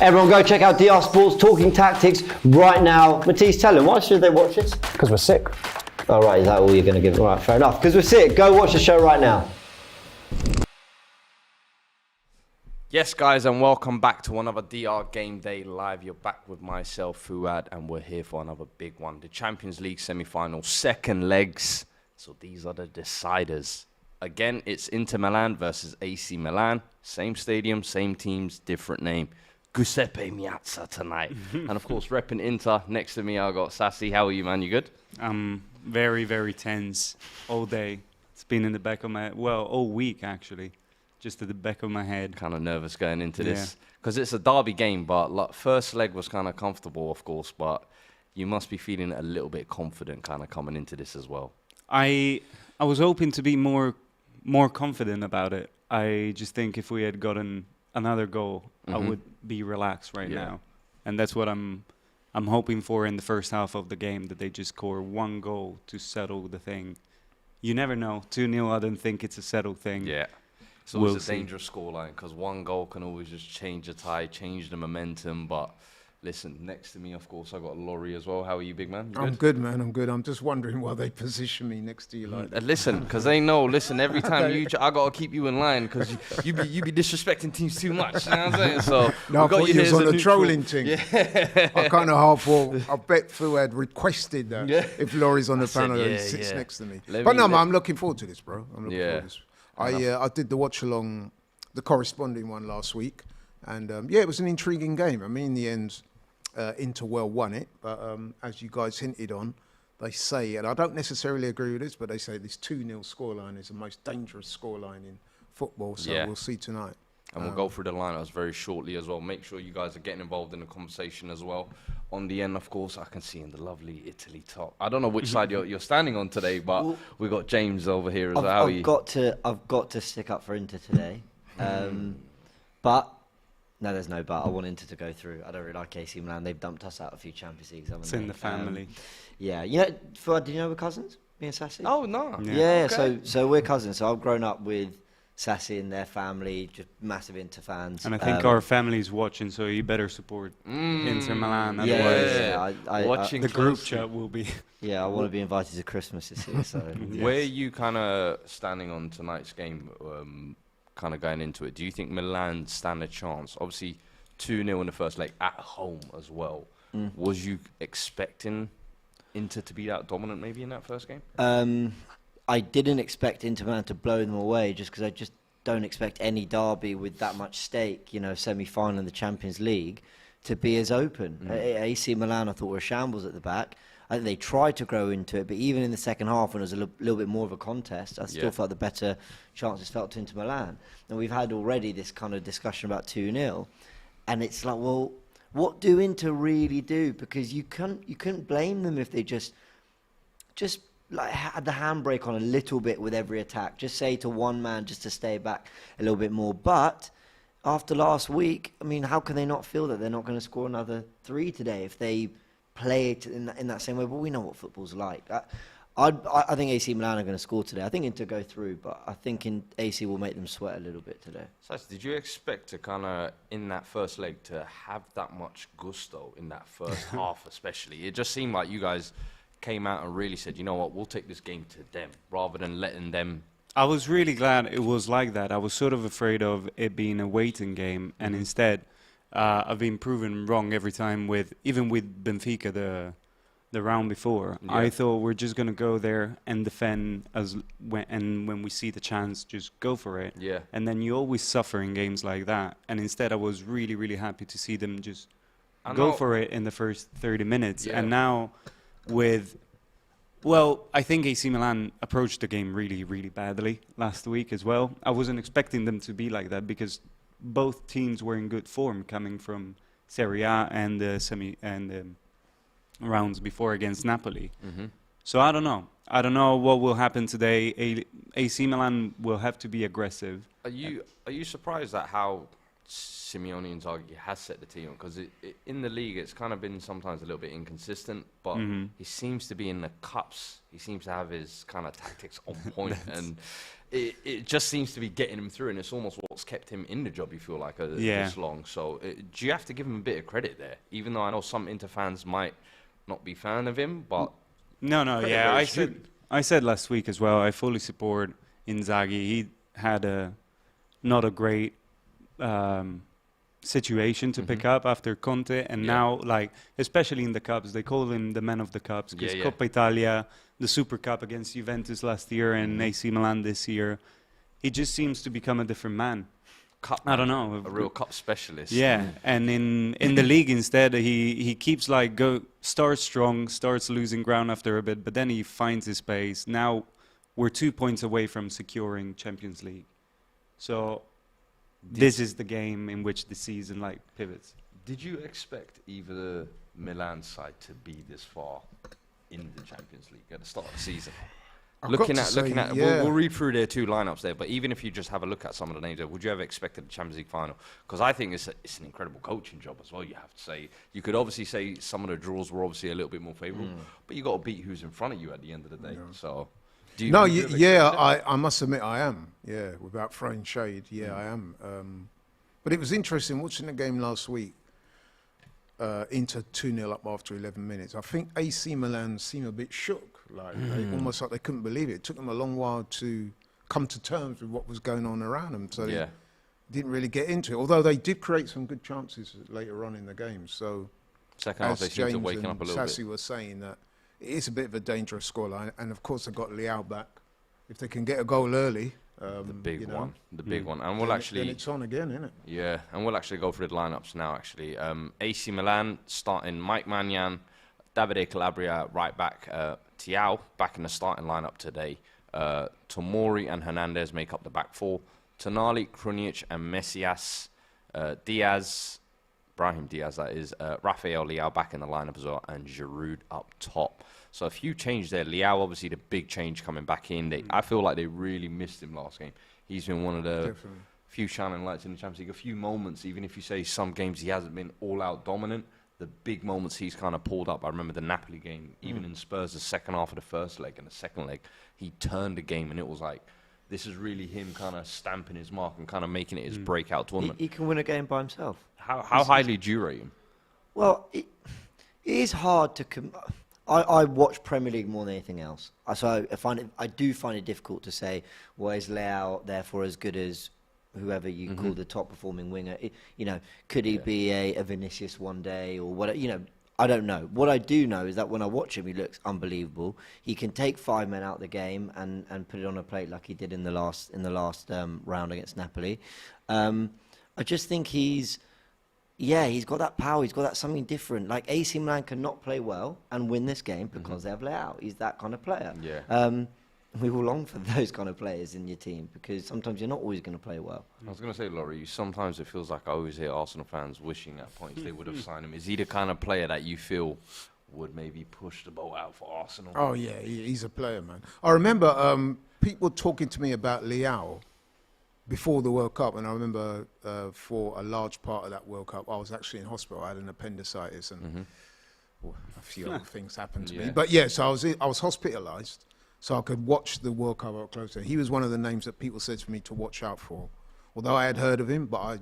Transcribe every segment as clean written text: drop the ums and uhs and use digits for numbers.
Everyone go check out DR Sports Talking Tactics right now. Matisse, tell them, why should they watch this? Because we're sick. All right, is that all you're going to give? All right, fair enough. Because we're sick, go watch the show right now. Yes, guys, and welcome back to another DR Game Day Live. You're back with myself, Fuad, and we're here for another big one. The Champions League semi-final, second legs. So these are the deciders. Again, it's Inter Milan versus AC Milan. Same stadium, same teams, different name. Giuseppe Meazza tonight. And of course, repping Inter. Next to me, I got Sassi. How are you, man? You good? I'm very, very tense all day. It's been in the back of my, well, all week actually. Just at the back of my head. Kind of nervous going into this. Because it's a derby game, but like, first leg was kind of comfortable, of course, but you must be feeling a little bit confident kind of coming into this as well. I was hoping to be more confident about it. I just think if we had gotten another goal, I would be relaxed right now. And that's what I'm hoping for in the first half of the game, that they just score one goal to settle the thing. You never know. 2-0, I don't think it's a settled thing. Yeah. It's always a dangerous scoreline because one goal can always just change the tide, change the momentum. But listen, next to me, of course, I got Laurie as well. How are you, big man? I'm good, man. I'm good. I'm just wondering why they position me next to you like that. Listen, because they know. Listen, every time I gotta keep you in line because you be disrespecting teams too much. You know what I'm saying? So no, I thought you was on the trolling thing. Yeah. I kind of half thought. I bet Fuad requested that if Laurie's on the panel and he sits next to me. But no, man, I'm looking forward to this, bro. I'm looking forward to this. I did the watch along, the corresponding one last week, and it was an intriguing game. I mean, in the end, Inter well won it, but as you guys hinted on, they say, and I don't necessarily agree with this, but they say this 2-0 scoreline is the most dangerous scoreline in football. So we'll see tonight. And we'll go through the lineups very shortly as well. Make sure you guys are getting involved in the conversation as well. On the end, of course, I can see in the lovely Italy top. I don't know which side you're standing on today, but we've got James over here as well. I've got to stick up for Inter today. But no, there's no but. I want Inter to go through. I don't really like AC Milan. They've dumped us out a few Champions Leagues, haven't they? It's in the family. Yeah. You know, Fuad, do you know we're cousins? Me and Sassi? Oh, no. Yeah, okay. so we're cousins. So I've grown up with Sassi and their family, just massive Inter fans. And I think our family's watching, so you better support Inter Milan. Watching the group chat will be. Yeah, I want to be invited to Christmas this year. So where are you kind of standing on tonight's game, kind of going into it? Do you think Milan stand a chance? Obviously, 2-0 in the first leg at home as well. Was you expecting Inter to be that dominant maybe in that first game? I didn't expect Inter Milan to blow them away, just because I just don't expect any derby with that much stake, semi-final in the Champions League, to be as open. AC Milan, I thought, were a shambles at the back. I think they tried to grow into it, but even in the second half, when it was a little bit more of a contest, I still felt the better chances felt to Inter Milan. And we've had already this kind of discussion about 2-0, and it's like, well, what do Inter really do? Because you couldn't blame them if they just like had the handbrake on a little bit with every attack. Just say to one man just to stay back a little bit more. But after last week, I mean, how can they not feel that they're not going to score another 3 today if they play it in that same way? But we know what football's like. I think AC Milan are going to score today. I think Inter go through, but I think AC will make them sweat a little bit today. Sassi, did you expect to kind of, in that first leg, to have that much gusto in that first half especially? It just seemed like you guys came out and really said, you know what, we'll take this game to them rather than letting them. I was really glad it was like that. I was sort of afraid of it being a waiting game, and instead I've been proven wrong every time even with Benfica the round before. I thought we're just going to go there and defend and when we see the chance, just go for it. Yeah. And then you always suffer in games like that. And instead I was really, really happy to see them just go for it in the first 30 minutes. And now I think AC Milan approached the game really, really badly last week as well. I wasn't expecting them to be like that because both teams were in good form coming from Serie A and the rounds before against Napoli. So I don't know. I don't know what will happen today. AC Milan will have to be aggressive. Are you surprised at how Simeone Inzaghi has set the team up, because in the league it's kind of been sometimes a little bit inconsistent, but he seems to be in the cups. He seems to have his kind of tactics on point, and it just seems to be getting him through, and it's almost what's kept him in the job, you feel like, this long. So do you have to give him a bit of credit there? Even though I know some Inter fans might not be fan of him, but... No, yeah, I said last week as well, I fully support Inzaghi. He had not a great situation to pick up after Conte, and now, like, especially in the Cups, they call him the man of the Cups, because Coppa Italia, the Super Cup against Juventus last year and AC Milan this year, he just seems to become a different man. I don't know. A real cup specialist. Yeah, and in the league instead, he keeps starts strong, starts losing ground after a bit, but then he finds his pace. Now we're 2 points away from securing Champions League. So this is the game in which the season pivots. Did you expect either Milan side to be this far in the Champions League at the start of the season? Looking at, we'll read through their 2 lineups there, but even if you just have a look at some of the names there, would you have expected the Champions League final? Because I think it's an incredible coaching job as well, you have to say. You could obviously say some of the draws were obviously a little bit more favourable, but you got to beat who's in front of you at the end of the day. Yeah. So, I must admit I am. Yeah, without throwing shade, I am. But it was interesting watching the game last week. Inter 2-0 up after 11 minutes. I think AC Milan seemed a bit shook. Almost like they couldn't believe it. It took them a long while to come to terms with what was going on around them. So they didn't really get into it. Although they did create some good chances later on in the game. So second half, they seemed to waken up a little bit. Sassi was saying that it is a bit of a dangerous scoreline. And of course, they've got Leao back. If they can get a goal early. The big one. And then it's on again, isn't it? Yeah, and we'll actually go through the lineups now, actually. AC Milan starting Mike Maignan, Davide Calabria right back, Thiaw back in the starting lineup today. Tomori and Hernandez make up the back 4. Tonali, Krunic and Messias. Brahim Diaz, that is. Rafael Leao back in the lineup as well, and Giroud up top. So a few changes there. Leao, obviously, the big change coming back in. I feel like they really missed him last game. He's been one of the few shining lights in the Champions League. A few moments, even if you say some games he hasn't been all-out dominant, the big moments he's kind of pulled up. I remember the Napoli game, even in Spurs, the second half of the first leg and the second leg, he turned the game, and it was like, this is really him kind of stamping his mark and kind of making it his breakout tournament. He can win a game by himself. How highly do you rate him? Well, it is hard to... I watch Premier League more than anything else. So I do find it difficult to say, well, is Leao therefore as good as whoever you call the top performing winger? Could he be a Vinicius one day or what? I don't know. What I do know is that when I watch him, he looks unbelievable. He can take 5 men out of the game and put it on a plate like he did in the last round against Napoli. I just think he's got that power. He's got that something different. Like AC Milan cannot play well and win this game because they have Leao. He's that kind of player. Yeah. We all long for those kind of players in your team because sometimes you're not always going to play well. I was going to say, Laurie, sometimes it feels like I always hear Arsenal fans wishing at points they would have signed him. Is he the kind of player that you feel would maybe push the boat out for Arsenal? Oh, yeah, he's a player, man. I remember people talking to me about Leao before the World Cup, and I remember for a large part of that World Cup, I was actually in hospital. I had an appendicitis, and a few other things happened to me. But so I was hospitalised, so I could watch the World Cup up closer. He was one of the names that people said to me to watch out for. Although I had heard of him, but as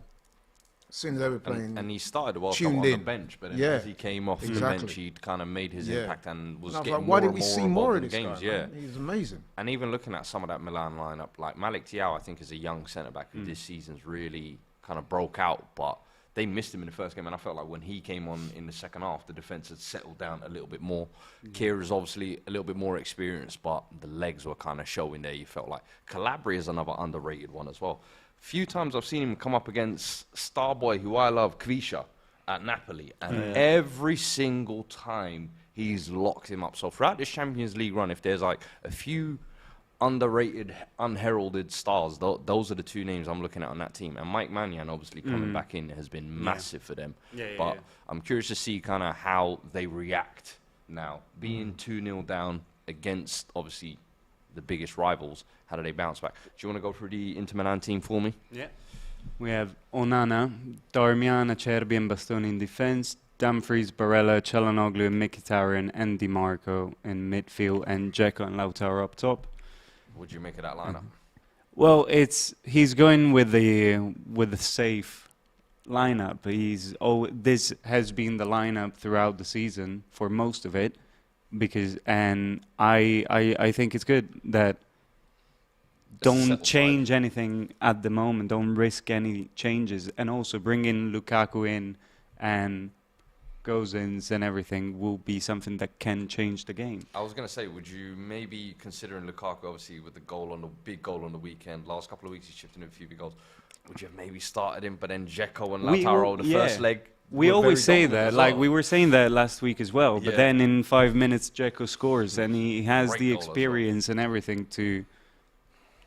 soon as they were playing, and he started the World Cup on the bench, but then as he came off the bench, he'd kind of made his impact and was getting more and more involved in games. He's amazing. And even looking at some of that Milan lineup, like Malik Thiaw, I think is a young centre back who this season's really kind of broke out, but they missed him in the first game, and I felt like when he came on in the second half, the defence had settled down a little bit more. Kira's obviously a little bit more experienced, but the legs were kind of showing there. You felt like Calabria is another underrated one as well. Few times I've seen him come up against Starboy, who I love, Kvisha, at Napoli, and every single time he's locked him up. So throughout this Champions League run, if there's like a few underrated, unheralded stars, those are the 2 names I'm looking at on that team. And Mike Maignan, obviously coming back in, has been massive for them. But I'm curious to see kind of how they react now, being 2-0 down against obviously the biggest rivals. How do they bounce back? Do you want to go through the Inter Milan team for me? Yeah. We have Onana, Darmian, Acerbi and Bastoni in defense, Dumfries, Barella, Çalhanoğlu, Mkhitaryan and Di Marco in midfield, and Dzeko and Lautaro up top. What do you make of that lineup? Well, he's going with the safe lineup. This has been the lineup throughout the season for most of it, and I think it's good that don't change anything at the moment. Don't risk any changes, and also bring in Lukaku in and Gozens and everything will be something that can change the game. I was going to say, would you maybe, considering Lukaku, obviously, with the big goal on the weekend, last couple of weeks he's chipped in a few big goals, would you have maybe started him, but then Dzeko and Lautaro, first leg? We always say that, like we were saying that last week as well, but then in 5 minutes Dzeko scores, and he has the experience and everything to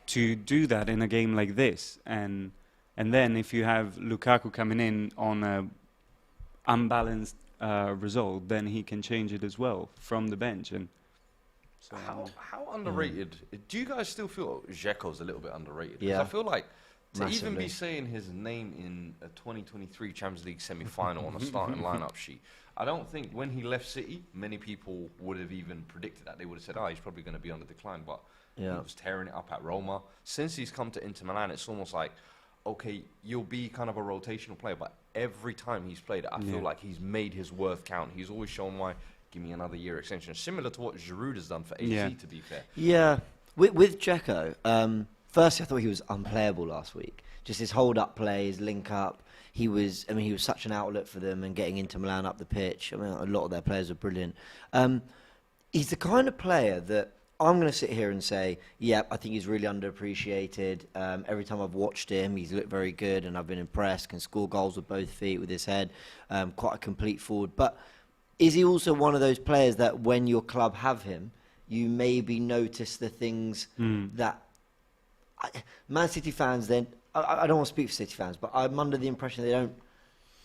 do that in a game like this. And then if you have Lukaku coming in on a unbalanced result, then he can change it as well from the bench. And so how underrated? Do you guys still feel Dzeko's a little bit underrated? Yeah, I feel like to massively. even be saying his name in a 2023 Champions League semi-final on a starting lineup sheet, I don't think when he left City, many people would have even predicted that. They would have said, he's probably going to be on the decline, but he was tearing it up at Roma. Since he's come to Inter Milan, it's almost like, okay, you'll be kind of a rotational player, but every time he's played, I feel like he's made his worth count. He's always shown why, give me another year extension. Similar to what Giroud has done for AC, to be fair. Yeah, with Dzeko, firstly I thought he was unplayable last week. Just his hold-up play, his link-up. He was such an outlet for them and getting Inter Milan up the pitch. I mean, a lot of their players are brilliant. He's the kind of player that I'm going to sit here and say, I think he's really underappreciated. Every time I've watched him, he's looked very good, and I've been impressed. Can score goals with both feet, with his head. Quite a complete forward. But is he also one of those players that when your club have him, you maybe notice the things that Man City fans then... I don't want to speak for City fans, but I'm under the impression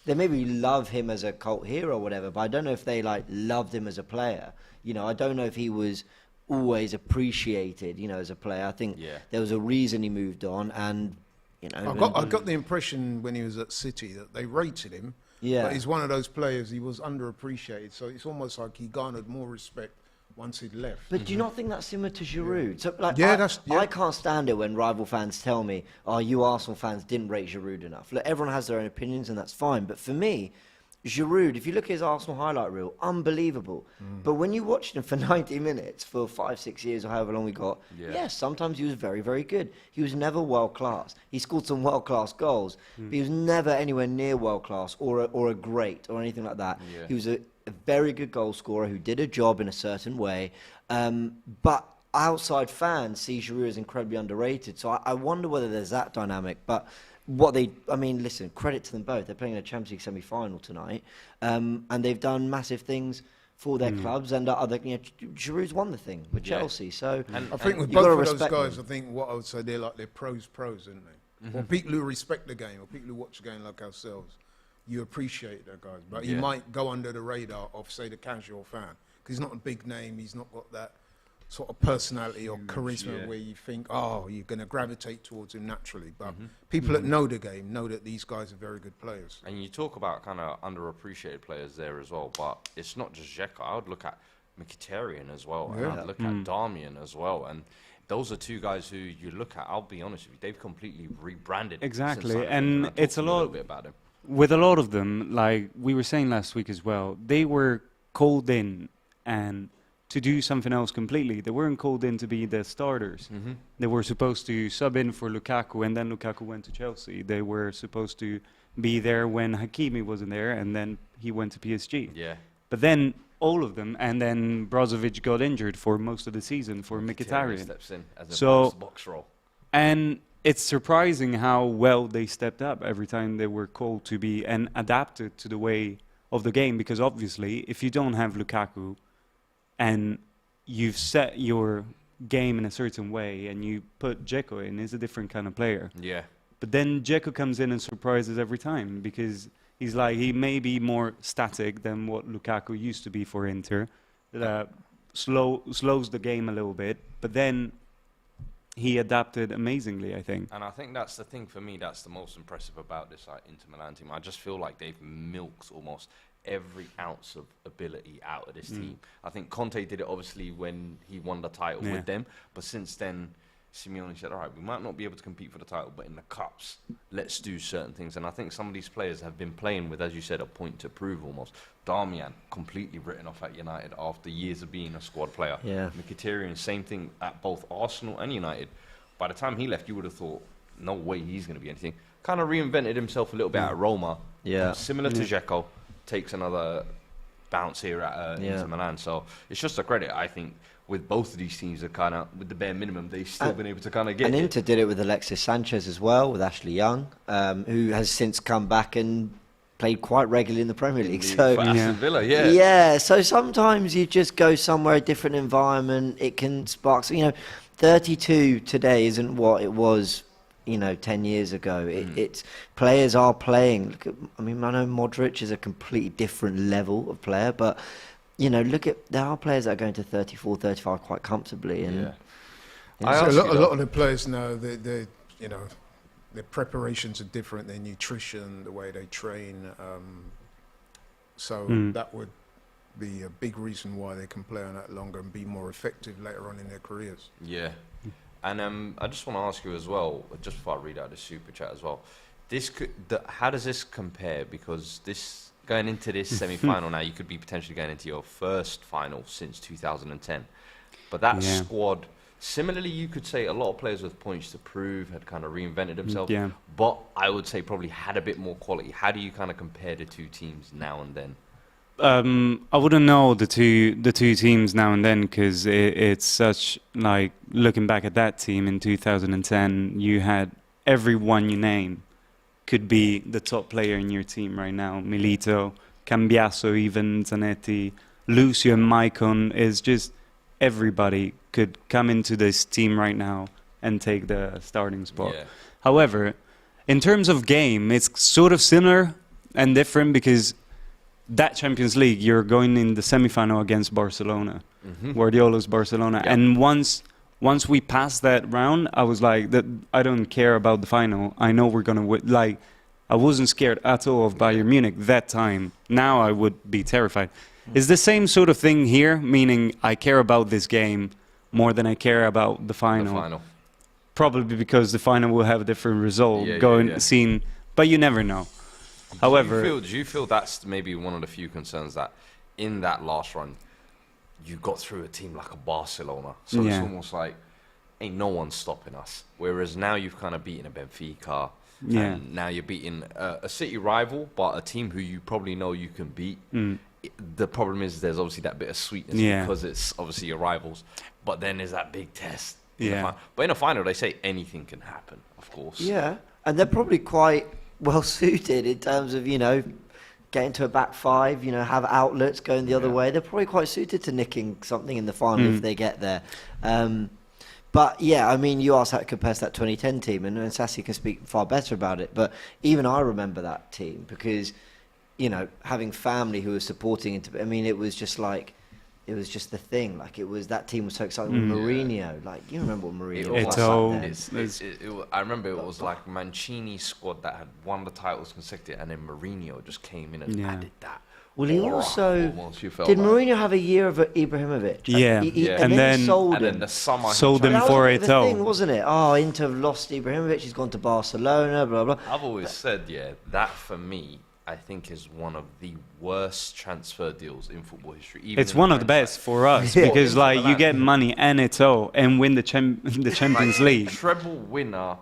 they maybe love him as a cult hero or whatever, but I don't know if they loved him as a player. I don't know if he was always appreciated, as a player. I think there was a reason he moved on, and I got the impression when he was at City that they rated him. Yeah, but he's one of those players. He was underappreciated, so it's almost like he garnered more respect once he'd left. But do you not think that's similar to Giroud? So, I can't stand it when rival fans tell me, you Arsenal fans didn't rate Giroud enough. Look, everyone has their own opinions, and that's fine. But for me, Giroud, if you look at his Arsenal highlight reel, unbelievable. But when you watched him for 90 minutes for 5-6 years or however long we got, yes, sometimes he was very, very good. He was never world class. He scored some world class goals, but he was never anywhere near world class or a great or anything like that. Yeah. He was a very good goal scorer who did a job in a certain way, but outside fans see Giroud as incredibly underrated. So I wonder whether there's that dynamic. But listen, credit to them both. They're playing in a Champions League semi-final tonight, and they've done massive things for their clubs. And Giroud's won the thing with Chelsea. So I think with both of those guys, I think what I would say they're pros, aren't they? Or people who respect the game, or people who watch the game like ourselves. You appreciate that guys, but he might go under the radar of, say, the casual fan, because he's not a big name. He's not got that sort of personality or charisma where you think, you're going to gravitate towards him naturally. But people that know the game know that these guys are very good players. And you talk about kind of underappreciated players there as well, but it's not just Dzeko. I would look at Mkhitaryan as well, and I'd look at Darmian as well, and those are two guys who you look at. I'll be honest with you, they've completely rebranded. Exactly, and it's a little bit about him. With a lot of them, like we were saying last week as well, they were called in and to do something else completely. They weren't called in to be the starters. They were supposed to sub in for Lukaku, and then Lukaku went to Chelsea. They were supposed to be there when Hakimi wasn't there, and then he went to PSG. Yeah. But then all of them, and then Brozovic got injured for most of the season for Mkhitaryan. Steps in as a box role. And it's surprising how well they stepped up every time they were called to be and adapted to the way of the game. Because obviously, if you don't have Lukaku and you've set your game in a certain way and you put Dzeko in, he's a different kind of player. Yeah. But then Dzeko comes in and surprises every time because he may be more static than what Lukaku used to be for Inter. Slows the game a little bit, but then he adapted amazingly, I think. And I think that's the thing for me. That's the most impressive about this Inter Milan team. I just feel like they've milked almost every ounce of ability out of this team. I think Conte did it obviously when he won the title with them, but since then, Simeone said, all right, we might not be able to compete for the title, but in the cups, let's do certain things. And I think some of these players have been playing with, as you said, a point to prove almost. Darmian, completely written off at United after years of being a squad player. Yeah. Mkhitaryan, same thing at both Arsenal and United. By the time he left, you would have thought, no way he's going to be anything. Kind of reinvented himself a little bit at Roma. Yeah. Similar to Dzeko, takes another bounce here at Inter Milan. So it's just a credit, I think, with both of these teams are kind of, with the bare minimum, they've still been able to kind of get and it. Inter did it with Alexis Sanchez as well, with Ashley Young, who has since come back and played quite regularly in the Premier League. So for Aston Villa, so sometimes you just go somewhere, a different environment, it can spark. So, 32 today isn't what it was, 10 years ago. It's players are playing. Look at, I know Modric is a completely different level of player, but there are players that are going to 34, 35 quite comfortably. And a lot of the players now, their preparations are different, their nutrition, the way they train. So that would be a big reason why they can play on that longer and be more effective later on in their careers. Yeah. And I just want to ask you as well, just before I read out the super chat as well, how does this compare? Because going into this semi-final now, you could be potentially going into your first final since 2010. But that squad, similarly, you could say a lot of players with points to prove had kind of reinvented themselves. Yeah. But I would say probably had a bit more quality. How do you kind of compare the two teams now and then? I wouldn't know the two teams now and then, because it's such, like, looking back at that team in 2010, you had everyone you name could be the top player in your team right now. Milito, Cambiaso, even Zanetti, Lucio and Maicon, is just everybody could come into this team right now and take the starting spot. Yeah. However, in terms of game, it's sort of similar and different, because that Champions League, you're going in the semi-final against Barcelona, Guardiola's Barcelona. Yep. And once we passed that round, I was like, I don't care about the final. I know we're going to win. Like, I wasn't scared at all of Bayern Munich that time. Now I would be terrified. It's the same sort of thing here, meaning I care about this game more than I care about the final. Probably because the final will have a different result seen, but you never know. However, do you feel that's maybe one of the few concerns, that in that last run, you got through a team like a Barcelona? So it's almost like, ain't no one stopping us. Whereas now you've kind of beaten a Benfica, and now you're beating a City rival, but a team who you probably know you can beat. The problem is there's obviously that bit of sweetness because it's obviously your rivals. But then there's that big test. But in a final, they say anything can happen, of course. Yeah, and they're probably quite well suited in terms of, getting to a back five, have outlets going the other way. They're probably quite suited to nicking something in the final if they get there. But yeah, you asked how it compares to that 2010 team, and Sassi can speak far better about it. But even I remember that team because, having family who were supporting it, it was just like, it was just the thing. Like, it was, that team was so exciting with Mourinho. Like, you remember what Mourinho was like. I remember it was like Mancini's squad that had won the titles consecutively, and then Mourinho just came in and added that. Well, he also did. Mourinho have a year of Ibrahimovic? And then sold him. And then the summer sold him for it all. Thing, wasn't it? Oh, Inter have lost Ibrahimovic. He's gone to Barcelona. Blah blah. I've always said, that for me, I think is one of the worst transfer deals in football history. It's one of the best for us because, like, you get money and it's all, and win the Champions League. Treble winner,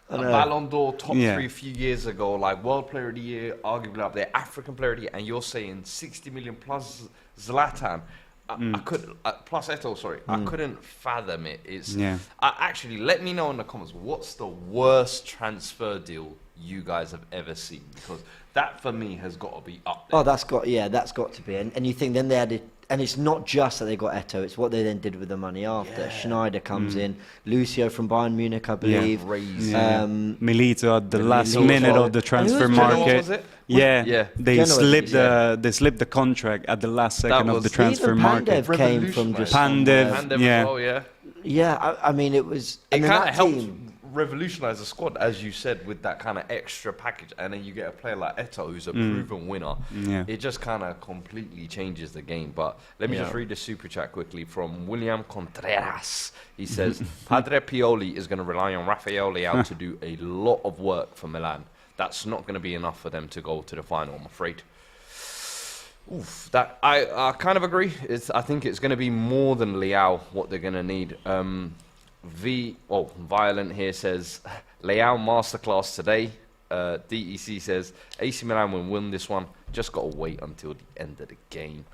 a Ballon d'Or top 3 a few years ago, like World Player of the Year, arguably up there, African Player of the Year, and you're saying 60 million plus Zlatan. I could plus Eto'o, sorry. I couldn't fathom it. It's actually, let me know in the comments, what's the worst transfer deal you guys have ever seen? Because that for me has got to be up there. Oh, that's got to be. And you think then they added, and it's not just that they got Eto'o, it's what they then did with the money after. Schneider comes in, Lucio from Bayern Munich, I believe. Milito at the last minute of the transfer market. Was it? They slipped the contract at the last second of the transfer market. Pandev came from just Pandev, Yeah, I mean, it was... It and then kind of that helped team- revolutionise the squad, as you said, with that kind of extra package. And then you get a player like Eto'o, who's a proven winner. Yeah. It just kind of completely changes the game. But let me just read the super chat quickly from William Contreras. He says, Padre Pioli is going to rely on Rafael Leao to do a lot of work for Milan. That's not going to be enough for them to go to the final, I'm afraid. Oof, that I kind of agree. I think it's going to be more than Leao what they're going to need. Violent here says Leao masterclass today. DEC says AC Milan will win this one. Just got to wait until the end of the game.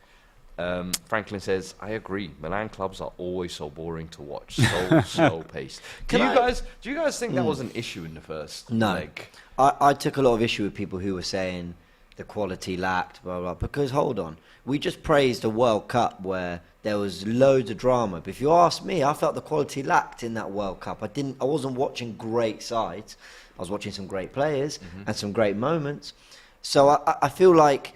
Franklin says, I agree. Milan clubs are always so boring to watch. So slow paced. Do you guys think that was an issue in the first leg? I took a lot of issue with people who were saying the quality lacked, blah, blah, because hold on. We just praised a World Cup where there was loads of drama. But if you ask me, I felt the quality lacked in that World Cup. I wasn't watching great sides. I was watching some great players and some great moments. So I feel like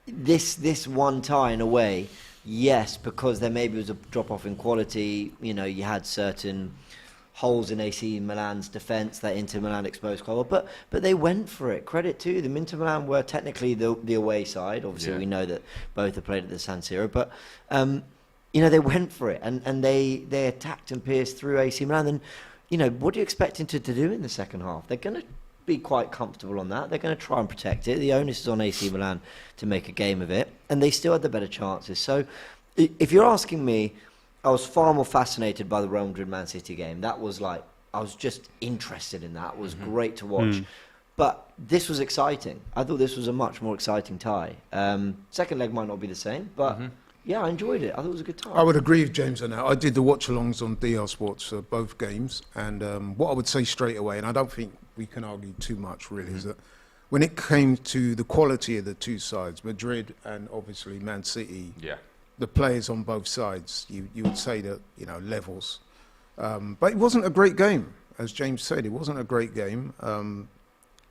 this one tie in a way, yes, because there maybe was a drop off in quality. You know, you had certain holes in AC Milan's defence that Inter Milan exposed quite well, but they went for it. Credit to them. Inter Milan were technically the away side. Obviously, we know that both have played at the San Siro, but you know, they went for it and they attacked and pierced through AC Milan. And you know, what do you expect Inter to do in the second half? They're going to be quite comfortable on that. They're going to try and protect it. The onus is on AC Milan to make a game of it, and they still had the better chances. So, if you're asking me, I was far more fascinated by the Real Madrid-Man City game. That was like, I was just interested in that. It was great to watch. But this was exciting. I thought this was a much more exciting tie. Second leg might not be the same, but yeah, I enjoyed it. I thought it was a good tie. I would agree with James on that. I did the watch-alongs on DR Sports, both games. And what I would say straight away, and I don't think we can argue too much really, is that when it came to the quality of the two sides, Madrid and obviously Man City, the players on both sides, you would say that, you know, levels. But it wasn't a great game, as James said. It wasn't a great game.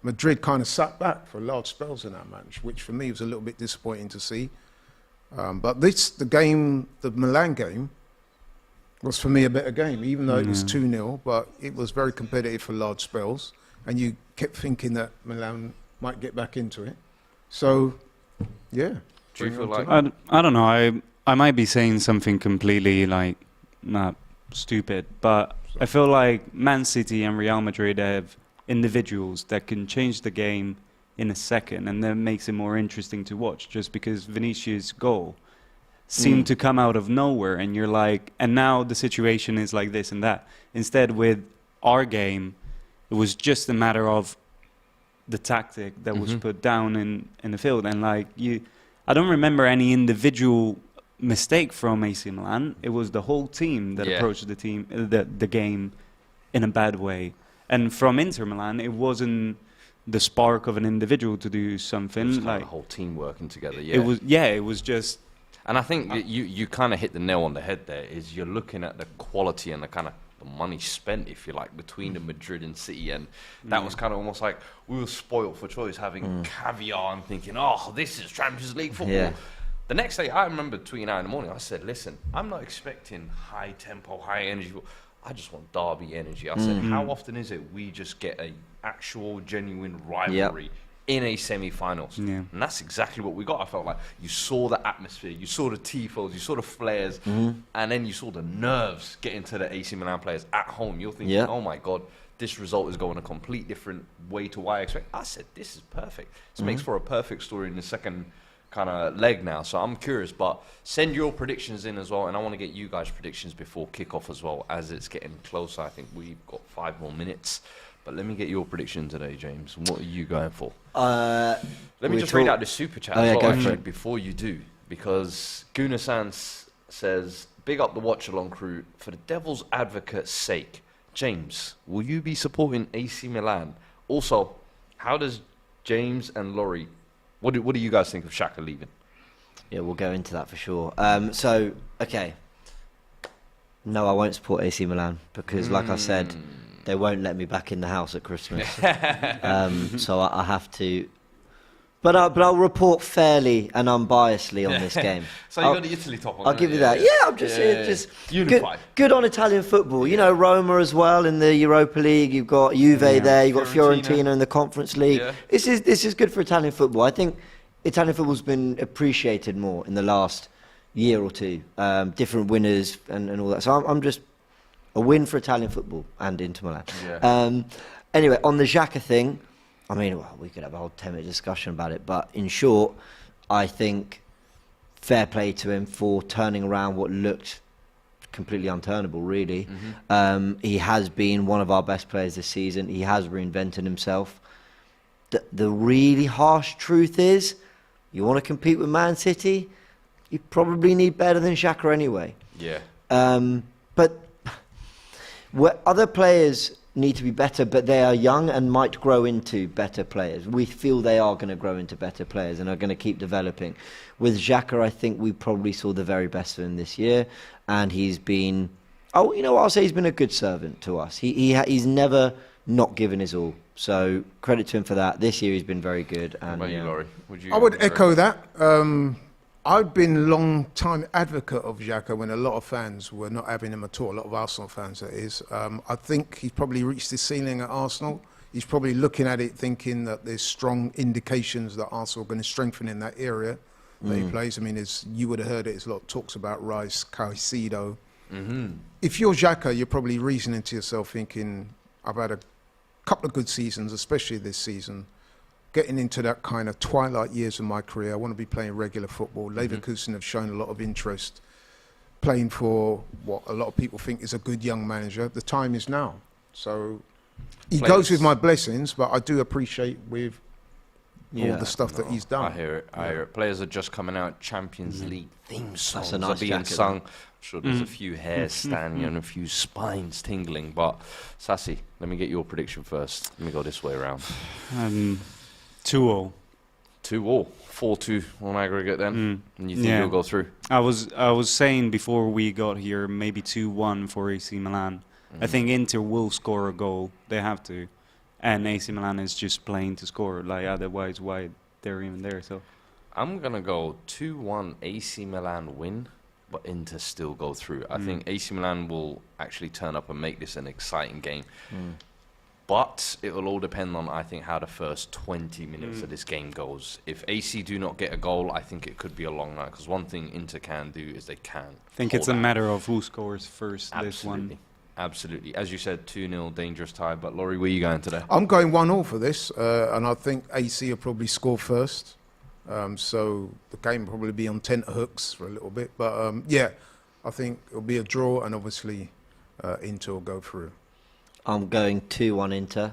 Madrid kind of sat back for large spells in that match, which for me was a little bit disappointing to see. But the Milan game, was for me a better game, even though it was 2-0, but it was very competitive for large spells. And you kept thinking that Milan might get back into it. So, yeah. Do you feel like... I don't know. I might be saying something completely like not stupid, but I feel like Man City and Real Madrid have individuals that can change the game in a second, and that makes it more interesting to watch. Just because Vinicius' goal seemed to come out of nowhere, and you're like, and now the situation is like this and that. Instead, with our game, it was just a matter of the tactic that was put down in the field, and like I don't remember any individual mistake from AC Milan. It was the whole team that approached the game in a bad way. And from Inter Milan, it wasn't the spark of an individual to do something. It was like the whole team working together. It was just. And I think you kind of hit the nail on the head there. Is you're looking at the quality and the kind of the money spent, if you like, between the Madrid and City, and that was kind of almost like we were spoiled for choice, having caviar and thinking, oh, this is Champions League football. Yeah. The next day, I remember tweeting out in the morning, I said, listen, I'm not expecting high tempo, high energy. I just want derby energy. I said, how often is it we just get a actual, genuine rivalry in a semi-finals? Yeah. And that's exactly what we got. I felt like you saw the atmosphere, you saw the tifos, you saw the flares, and then you saw the nerves getting to the AC Milan players at home. You're thinking, oh my God, this result is going a complete different way to what I expect. I said, this is perfect. This makes for a perfect story in the second kind of leg now. So I'm curious, but send your predictions in as well, and I want to get you guys' predictions before kickoff as well, as it's getting closer. I think we've got 5 more minutes. But let me get your prediction today, James. What are you going for? Let me just read out the super chat as well, actually, before you do. Because Guna Sans says, big up the watch-along crew. For the devil's advocate's sake, James, will you be supporting AC Milan? Also, how does James and Laurie, what do you guys think of Xhaka leaving? Yeah, we'll go into that for sure. So, okay. No, I won't support AC Milan because, like I said, they won't let me back in the house at Christmas. So I have to But I'll report fairly and unbiasedly on this game. So you got the Italy top on. I'll give you that. Yeah, I'm just unified. Good on Italian football. You know, Roma as well in the Europa League. You've got Juve there. You've got Fiorentina in the Conference League. Yeah. This is good for Italian football. I think Italian football's been appreciated more in the last year or two. Different winners and all that. So I'm just a win for Italian football and Inter Milan. Yeah. Anyway, on the Xhaka thing. I mean, well, we could have a whole 10-minute discussion about it, but in short, I think fair play to him for turning around what looked completely unturnable, really. Mm-hmm. He has been one of our best players this season. He has reinvented himself. The really harsh truth is, you want to compete with Man City, you probably need better than Xhaka anyway. Yeah. But other players need to be better, but they are young and might grow into better players. We feel they are going to grow into better players and are going to keep developing. With Xhaka, I think we probably saw the very best of him this year, and he's been, I'll say he's been a good servant to us. He's never not given his all. So credit to him for that. This year he's been very good. And, what about you, Laurie? I would echo that. I've been a long-time advocate of Dzeko when a lot of fans were not having him at all, a lot of Arsenal fans, that is. I think he's probably reached his ceiling at Arsenal. He's probably looking at it thinking that there's strong indications that Arsenal are going to strengthen in that area that he plays. I mean, you would have heard it, there's a lot of talks about Rice, Caicedo. Mm-hmm. If you're Dzeko, you're probably reasoning to yourself thinking, I've had a couple of good seasons, especially this season. Getting into that kind of twilight years of my career, I want to be playing regular football. Leverkusen have shown a lot of interest playing for what a lot of people think is a good young manager. The time is now. So he goes with my blessings, but I do appreciate with all the stuff that he's done. I hear it. Players are just coming out. Champions League theme songs nice are being sung. I'm sure there's a Mm. few hairs standing and a few spines tingling. But Sassi, let me get your prediction first. Let me go this way around. 2-0. 2-2, 4-2 on aggregate then. And you think you'll go through? I was saying before we got here, maybe 2-1 for AC Milan. I think Inter will score a goal. They have to. And AC Milan is just playing to score. Like, otherwise, why they're even there? So I'm going to go 2-1 AC Milan win, but Inter still go through. I think AC Milan will actually turn up and make this an exciting game. But it will all depend on, I think, how the first 20 minutes of this game goes. If AC do not get a goal, I think it could be a long night. Because one thing Inter can do is they can. I think it's a matter of who scores first. This one. Absolutely. As you said, 2-0, dangerous tie. But Laurie, where are you going today? I'm going 1-0 for this. And I think AC will probably score first. So the game will probably be on tenterhooks for a little bit. But I think it'll be a draw. And obviously, Inter will go through. I'm going 2-1 Inter.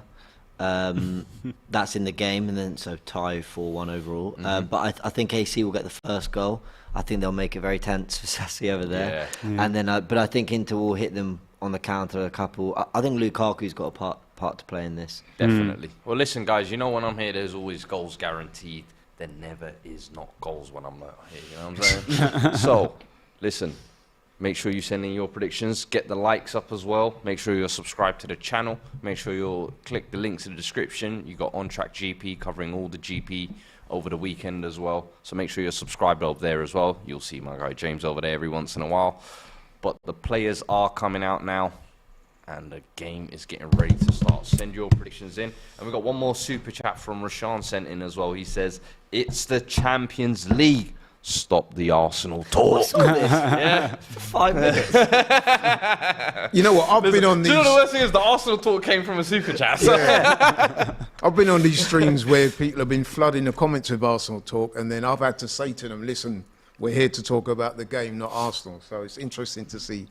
That's in the game, and then so tie 4-1 overall. But I think AC will get the first goal. I think they'll make it very tense for Sassi over there. And then, but I think Inter will hit them on the counter a couple. I think Lukaku's got a part to play in this. Definitely. Well, listen, guys. You know when I'm here, there's always goals guaranteed. There never is not goals when I'm not here. You know what I'm saying? So, listen. Make sure you send in your predictions. Get the likes up as well. Make sure you're subscribed to the channel. Make sure you'll click the links in the description. You got On Track GP covering all the GP over the weekend as well. So make sure you're subscribed over there as well. You'll see my guy James over there every once in a while. But the players are coming out now, and the game is getting ready to start. Send your predictions in. And we've got one more super chat from Rashan sent in as well. He says, it's the Champions League. Stop the Arsenal talk. Yeah, for 5 minutes. You know what? I've been on these. You know the worst thing is the Arsenal talk came from a super chat. So. Yeah. I've been on these streams where people have been flooding the comments with Arsenal talk, and then I've had to say to them, "Listen, we're here to talk about the game, not Arsenal." So it's interesting to see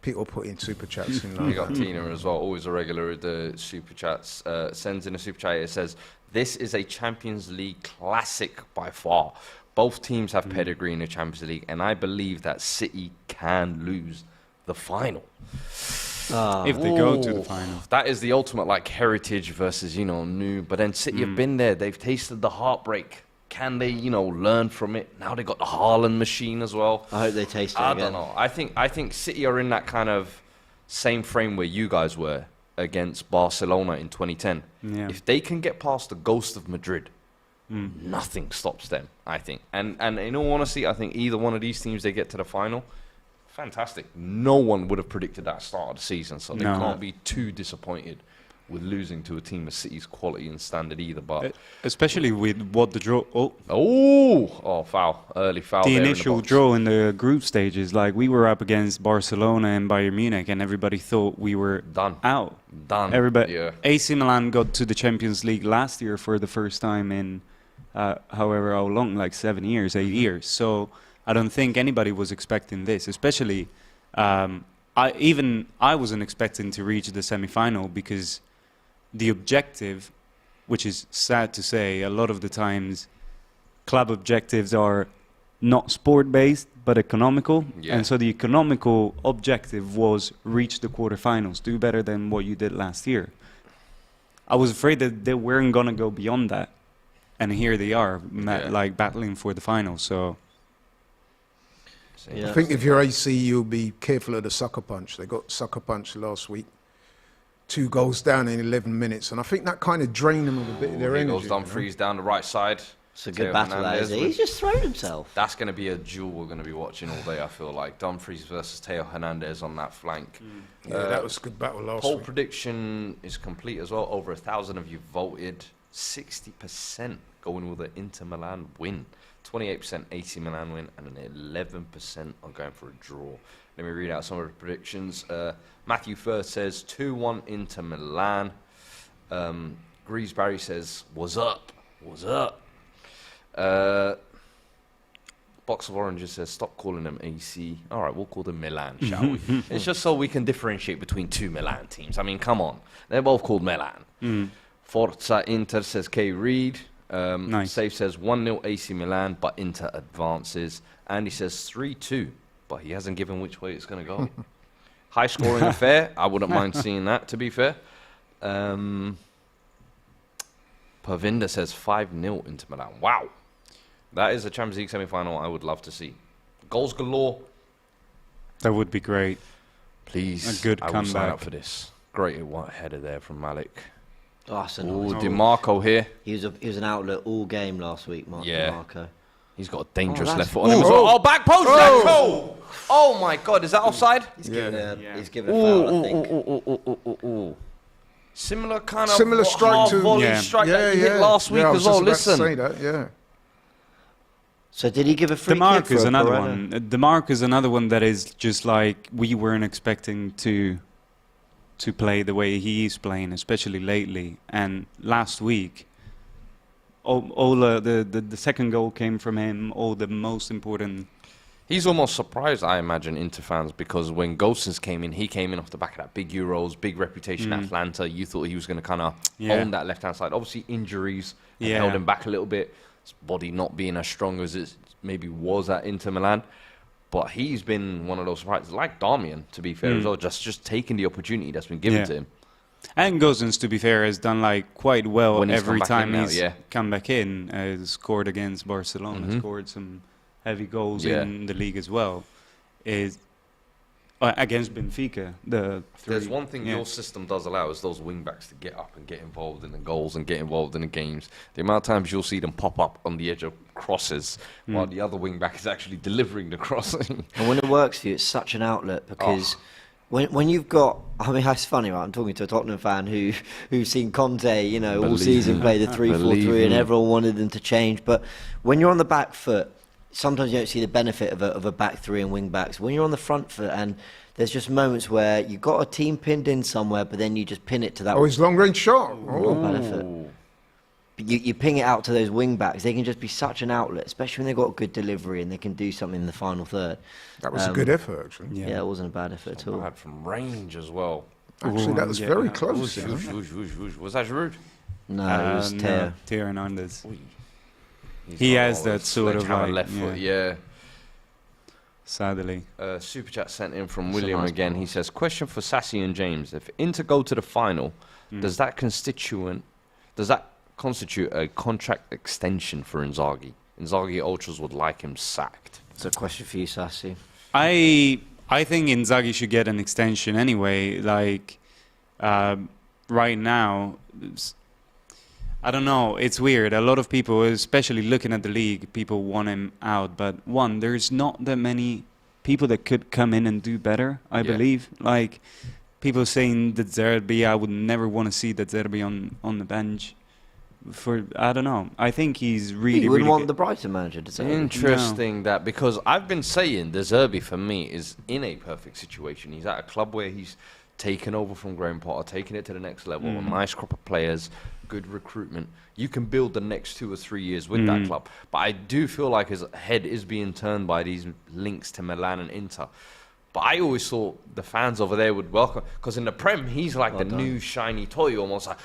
people putting super chats in. We got Tina as well, always a regular with the super chats. Sends in a super chat. It says, "This is a Champions League classic by far. Both teams have pedigree in the Champions League, and I believe that City can lose the final." If they go to the final. That is the ultimate, like, heritage versus, new. But then City have been there. They've tasted the heartbreak. Can they, learn from it? Now they've got the Haaland machine as well. I hope they taste it I again. don't know. I think City are in that kind of same frame where you guys were against Barcelona in 2010. Yeah. If they can get past the ghost of Madrid, Nothing stops them, I think. And in all honesty, I think either one of these teams, they get to the final, fantastic. No one would have predicted that start of the season, so they can't be too disappointed with losing to a team of City's quality and standard either. But especially with what the draw. Foul, early foul. The there initial in the draw in the group stages, like we were up against Barcelona and Bayern Munich, and everybody thought we were Done. Everybody. Yeah. AC Milan got to the Champions League last year for the first time in however how long, like 7 years, 8 years. So I don't think anybody was expecting this, especially. I wasn't expecting to reach the semi-final because the objective, which is sad to say, a lot of the times club objectives are not sport-based but economical. Yeah. And so the economical objective was reach the quarterfinals, do better than what you did last year. I was afraid that they weren't going to go beyond that. And here they are, like battling for the final. So I think if you're AC, you'll be careful of the sucker punch. They got sucker punch last week. 2 goals down in 11 minutes. And I think that kind of drained them of a bit of their energy. Goes Dumfries down the right side. It's a good battle, that is. He's just thrown himself. That's going to be a duel we're going to be watching all day, I feel like. Dumfries versus Teo Hernandez on that flank. Yeah, that was a good battle last poll week. prediction is complete as well. Over 1,000 of you voted. 60% going with an Inter Milan win. 28% AC Milan win, and 11% are going for a draw. Let me read out some of the predictions. Matthew Firth says 2-1 Inter Milan. Greaseberry says, "Was up? Was up?" Box of Oranges says, "Stop calling them AC." All right, we'll call them Milan, shall we? It's just so we can differentiate between 2 Milan teams. I mean, come on. They're both called Milan. Forza Inter says K. Reed. Nice. Safe says 1-0 AC Milan, but Inter advances. Andy says 3-2, but he hasn't given which way it's going to go. High scoring affair. I wouldn't mind seeing that, to be fair. Parvinder says 5-0 Inter Milan. Wow. That is a Champions League semi-final I would love to see. Goals galore. that would be great. Please. A good I will sign comeback. up for this. Great header there from Malik. Oh, that's a Ooh, nice. DiMarco here. He was an outlet all game last week, Marco. He's got a dangerous that's- left foot on him as well. Oh, back post, Dzeko! Oh my God, is that offside? He's given a foul, I think. Similar kind of Similar strike to volley strike that you hit last week I as was well. just about Listen, to say that, So did he give a free DeMarc kick for is a another Beretta? one. DeMarc is another one that is just like we weren't expecting to play the way he is playing, especially lately. And last week, the second goal came from him. All the most important. he's almost surprised, I imagine, Inter fans, because when Gosens came in, he came in off the back of that big Euros, big reputation at Atlanta. You thought he was going to kind of own that left-hand side. Obviously, injuries have held him back a little bit. His body not being as strong as it maybe was at Inter Milan. But he's been one of those surprises, like Darmian, to be fair, as well, just taking the opportunity that's been given to him. And Gosens, to be fair, has done like quite well When he's every come back time in now, he's come back in. Scored against Barcelona, scored some heavy goals in the league as well. Is against Benfica. There's one thing your system does allow is those wing backs to get up and get involved in the goals and get involved in the games. The amount of times you'll see them pop up on the edge of crosses while the other wing back is actually delivering the crossing. And when it works for you, it's such an outlet because when you've got, I mean, it's funny, right? I'm talking to a Tottenham fan who's seen Conte, you know, all season play the 3-4-3, and everyone wanted them to change. But when you're on the back foot, sometimes you don't see the benefit of a back three and wing backs. When you're on the front foot, and there's just moments where you've got a team pinned in somewhere, but then you just pin it to that. Oh, his long range shot. Benefit. You ping it out to those wing backs. They can just be such an outlet, especially when they've got good delivery and they can do something in the final third. That was a good effort, actually. Yeah, it wasn't a bad effort at all. Bad from range as well. Actually, that was very close. Whoosh, whoosh, whoosh, whoosh, whoosh. Was that Giroud? No, it was Teo. Teo Hernandez. He's He got has that sort of sledgehammer like, left foot, yeah. Sadly. Super chat sent in from William again. He says, question for Sassi and James. If Inter go to the final, does that constitute a contract extension for Inzaghi? Inzaghi ultras would like him sacked. It's a question for you, Sassi. I think Inzaghi should get an extension anyway. Like right now, I don't know. It's weird. A lot of people, especially looking at the league, people want him out. But there's not that many people that could come in and do better, I believe. Like, people saying that Zerbi, I would never want to see that Zerbi on the bench. I don't know. I think he's really, you wouldn't really want good. the Brighton manager to say. Interesting that, because I've been saying De Zerbi for me is in a perfect situation. He's at a club where he's taken over from Graham Potter, taking it to the next level, a nice crop of players, good recruitment. You can build the next 2 or 3 years with that club. But I do feel like his head is being turned by these links to Milan and Inter. But I always thought the fans over there would welcome, because in the Prem, he's like the new shiny toy, almost like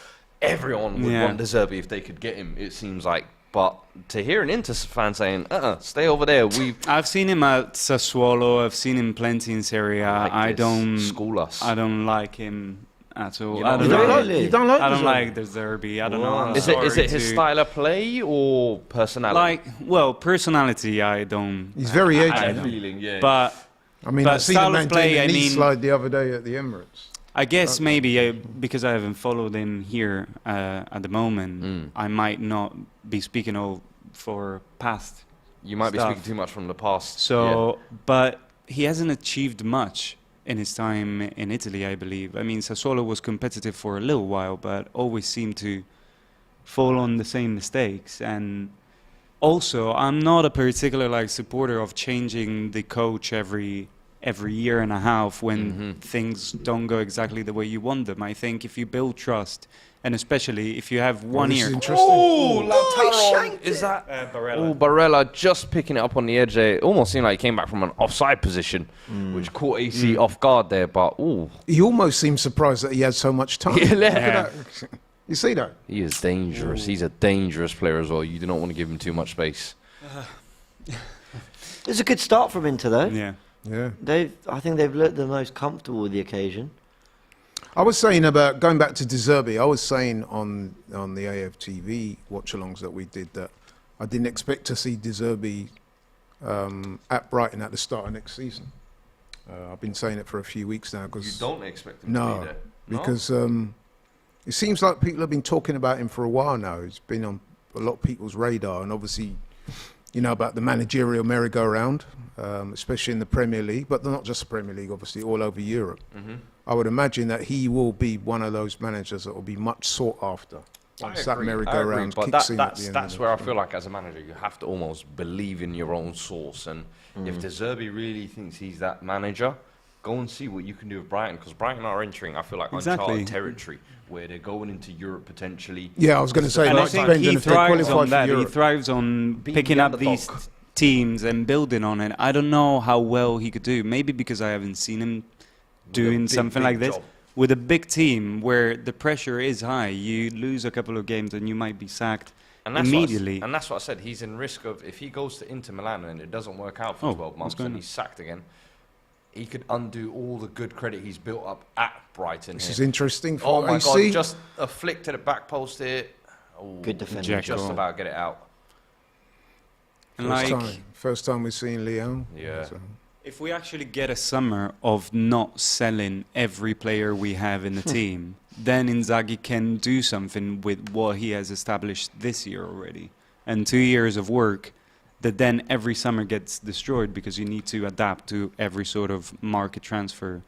everyone would want De Zerbi if they could get him, it seems like. But to hear an Inter fan saying, stay over there. I've seen him at Sassuolo. I've seen him plenty in Serie A. I don't school us. I don't like him at all. You don't like De Zerbi. I don't know. I'm Is it his style of play or personality? Personality, I don't. He's very edgy. I have a feeling, yeah. But I mean, but I seen him style of play, maintain a knee slide the other day at the Emirates. I guess maybe because I haven't followed him here at the moment, I might not be speaking for past. You might stuff. be speaking too much from the past. So, but he hasn't achieved much in his time in Italy, I believe. I mean, Sassuolo was competitive for a little while, but always seemed to fall on the same mistakes. And also, I'm not a particular supporter of changing the coach every year and a half when things don't go exactly the way you want them. I think if you build trust, and especially if you have 1 year. Is that Barella. Barella just picking it up on the edge there? It almost seemed like he came back from an offside position, which caught AC off guard there. But he almost seemed surprised that he had so much time. Yeah. You see that? He is dangerous. He's a dangerous player as well. You do not want to give him too much space. It's a good start from Inter, though. Yeah. Yeah. I think they've looked the most comfortable with the occasion. I was saying about going back to De Zerbi. I was saying on the AFTV watch-alongs that we did that I didn't expect to see De Zerbi at Brighton at the start of next season. I've been saying it for a few weeks now. You don't expect him to be there? Because it seems like people have been talking about him for a while now. It's been on a lot of people's radar, and obviously, you know about the managerial merry-go-round, especially in the Premier League, but not just the Premier League, obviously, all over Europe. I would imagine that he will be one of those managers that will be much sought after once that merry-go-round kicks in at the end. That's where I feel like as a manager, you have to almost believe in your own source. And if De Zerbi really thinks he's that manager, go and see what you can do with Brighton, because Brighton are entering, I feel like, uncharted territory where they're going into Europe potentially. Yeah, I was going to say, and I think he thrives on that. He thrives on picking up these teams and building on it. I don't know how well he could do. Maybe because I haven't seen him doing something like this. With a big team where the pressure is high, you lose a couple of games and you might be sacked immediately. And that's what I said. He's in risk of, if he goes to Inter Milan and it doesn't work out for 12 months and he's sacked again, he could undo all the good credit he's built up at Brighton. This is interesting for Oh my AC. God, just a flick to the back post here. Oh, good defender. Just about get it out. First time we've seen Leon. Yeah. So. If we actually get a summer of not selling every player we have in the team, then Inzaghi can do something with what he has established this year already. And 2 years of work that then every summer gets destroyed because you need to adapt to every sort of market transfer.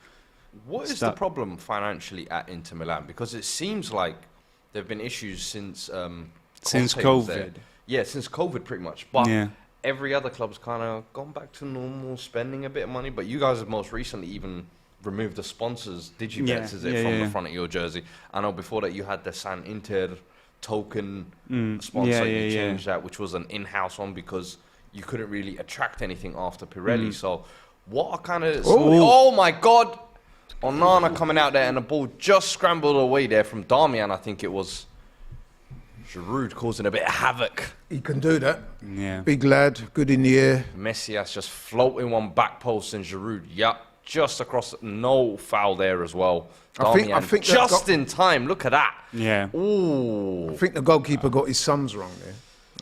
What is the problem financially at Inter Milan? Because it seems like there have been issues since COVID. Yeah, since COVID pretty much. But every other club's kind of gone back to normal, spending a bit of money. But you guys have most recently even removed the sponsors, Digibets, from the front of your jersey. I know before that you had the San Inter token sponsor. You changed that, which was an in-house one because you couldn't really attract anything after Pirelli. So what are kind of... Oh my God! Onana coming out there and the ball just scrambled away there from Darmian, I think it was. Giroud causing a bit of havoc. He can do that. Yeah. Big lad, good in the air. Messias just floating one back post and Giroud, just across. No foul there as well. I think just in time. Look at that. Yeah. Ooh. I think the goalkeeper got his sums wrong there.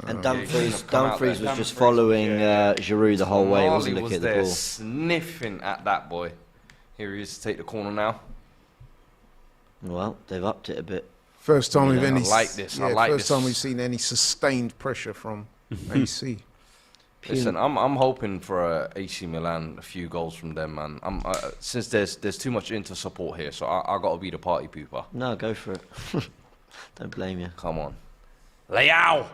And Dumfries was just following Giroud the whole way. Wasn't looking at the ball. Sniffing at that boy. Here he is to take the corner now. Well, they've upped it a bit. First time we've I like this. I like first this. time we've seen any sustained pressure from AC. Listen, I'm hoping for AC Milan, a few goals from them, man. Since there's too much Inter support here, so I got to be the party pooper. No, go for it. Don't blame you. Come on, Leao.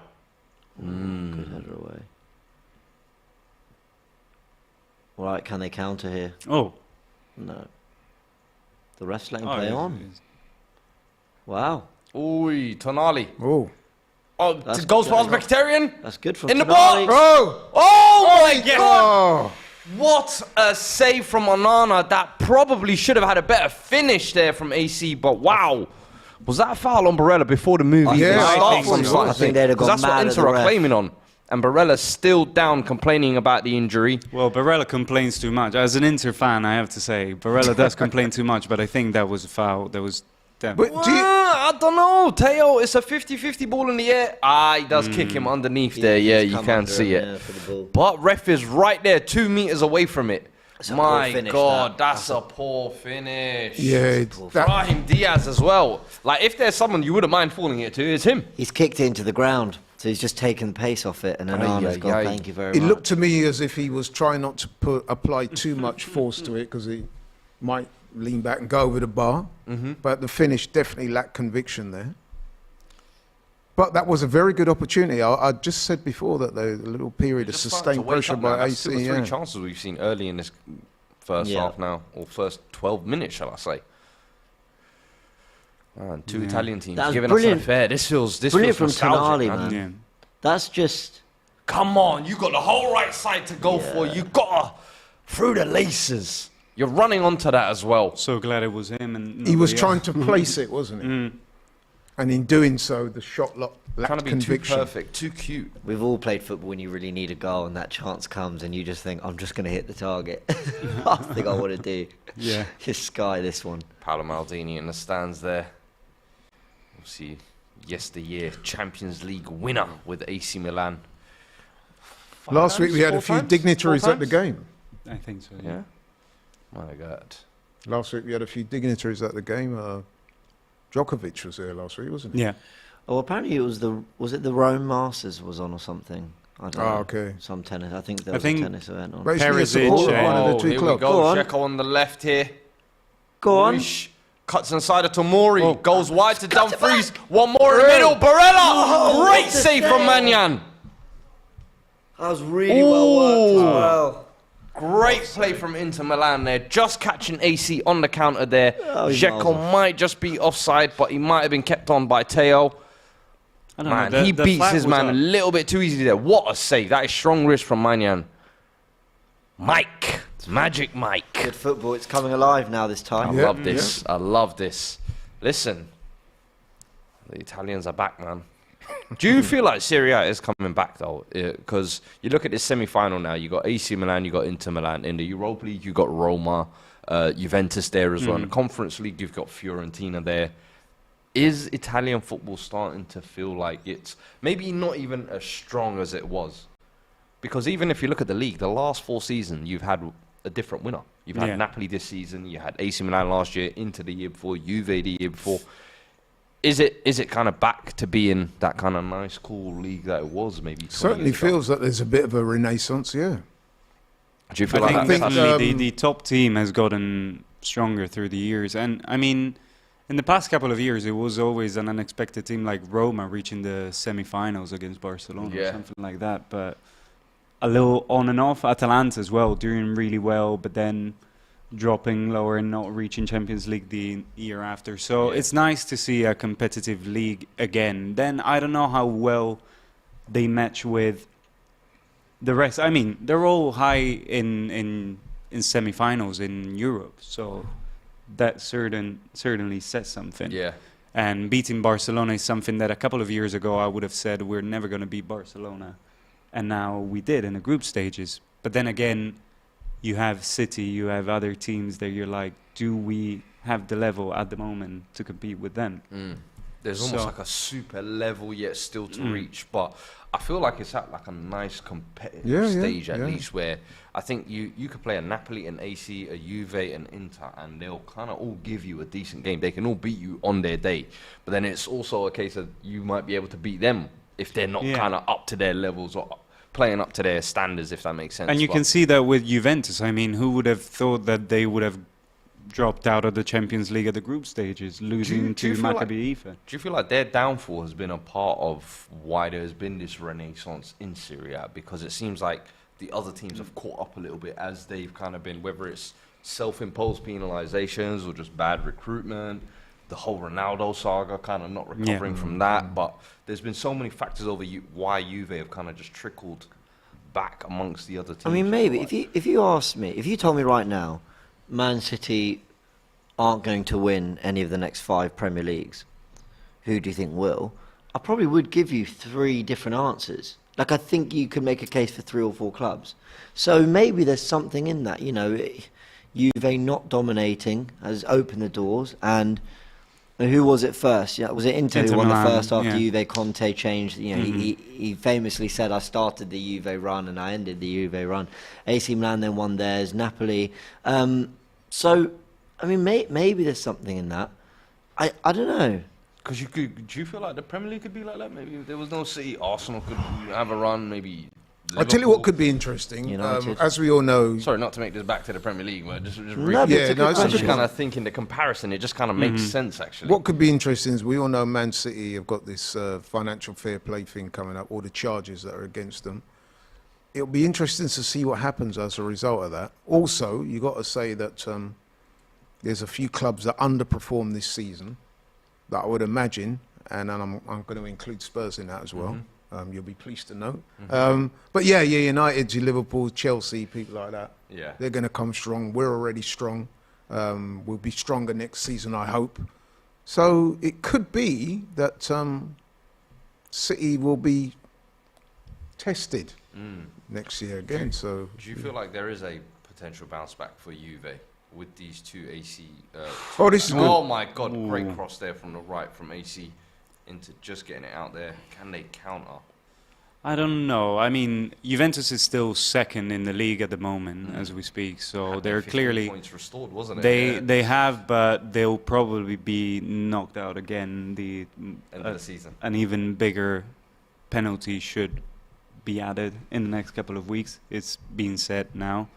Good header away. All right, can they counter here? Oh. No. The ref's letting Oh, play yeah, on. it is. Wow. Oi, Tonali. Oh, Oh, That's goes good. past Mkhitaryan. That's good from In the Tonali. box, bro. Oh my God. oh, What a save from Onana. That probably should have had a better finish there from AC, but wow. Was that a foul on Barella before the move? Yeah, I think so. I think they'd have gone that's what mad at Inter the are ref. claiming on. And Barella's still down, complaining about the injury. Well, Barella complains too much. As an Inter fan, I have to say, Barella does complain too much, but I think that was a foul. That was... Damn. but do you, I don't know. Teo, it's a 50-50 ball in the air. He does kick him underneath there. Yeah, he's you come can under see him, it. yeah, for the ball. But ref is right there, 2 meters away from it. It's a My poor finish, God, that. that's a poor finish. yeah, that, Brahim Diaz as well. Like, if there's someone you wouldn't mind falling it to, it's him. He's kicked it into the ground, so he's just taken the pace off it, and Onana's gone, aye. thank you very it much. looked to me as if he was trying not to apply too much force to it because he might lean back and go over the bar. But the finish definitely lacked conviction there. But that was a very good opportunity. I just said before that the little period of Just starting to sustained wake pressure up now. by That's AC. 2 or 3 Yeah. chances we've seen early in this first Yeah. half now, or first 12 minutes, shall I say. Man, 2 Italian teams That was giving brilliant. us an affair. This feels Brilliant from nostalgic, Tonali, man. Yeah. That's just... Come on, you got the whole right side to go for. You got through the laces. You're running onto that as well. So glad it was him. And He was nobody trying else. to place it, wasn't he? And in doing so, the shot Trying lacked to be conviction. too perfect, too cute. We've all played football when you really need a goal and that chance comes and you just think, I'm just going to hit the target. Last thing I want to do. Yeah. Just sky this one. Paolo Maldini in the stands there. Obviously, yesteryear Champions League winner with AC Milan. Last week we had a few dignitaries at the game. I think so, Yeah? My God. Last week we had a few dignitaries at the game. Djokovic was there last week, wasn't he? Yeah. Oh, apparently it was it the Rome Masters was on or something? I don't know. okay. Some tennis. I think there I was think- a tennis event on. But isn't he a Perisic, supporter of one of the two here we clubs? go. Go on. Dzeko on the left here. Go on. Rish cuts inside of Tomori. Goes wide to Cut it Dumfries. One more in the middle. Barella. Oh, Great what a save from save. Mannion. That was really well worked as well. Great play from Inter Milan there. Just catching AC on the counter there. Oh, he's Dzeko miles off. might just be offside, but he might have been kept on by Teo. I don't Man, know. he the beats flag his was man up. a little bit too easy there. What a save. That is strong wrist from Mannion. Mike. Magic Mike. Good football. It's coming alive now this time. I Yeah, love this. I love this. Listen, the Italians are back, man. Do you feel like Serie A is coming back, though? Because you look at this semi-final now, you got AC Milan, you got Inter Milan. In the Europa League, you got Roma, Juventus there as well. In the Conference League, you've got Fiorentina there. Is Italian football starting to feel like it's maybe not even as strong as it was? Because even if you look at the league, the last 4 seasons, you've had a different winner. You've had Yeah. Napoli this season, you had AC Milan last year, Inter the year before, Juve the year before. Is it kind of back to being that kind of nice, cool league that it was maybe 20 Certainly years ago? feels that there's a bit of a renaissance, yeah. Do you feel I like think that's definitely the top team has gotten stronger through the years. And, I mean, in the past couple of years, it was always an unexpected team like Roma reaching the semi-finals against Barcelona or Yeah. something like that. But a little on and off. Atalanta as well, doing really well, but then dropping lower and not reaching Champions League the year after. So Yeah. it's nice to see a competitive league again. Then I don't know how well they match with the rest. I mean, they're all high in semi-finals in Europe, so that certainly says something. Yeah. And beating Barcelona is something that a couple of years ago I would have said we're never going to beat Barcelona. And now we did in the group stages. But then again, you have City, you have other teams that you're like, do we have the level at the moment to compete with them? There's almost like a super level yet still to reach, but I feel like it's at like a nice competitive stage at least, where I think you could play a Napoli, an AC, a Juve, an Inter, and they'll kind of all give you a decent game. They can all beat you on their day, but then it's also a case of you might be able to beat them if they're not kind of up to their levels or playing up to their standards, if that makes sense. And you can see that with Juventus. I mean, who would have thought that they would have dropped out of the Champions League at the group stages, losing to Maccabi Haifa? Do you feel like their downfall has been a part of why there has been this renaissance in Serie A? Because it seems like the other teams have caught up a little bit as they've kind of been, whether it's self-imposed penalizations or just bad recruitment, the whole Ronaldo saga kind of not recovering from that. But there's been so many factors over why Juve have kind of just trickled back amongst the other teams. I mean, maybe if you asked me, if you told me right now, Man City aren't going to win any of the next 5 Premier Leagues, who do you think will? I probably would give you 3 different answers. Like, I think you could make a case for 3 or 4 clubs. So maybe there's something in that. You know, Juve not dominating has opened the doors. And who was it first? Yeah, was it Inter who won Milan, the first after Juve? Conte changed. You know, he famously said, "I started the Juve run and I ended the Juve run." AC Milan then won theirs. Napoli. So, I mean, maybe there's something in that. I don't know. Because do you feel like the Premier League could be like that? Maybe if there was no City, Arsenal could have a run. Maybe I'll tell you what could be interesting. As we all know... Sorry, not to make this back to the Premier League, but just No, I'm just kind of thinking the comparison. It just kind of makes sense, actually. What could be interesting is we all know Man City have got this financial fair play thing coming up, all the charges that are against them. It'll be interesting to see what happens as a result of that. Also, you got to say that there's a few clubs that underperformed this season that I would imagine, and I'm going to include Spurs in that as well. You'll be pleased to know. But yeah, United, Liverpool, Chelsea, people like that. Yeah, they're going to come strong. We're already strong. We'll be stronger next season, I hope. So it could be that City will be tested next year again. So do you feel like there is a potential bounce back for Juve with these 2 AC? This is good. Oh my God, great cross there from the right from AC into just getting it out there. Can they counter? I don't know. I mean, Juventus is still second in the league at the moment as we speak, so they're clearly points restored, wasn't it? They have, but they'll probably be knocked out again. End of the season. An even bigger penalty should be added in the next couple of weeks. It's being said now,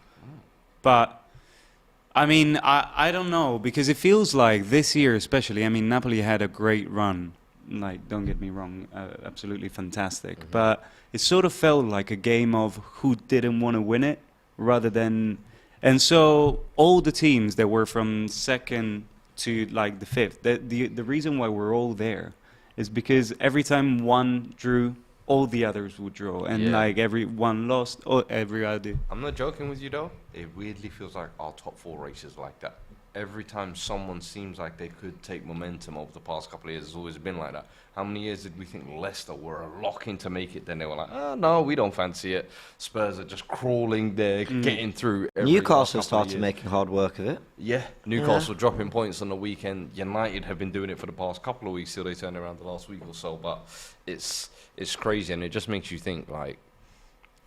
but I mean, I don't know, because it feels like this year especially. I mean, Napoli had a great run. Like, don't get me wrong, absolutely fantastic. But it sort of felt like a game of who didn't want to win it, rather than... And so all the teams that were from second to like the 5th, the reason why we're all there is because every time one drew, all the others would draw. And like every one lost, or every other... I'm not joking with you though. It weirdly feels like our top 4 races like that. Every time someone seems like they could take momentum over the past couple of years, it's always been like that. How many years did we think Leicester were a lock-in to make it? Then they were like, oh, no, we don't fancy it. Spurs are just crawling there, getting through. Newcastle started making hard work of it. Yeah, Newcastle dropping points on the weekend. United have been doing it for the past couple of weeks till they turned around the last week or so. But it's crazy, and it just makes you think, like,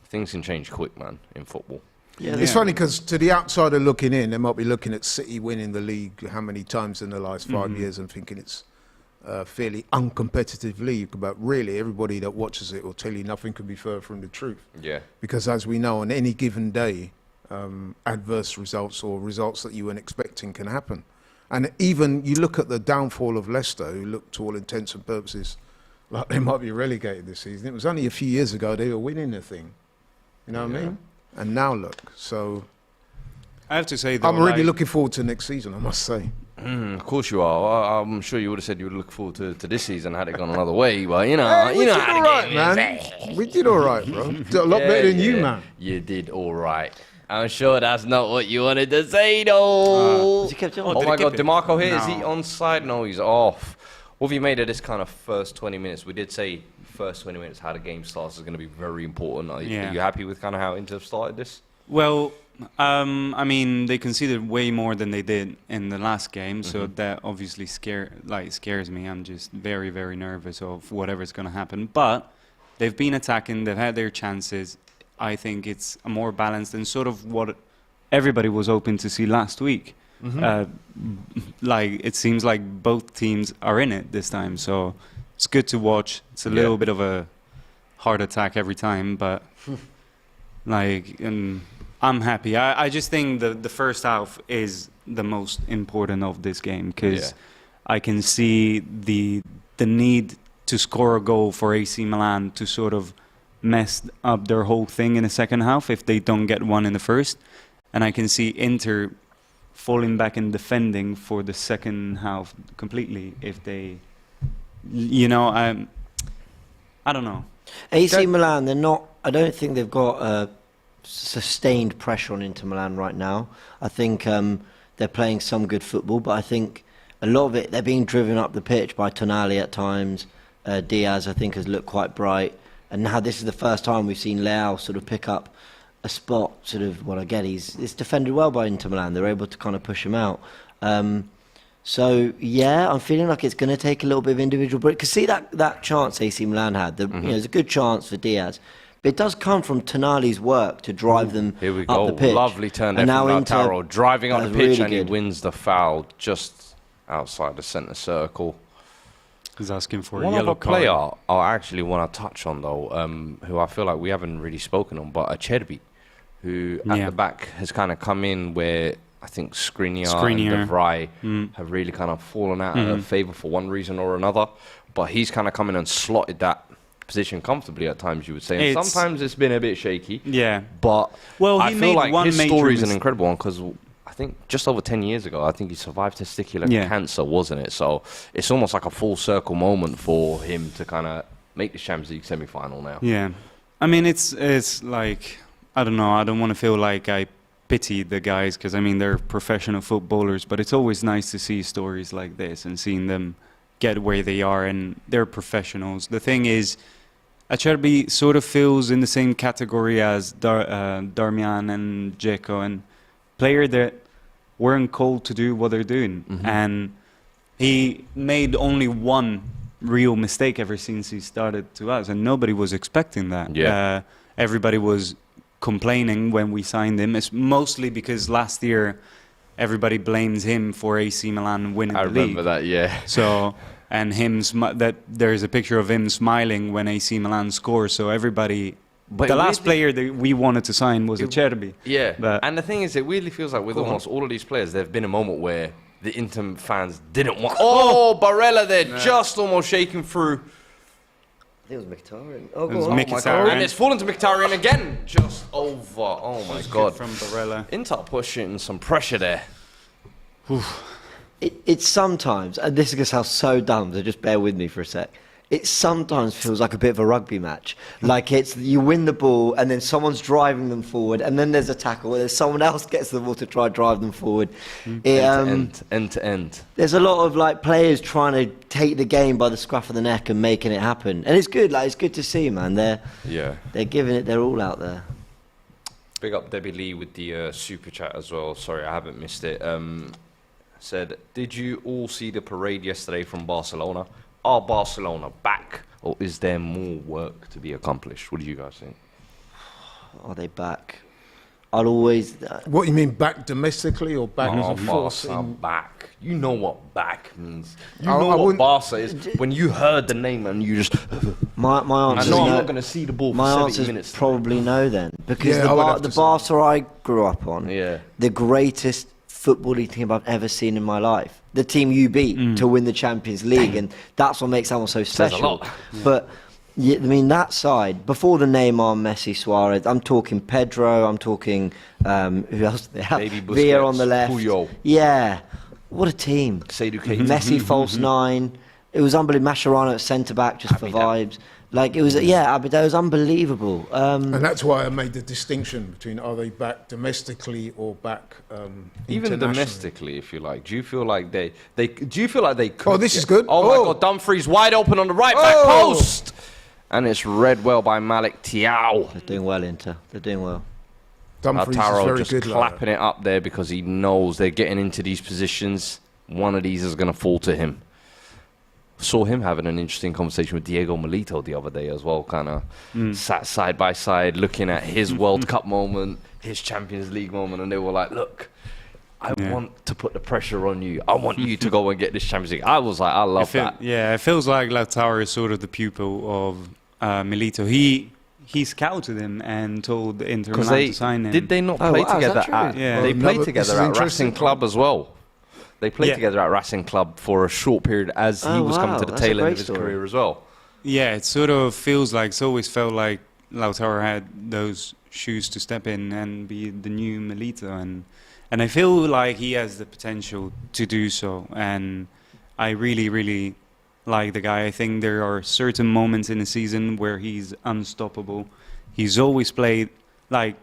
things can change quick, man, in football. Yeah, it's funny because to the outsider looking in, they might be looking at City winning the league how many times in the last 5 years and thinking it's a fairly uncompetitive league. But really, everybody that watches it will tell you nothing could be further from the truth. Yeah. Because as we know, on any given day, adverse results or results that you weren't expecting can happen. And even you look at the downfall of Leicester, who look to all intents and purposes like they might be relegated this season. It was only a few years ago they were winning the thing. You know what I mean? And now look, so I have to say, though, I'm really looking forward to next season, I must say. Of course you are. I'm sure you would have said you would look forward to this season had it gone another way. But you know, how did all right, man. We did all right, bro. Did a lot better than you, man. You did all right. I'm sure that's not what you wanted to say, though. Oh my God, DeMarco here. Is he onside? No, he's off. What have you made of this kind of first 20 minutes? We did say first 20 minutes how the game starts is going to be very important. Are you happy with kind of how Inter have started this? Well, I mean, they conceded way more than they did in the last game, so that obviously scares me. I'm just very, very nervous of whatever's going to happen. But they've been attacking, they've had their chances. I think it's a more balanced and sort of what everybody was hoping to see last week. Like, it seems like both teams are in it this time, so it's good to watch. It's a little bit of a heart attack every time, but like, I'm happy. I just think the first half is the most important of this game, because I can see the need to score a goal for AC Milan to sort of mess up their whole thing in the second half if they don't get one in the first. And I can see Inter falling back and defending for the second half completely if they, I don't know. AC Milan, they're not. I don't think they've got sustained pressure on Inter Milan right now. I think they're playing some good football, but I think a lot of it, they're being driven up the pitch by Tonali at times. Diaz, I think, has looked quite bright. And now this is the first time we've seen Leao sort of pick up a spot, sort of, well, I get it's defended well by Inter Milan. They're able to kind of push him out. So, yeah, I'm feeling like it's going to take a little bit of individual break. Because see that chance AC Milan had, there's a good chance for Diaz. But it does come from Tonali's work to drive them Here we up go. the pitch. Lovely turn there from Lautaro. Driving up the pitch, and he wins the foul just outside the centre circle. He's asking for One a yellow other player card. I actually want to touch on, though, who I feel like we haven't really spoken on, but Acerbi, who at the back has kind of come in where I think Skriniar and De Vrij have really kind of fallen out of favour for one reason or another. But he's kind of come in and slotted that position comfortably at times, you would say. And sometimes it's been a bit shaky. Yeah. But I feel like his story is an mistake. incredible one, because I think just over 10 years ago, I think he survived testicular cancer, wasn't it? So it's almost like a full circle moment for him to kind of make the Champions League semi-final now. Yeah. I mean, it's like, I don't know, I don't want to feel like I pity the guys, because, I mean, they're professional footballers, but it's always nice to see stories like this and seeing them get where they are, and they're professionals. The thing is, Acerbi sort of feels in the same category as Darmian and Dzeko, and player that weren't called to do what they're doing. And he made only one real mistake ever since he started to us, and nobody was expecting that. Everybody was complaining when we signed him. It's mostly because last year everybody blames him for AC Milan winning the league. I remember that, yeah. So, and that there's a picture of him smiling when AC Milan scores. So everybody, the last player that we wanted to sign was Acerbi. Yeah, and the thing is, it weirdly feels like with almost all of these players, there's been a moment where the Inter fans didn't want. Oh, Barella there, just almost shaking through. I think it was Mkhitaryan. It was Mkhitaryan. And it's fallen to Mkhitaryan again, just over. Oh my God! From Barella. Inter pushing some pressure there. It's sometimes, and this is going to sound so dumb, so just bear with me for a sec. It sometimes feels like a bit of a rugby match. Like you win the ball, and then someone's driving them forward, and then there's a tackle, and then someone else gets the ball to try and drive them forward. End to end. There's a lot of like players trying to take the game by the scruff of the neck and making it happen, and it's good. Like, it's good to see, man. They're giving it their all out there. Big up Debbie Lee with the super chat as well. Sorry, I haven't missed it. Said, did you all see the parade yesterday from Barcelona? Are Barcelona back, or is there more work to be accomplished? What do you guys think? Are they back? I'll always... What you mean, back domestically or back as a Barca back. You know what back means. You know what Barca is. When you heard the name and you just... my answer I'm not going to see the ball for 70 minutes. Probably no then. Because the Barca I grew up on, the greatest footballing team I've ever seen in my life. The team you beat to win the Champions League, and that's what makes that one so special. Says a lot. But I mean, that side before the Neymar, Messi, Suarez. I'm talking Pedro. I'm talking who else? They have Baby Busquets, Villa on the left. Puyol. Yeah, what a team. Seydou Keita. Messi false nine. It was unbelievable. Mascherano at centre back just for vibes. Like it was, Abidal was unbelievable. And that's why I made the distinction between are they back domestically or back even domestically, if you like. Do you feel like they do you feel like they could? Oh, this is good. Oh my God, Dumfries wide open on the right back post, and it's read well by Malik Thiaw. They're doing well, Inter. They're doing well. Dumfries is Lautaro very just good. clapping it up there because he knows they're getting into these positions. One of these is going to fall to him. Saw him having an interesting conversation with Diego Milito the other day as well, kind of sat side by side looking at his World Cup moment, his Champions League moment, and they were like, look, I want to put the pressure on you. I want you to go and get this Champions League. I was like, I love that. Yeah, it feels like Lautaro is sort of the pupil of Milito. He scouted him and told Inter Milan to sign him. Did they not play together? They played together at Racing Club as well. They played together at Racing Club for a short period as he was coming to the tail end of his career as well. Yeah, it sort of feels like, it's always felt like Lautaro had those shoes to step in and be the new Milito. And I feel like he has the potential to do so. And I really, really like the guy. I think there are certain moments in the season where he's unstoppable. He's always played like...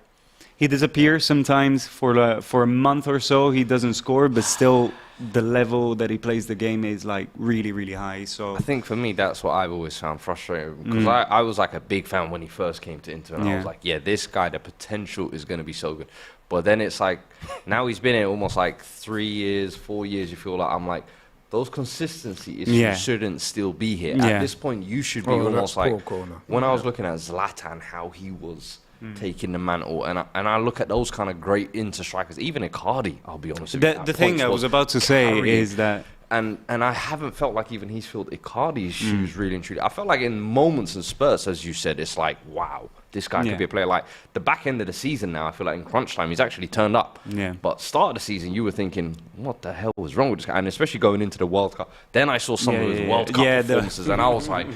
He disappears sometimes for a month or so. He doesn't score, but still the level that he plays the game is like really, really high. So I think for me, that's what I've always found frustrating because I was like a big fan when he first came to Inter, and I was like, yeah, this guy, the potential is going to be so good. But then it's like now he's been in almost like 3 years, 4 years. You feel like I'm like those consistency issues shouldn't still be here. At this point, you should be almost like when I was looking at Zlatan, how he was taking the mantle, and I look at those kind of great Inter strikers, even Icardi, I'll be honest with you. The thing I was about to say is that... And I haven't felt like even he's filled Icardi's shoes really and truly. I felt like in moments and spurts, as you said, it's like, wow, this guy could be a player. Like the back end of the season now, I feel like in crunch time, he's actually turned up. Yeah. But start of the season, you were thinking, what the hell was wrong with this guy? And especially going into the World Cup. Then I saw some of his World Cup performances, and I was like...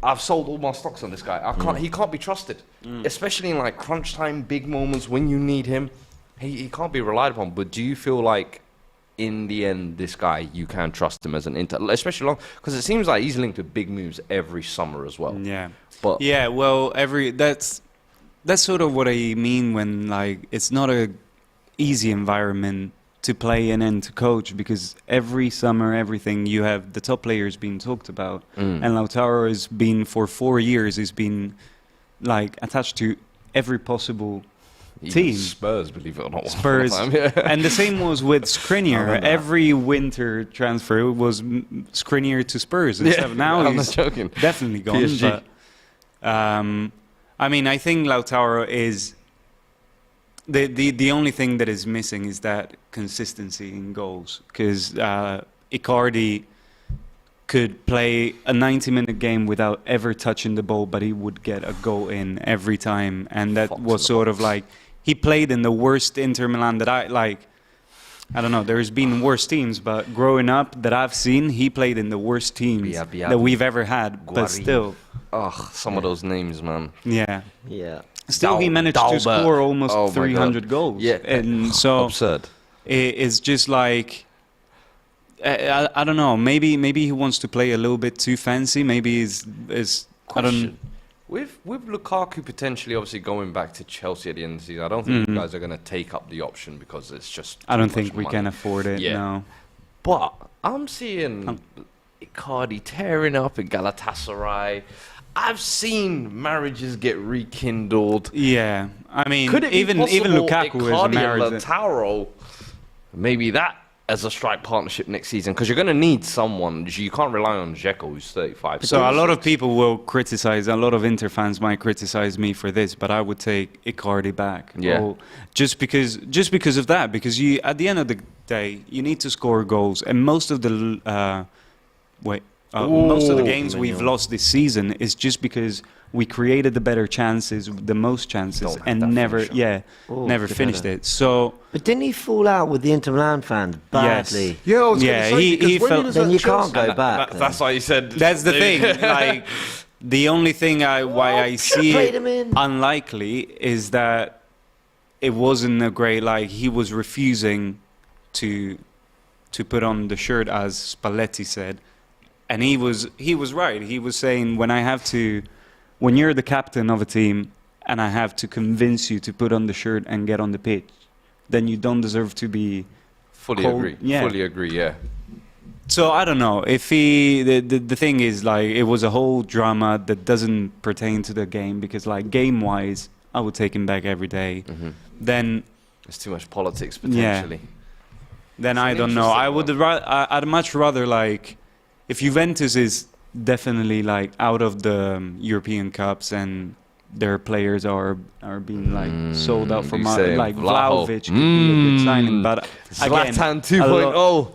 I've sold all my stocks on this guy. He can't be trusted, especially in like crunch time, big moments when you need him. He can't be relied upon. But do you feel like, in the end, this guy you can trust him as an Inter, especially long because it seems like he's linked with big moves every summer as well. Yeah, but well, that's sort of what I mean when like it's not a easy environment to play in and to coach because every summer, everything you have the top players being talked about, and Lautaro has been for 4 years. He's been like attached to every possible team. Spurs, believe it or not. Spurs, and the same was with Skriniar. Every winter transfer was Skriniar to Spurs. And stuff. Now he's definitely gone. PSG. But I mean, I think Lautaro is. The only thing that is missing is that consistency in goals because Icardi could play a 90-minute game without ever touching the ball, but he would get a goal in every time, and that was sort of like he played in the worst Inter Milan that I don't know. There's been worse teams, but growing up that I've seen, he played in the worst teams that we've ever had. But still, some of those names, man. Yeah. Still, he managed to score almost 300 goals. Yeah, and so absurd. It's just like I don't know. Maybe he wants to play a little bit too fancy. Maybe is I don't. With Lukaku potentially, obviously going back to Chelsea at the end of the season, I don't think you guys are going to take up the option because it's just. I don't think we can afford it. Yeah. No. But I'm seeing Icardi tearing up in Galatasaray. I've seen marriages get rekindled. Yeah, I mean, even Lukaku is a marriage. And Lautaro, maybe that as a strike partnership next season because you're going to need someone. You can't rely on Dzeko, who's 35. So a lot of people will criticize. A lot of Inter fans might criticize me for this, but I would take Icardi back. Yeah, just because of that. Because you, at the end of the day, you need to score goals, and most of the most of the games we've lost this season is just because we created the better chances, the most chances, and never finished it. So, but didn't he fall out with the Inter Milan fans badly? Yes. He felt. Then you can't go back. That's why you said. That's the thing. Like the only thing I see it unlikely is that it wasn't a great. Like he was refusing to put on the shirt, as Spalletti said. And he was right. He was saying when you're the captain of a team and I have to convince you to put on the shirt and get on the pitch, then you don't deserve to be fully agree. Yeah. Fully agree. Yeah. So I don't know if the thing is like it was a whole drama that doesn't pertain to the game because like game wise I would take him back every day. Then there's too much politics potentially. Then I don't know. I'd much rather like if Juventus is definitely like out of the European Cups and their players are being like sold out for like Vlahovic could be a good signing, but Zlatan 2.0.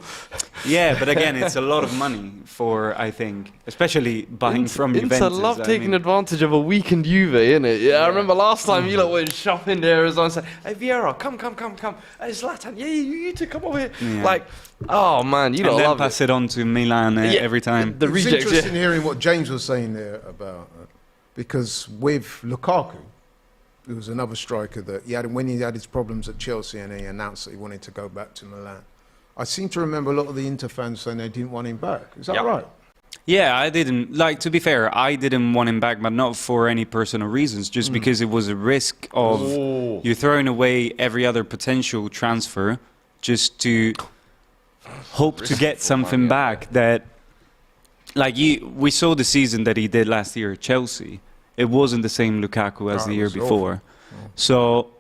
Yeah, but again, it's a lot of money for, I think, especially buying from Juventus. Inter love taking advantage of a weakened Juve, innit? Yeah, I remember last time you lot went shopping there as I said, "Hey Vieira, come. Hey Zlatan, you two come over here." Yeah. Like, oh man, you lot and then love pass it on to Milan every time. It's interesting hearing what James was saying there about because with Lukaku, there was another striker that when he had his problems at Chelsea and he announced that he wanted to go back to Milan. I seem to remember a lot of the Inter fans saying they didn't want him back. Is that right? Yeah, I didn't. Like, to be fair, I didn't want him back, but not for any personal reasons, just because it was a risk of you throwing away every other potential transfer just to hope to get something back that, like, we saw the season that he did last year at Chelsea. It wasn't the same Lukaku as the year before. So,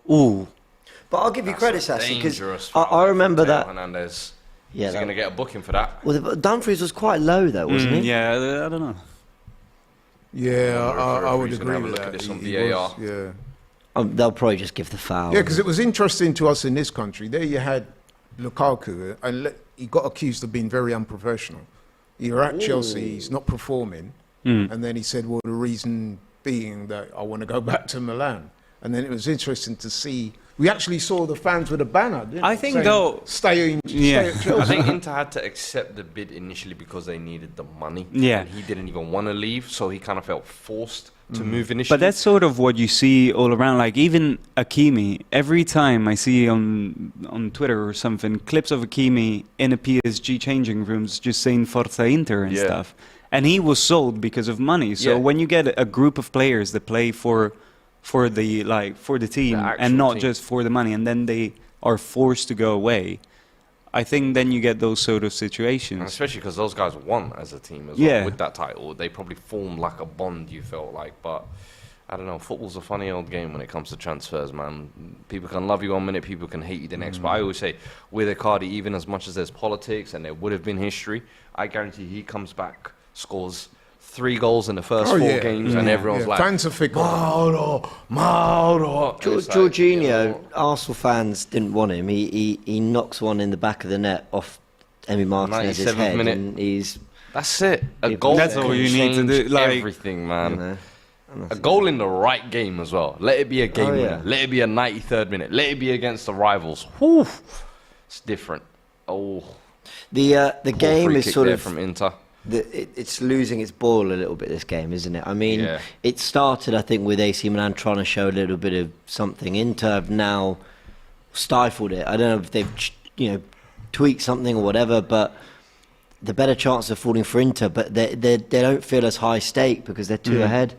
But I'll give you credit, Sassi, because I remember that. Hernandez. Yeah, is he going to get a booking for that? Well, Dumfries was quite low, though, wasn't he? Yeah, I don't know. Yeah, I would agree have a with look that. at this on He VAR. was, yeah. They'll probably just give the foul. Yeah, because it was interesting to us in this country. There you had Lukaku, and he got accused of being very unprofessional. You're at Chelsea, he's not performing, and then he said, well, the reason being that I want to go back to Milan. And then it was interesting to see. We actually saw the fans with a banner, didn't I we? think, saying, though... Stay at Chelsea. I think Inter had to accept the bid initially because they needed the money. Yeah. And he didn't even want to leave, so he kind of felt forced to move initially. But that's sort of what you see all around. Like, even Hakimi, every time I see on Twitter or something, clips of Hakimi in a PSG changing rooms just saying Forza Inter and stuff. And he was sold because of money. So when you get a group of players that play for the team and not just for the money, and then they are forced to go away, I think then you get those sort of situations. And especially because those guys won as a team as well with that title. They probably formed like a bond, you felt like. But I don't know, football's a funny old game when it comes to transfers, man. People can love you 1 minute, people can hate you the next. But I always say, with Icardi, even as much as there's politics and there would have been history, I guarantee he comes back, scores 3 goals in the first 4 games, and everyone's like, fans are fickle. Mauro. Jorginho, Arsenal fans didn't want him. He knocks one in the back of the net off Emi Martinez's 97th head. minute. And that's it. A goal. That's all you need to do. Like, everything, man. A goal in the right game as well. Let it be a game winner. Let it be a 93rd minute. Let it be against the rivals. Whew. It's different. The game is sort of from Inter. It's losing its boil a little bit, this game, isn't it? I mean, it started, I think, with AC Milan trying to show a little bit of something. Inter have now stifled it. I don't know if they've, tweaked something or whatever, but the better chance of falling for Inter, but they don't feel as high stake because they're too ahead.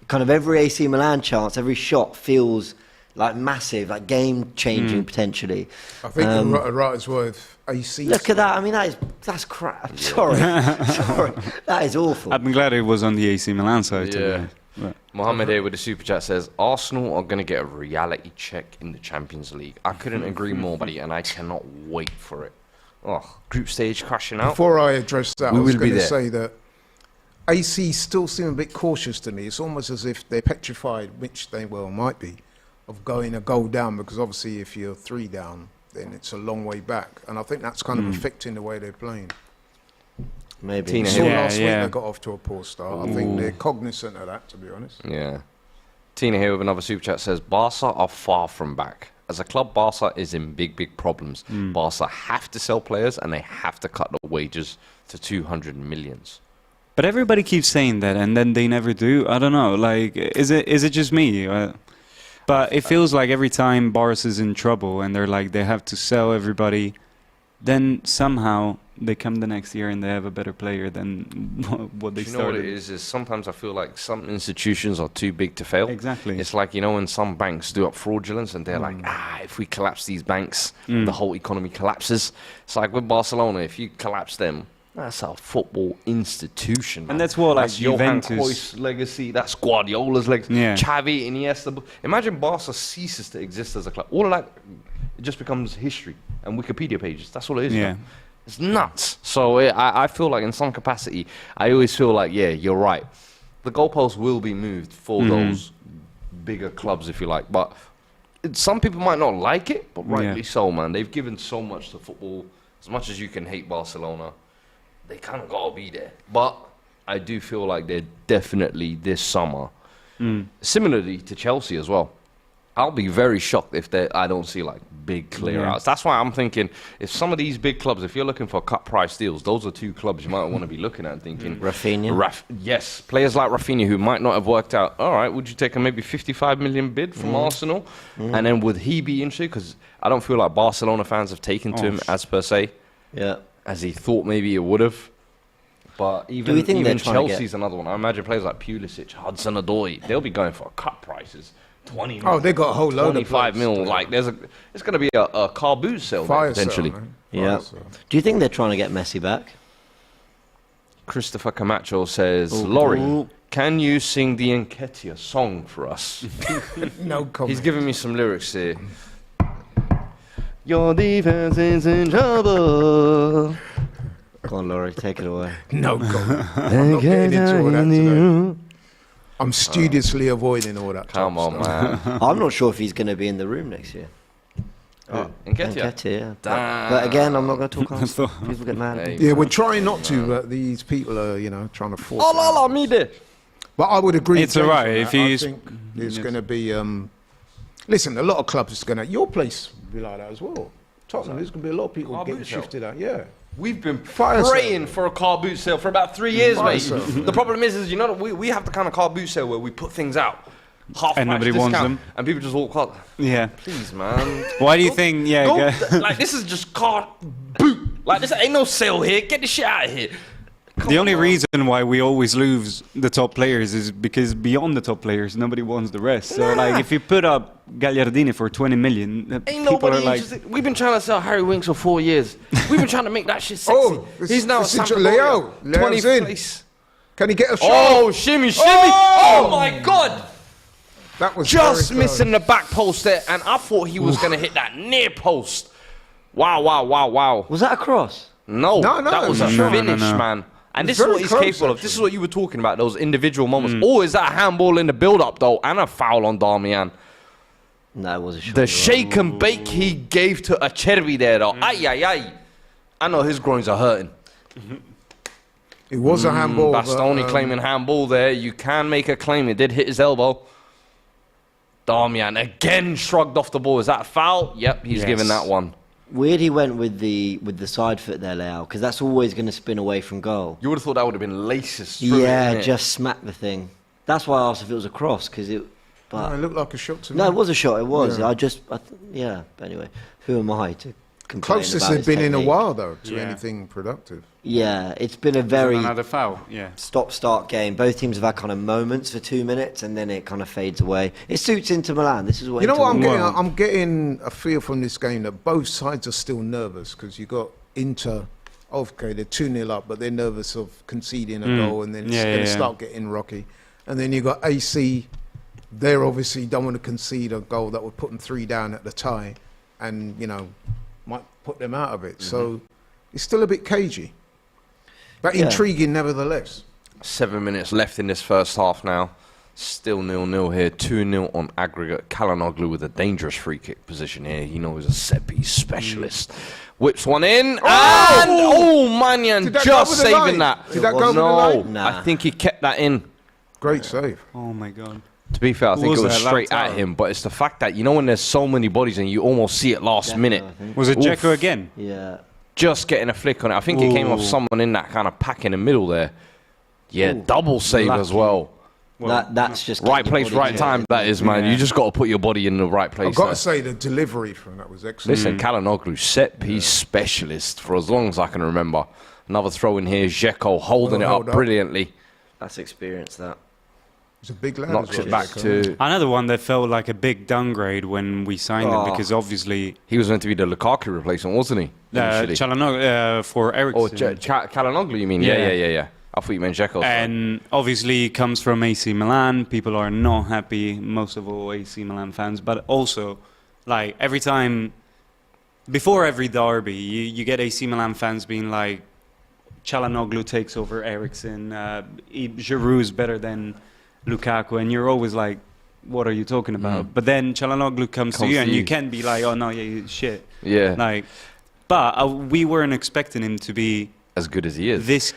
Kind of every AC Milan chance, every shot feels like massive, like game-changing potentially. I think the writer's worth AC. Look at that. I mean, that's crap. Sorry. That is awful. I'm glad it was on the AC Milan side. Yeah. Mohammed here with the super chat says, Arsenal are going to get a reality check in the Champions League. I couldn't agree more, buddy, and I cannot wait for it. Group stage crashing out. Before I address that, I was going to say that AC still seem a bit cautious to me. It's almost as if they're petrified, which they well might be, of going a goal down, because obviously if you're 3 down, then it's a long way back. And I think that's kind of affecting the way they're playing. Maybe. Last week they got off to a poor start. I think they're cognizant of that, to be honest. Yeah. Tina here with another super chat says, Barca are far from back. As a club, Barca is in big problems. Barca have to sell players and they have to cut the wages to 200 millions. But everybody keeps saying that, and then they never do. I don't know. Like, is it just me? But it feels like every time Barca's in trouble and they're like they have to sell everybody, then somehow they come the next year and they have a better player than what they started. You know what it is sometimes I feel like some institutions are too big to fail. Exactly. It's like, when some banks do up fraudulence and they're like, if we collapse these banks, the whole economy collapses. It's like with Barcelona, if you collapse them, That's a football institution, man. And that's what, like, that's Johan Juventus. Cruyff's legacy. That's Guardiola's legacy. Yeah. Xavi, Iniesta. Imagine Barca ceases to exist as a club. All of that, it just becomes history and Wikipedia pages. That's all it is. Yeah. Now. It's nuts. So I feel like in some capacity, I always feel like, yeah, you're right. The goalposts will be moved for those bigger clubs, if you like. But some people might not like it, but rightly so, man. They've given so much to football. As much as you can hate Barcelona, they kind of got to be there. But I do feel like they're definitely this summer. Similarly to Chelsea as well. I'll be very shocked if I don't see like big clear outs. That's why I'm thinking if some of these big clubs, if you're looking for cut price deals, those are two clubs you might want to be looking at and thinking. Rafinha? Yes, players like Rafinha who might not have worked out. All right, would you take a maybe 55 million bid from Arsenal? And then would he be interested? Because I don't feel like Barcelona fans have taken to him as per se. Yeah. As he thought maybe it would have. But even Chelsea's another one. I imagine players like Pulisic, Hudson-Odoi, they'll be going for cut prices. 20 mil. Oh, they got a whole load of 25 mil. Like, it's going to be a car boot sale there, potentially. Yeah. Do you think they're trying to get Messi back? Christopher Camacho says, Laurie, can you sing the Nketiah song for us? No comment. He's giving me some lyrics here. Your defense is in trouble. Go on, Laurie, take it away. No comment. I'm not getting into all that today. I'm studiously avoiding all that. Come on, man. I'm not sure if he's going to be in the room next year. Nketiah? Yeah. Damn. But again, I'm not going to talk on. People get mad. Hey, Yeah, we're trying not to, but these people are, trying to force it. me there. But I would agree. It's with all James right on if that. I he's- think there's going to be. Listen, a lot of clubs is going to. Your place will be like that as well. Tottenham, there's going to be a lot of people Car getting boot sale. shifted out. Yeah. We've been Fire praying sale. for a car boot sale for about 3 years, Fire mate. sale. The problem is we have the kind of car boot sale where we put things out. Half And price nobody wants discount, them. and people just walk out. Yeah. Please, man. Why do you think? Yeah. Like, this is just car boot. Like, this ain't no sale here. Get the shit out of here. The only reason why we always lose the top players is because beyond the top players, nobody wants the rest. So, like, if you put up Gagliardini for 20 million, Ain't people nobody are like, interested. We've been trying to sell Harry Winks for 4 years. We've been trying to make that shit sexy. He's now this is Sampdoria, Leo's 20th in. place. Can he get a shot? Oh, shimmy. Oh my God. That was Just very close. missing the back post there, and I thought he was going to hit that near post. Wow. Was that a cross? No, No, that was a no, finish, no. man. And It's this is very what he's close, capable of. This actually. is what you were talking about, those individual moments. Oh, is that a handball in the build-up, though, and a foul on Darmian? No, it was a shot. The shake and bake he gave to Acerbi there, though. Ay. I know his groins are hurting. It was a handball. Bastoni claiming handball there. You can make a claim. It did hit his elbow. Darmian again shrugged off the ball. Is that a foul? Yep, he's given that one. Weird he went with the side foot there, Leao, because that's always going to spin away from goal. You would have thought that would have been laces through Yeah, it, innit? just smack the thing. That's why I asked if it was a cross, because it... But It looked like a shot to me. no, it was a shot, it was. Yeah. But anyway, who am I to complain Closest about they've his been in a technique? while, though, to Yeah. anything productive. Yeah, it's been a very another foul. Yeah. stop-start game. Both teams have had kind of moments for 2 minutes, and then it kind of fades away. It suits Inter Milan. This is what You know Inter what I'm Milan- getting? I'm getting a feel from this game that both sides are still nervous because you got Inter. Okay, they're 2-0 up, but they're nervous of conceding a goal, and then it's going to start getting rocky. And then you got AC. They're obviously don't want to concede a goal that would put them 3 down at the tie, and might put them out of it. So it's still a bit cagey, but intriguing nevertheless. 7 minutes left in this first half now. Still 0-0 here. 2-0 on aggregate. Kalanoglu with a dangerous free kick position here. You know he's a set piece specialist. Whips one in. Mannion Did that just go over the saving line? that. Did that go over the No, line? Nah. I think he kept that in. Great save. Oh my God. To be fair, I think was it was that? straight at Lautaro? him. But it's the fact that, when there's so many bodies and you almost see it last Dzeko, minute. I think. Was it Oof. Dzeko again? Yeah. Just getting a flick on it. I think it came off Ooh. someone in that kind of pack in the middle there. Yeah, Ooh. double save as well. That's just Right getting your place, body right in. time. That is, man. Yeah. You just got to put your body in the right place. I've got there. to say the delivery from that was excellent. Listen, Kalanoglu, set piece specialist for as long as I can remember. Another throw in here. Dzeko holding Well it held up up. brilliantly. That's experience, that. It's a big lad. Knocks it back to... Another one that felt like a big downgrade when we signed him, because obviously... He was meant to be the Lukaku replacement, wasn't he? For Eriksen. Çalhanoğlu, you mean? Yeah. I thought you meant Dzeko. And obviously he comes from AC Milan. People are not happy, most of all AC Milan fans. But also, like, every time... Before every derby, you get AC Milan fans being like, Çalhanoğlu takes over Eriksen, Giroud is better than Lukaku, and you're always like, what are you talking about? But then Çalhanoğlu comes to you, and you can be like, oh no, yeah, he's shit. Yeah. Like, but we weren't expecting him to be as good as he is.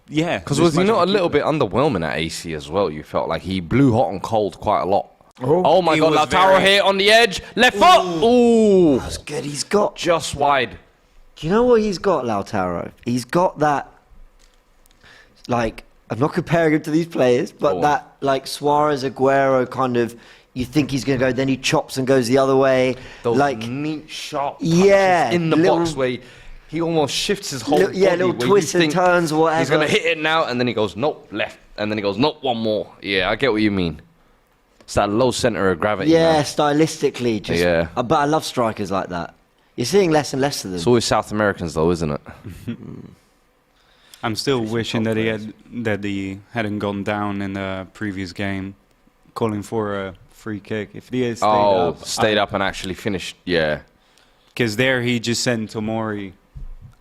Because was he not a little bit underwhelming at AC as well? You felt like he blew hot and cold quite a lot. Oh my God, Lautaro here on the edge, left foot. Ooh, that's good. He's got just wide. Do you know what he's got, Lautaro? He's got that, like, I'm not comparing him to these players, but that, like, Suarez, Aguero kind of, you think he's going to go, then he chops and goes the other way. Those like neat, sharp touches in the box where he almost shifts his whole body. Yeah, little twists and turns or whatever. He's going to hit it now, and then he goes, nope, left. And then he goes, nope, one more. Yeah, I get what you mean. It's that low centre of gravity. Yeah, man. stylistically. But I love strikers like that. You're seeing less and less of them. It's always South Americans, though, isn't it? I'm still wishing that he hadn't gone down in the previous game, calling for a free kick. If he had stayed up and actually finished, yeah. Because there he just sent Tomori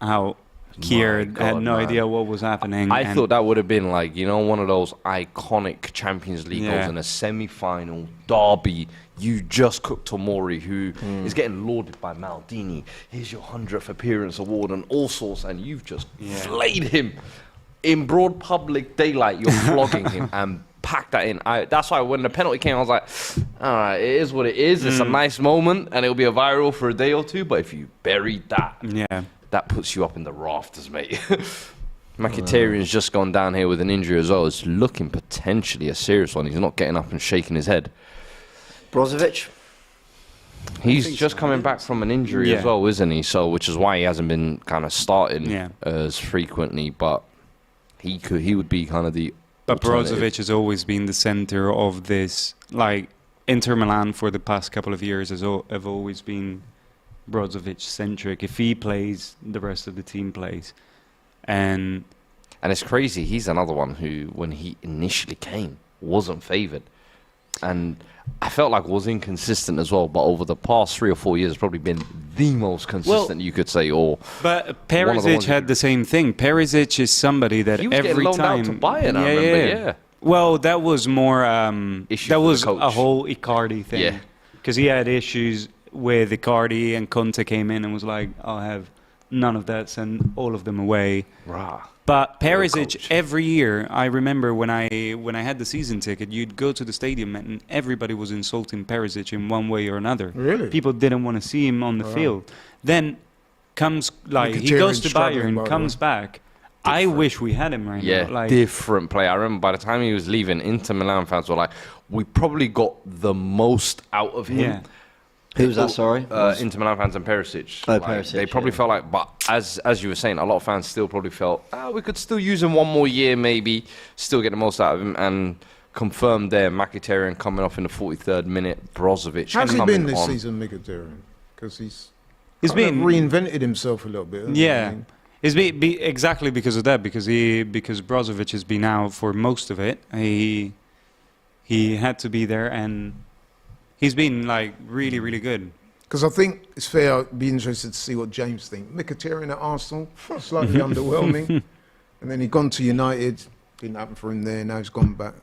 out. Kier had no idea what was happening. I thought that would have been like, you know, one of those iconic Champions League goals in a semi-final derby. You just cooked Tomori, who is getting lauded by Maldini. Here's your 100th appearance award and all sorts, and you've just flayed him in broad public daylight. You're flogging him and pack that in. That's why when the penalty came, I was like, all right, it is what it is. It's a nice moment, and it'll be a viral for a day or two. But if you buried that, that puts you up in the rafters, mate. Mkhitaryan's just gone down here with an injury as well. It's looking potentially a serious one. He's not getting up and shaking his head. Brozovic? He's just coming back from an injury as well, isn't he? So, which is why he hasn't been kind of starting as frequently. But he would be kind of the. But Brozovic has always been the center of this. Like Inter Milan for the past couple of years have always been Brozovic centric. If he plays, the rest of the team plays, and it's crazy. He's another one who, when he initially came, wasn't favoured, and I felt like was inconsistent as well. But over the past 3 or 4 years, has probably been the most consistent, you could say. But Perisic had the same thing. Perisic is somebody that he was every loaned time out to Bayern, I remember. Well, that was more. That was a whole Icardi thing. Yeah, because he had issues with Icardi, and Conte came in and was like, I'll have none of that, send all of them away. Rah. But Perisic, every year, I remember when I had the season ticket, you'd go to the stadium and everybody was insulting Perisic in one way or another. Really? People didn't want to see him on the field. Then comes, like, he goes to Bayern, comes back. I wish we had him right now. Yeah, like, different player. I remember by the time he was leaving, Inter Milan fans were like, we probably got the most out of him. Yeah. Who was that, sorry? Inter Milan fans and Perisic. Oh, Perisic. They probably felt like, but as you were saying, a lot of fans still probably felt, we could still use him one more year, maybe, still get the most out of him, and confirmed there, Mkhitaryan coming off in the 43rd minute, Brozovic. How's he been this season, Mkhitaryan? Because he's been reinvented himself a little bit. Yeah. It's exactly because of that, because Brozovic has been out for most of it. He had to be there, and he's been, like, really, really good. Because I think it's fair, I'd be interested to see what James thinks. Mkhitaryan at Arsenal, slightly underwhelming. And then he'd gone to United, didn't happen for him there, now he's gone back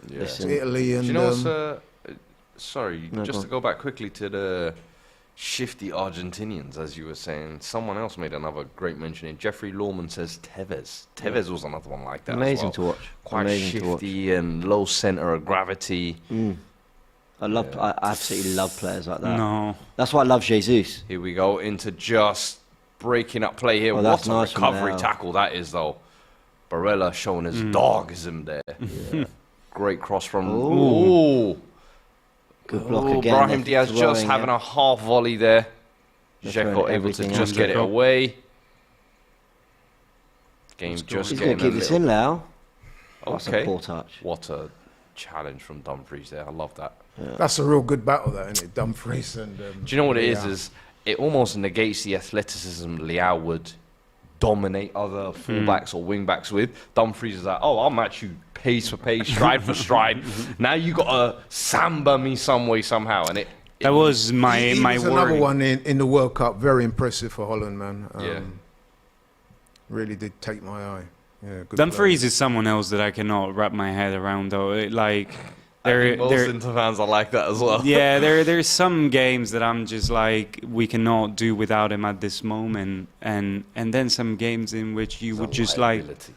to Italy. And, do you know what's, sorry, just to go back quickly to the shifty Argentinians, as you were saying, someone else made another great mention in. Jeffrey Lawman says Tevez. Tevez was another one like that. Amazing as well. to watch. Quite Amazing shifty and low centre of gravity. I absolutely love players like that. No. That's why I love Jesus. Here we go into just breaking up play here. Well, what a nice recovery tackle that is, though. Barella showing his dogism there. Yeah. Great cross from... Ooh. Good block again. Brahim Diaz just having a half volley there. Dzeko able to just get it away. Game just He's getting going to keep this in now. Okay. Poor touch. What a challenge from Dumfries there. I love that. Yeah. That's a real good battle, that, isn't it? Dumfries and... do you know what it is it almost negates the athleticism Leao would dominate other fullbacks or wingbacks with. Dumfries is like, oh, I'll match you pace for pace, stride for stride. Now you got to samba me some way, somehow. And that was my another one in the World Cup. Very impressive for Holland, man. Really did take my eye. Yeah, good Dumfries player. is someone else that I cannot wrap my head around, though. Most Inter fans are like that as well. Yeah, there's some games that I'm just like, we cannot do without him at this moment, and then some games in which you would just liability.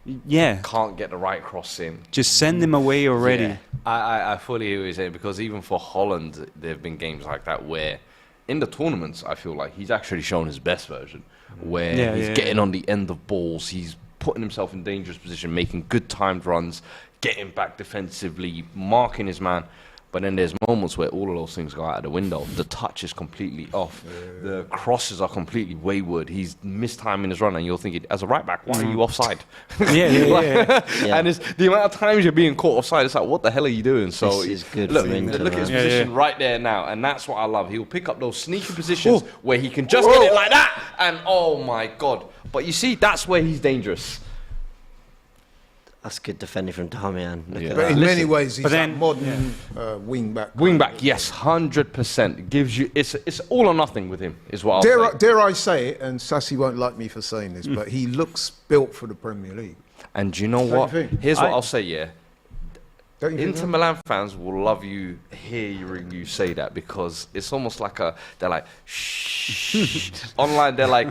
Can't get the right cross in. Just send him away already. Yeah. I fully hear what you're saying, because even for Holland, there have been games like that where, in the tournaments, I feel like he's actually shown his best version, where he's getting on the end of balls, he's putting himself in dangerous position, making good timed runs, getting back defensively, marking his man. But then there's moments where all of those things go out of the window. The touch is completely off. The crosses are completely wayward. He's mistiming his run, and you're thinking, as a right back, why are you offside? And it's the amount of times you're being caught offside. It's like, what the hell are you doing? So this is good. Look at his position right there now, and that's what I love. He'll pick up those sneaky positions where he can just get it like that, and oh my god! But you see, that's where he's dangerous. That's good defending from Damian. But in many ways, he's a modern wing back. Wing back, yes, 100%. Gives you it's all or nothing with him, is what I'll say. Dare I say it, and Sassi won't like me for saying this, but he looks built for the Premier League. And do you know what? Here's what I'll say, Inter Milan fans will love you hearing you say that, because it's almost like they're like, shh. Online, they're like,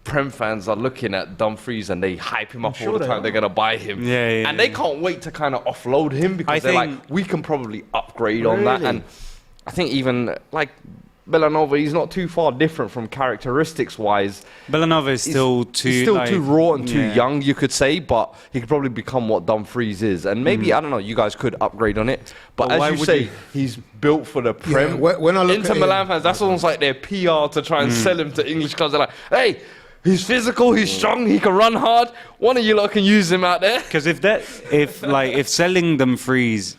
Prem fans are looking at Dumfries and they hype him up all the time. They're going to buy him. And they can't wait to kind of offload him, because they're like, we can probably upgrade on that. And I think even like Belanova, he's not too far different from characteristics-wise. Belanova is still too raw and too young, you could say, but he could probably become what Dumfries is. And maybe, I don't know, you guys could upgrade on it. But as you say, he's built for the Prem. When I look Inter Milan fans, that's almost like their PR to try and sell him to English clubs. They're like, hey, he's physical, he's strong, he can run hard. One of you lot can use him out there. Because if selling Dumfries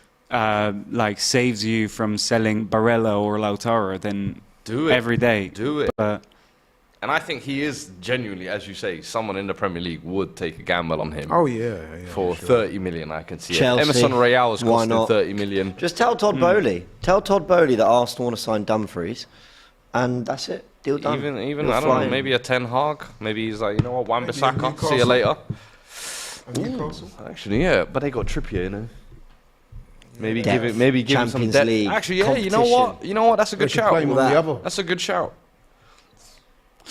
saves you from selling Barella or Lautaro, then do it every day. Do it. And I think he is genuinely, as you say, someone in the Premier League would take a gamble on him. Oh yeah, for 30 million, I can see Chelsea, it. Emerson Royale is costing 30 million. Just tell Todd Bowley. Tell Todd Bowley that Arsenal want to sign Dumfries, and that's it. Deal done. Even I don't know, maybe a Ten Hag. Maybe he's like, you know what, Wan-Bissaka, see you later. Newcastle. Actually, yeah, but they got Trippier, you know. Maybe give him some depth. League actually, yeah, you know what? That's a good shout. That's a good shout.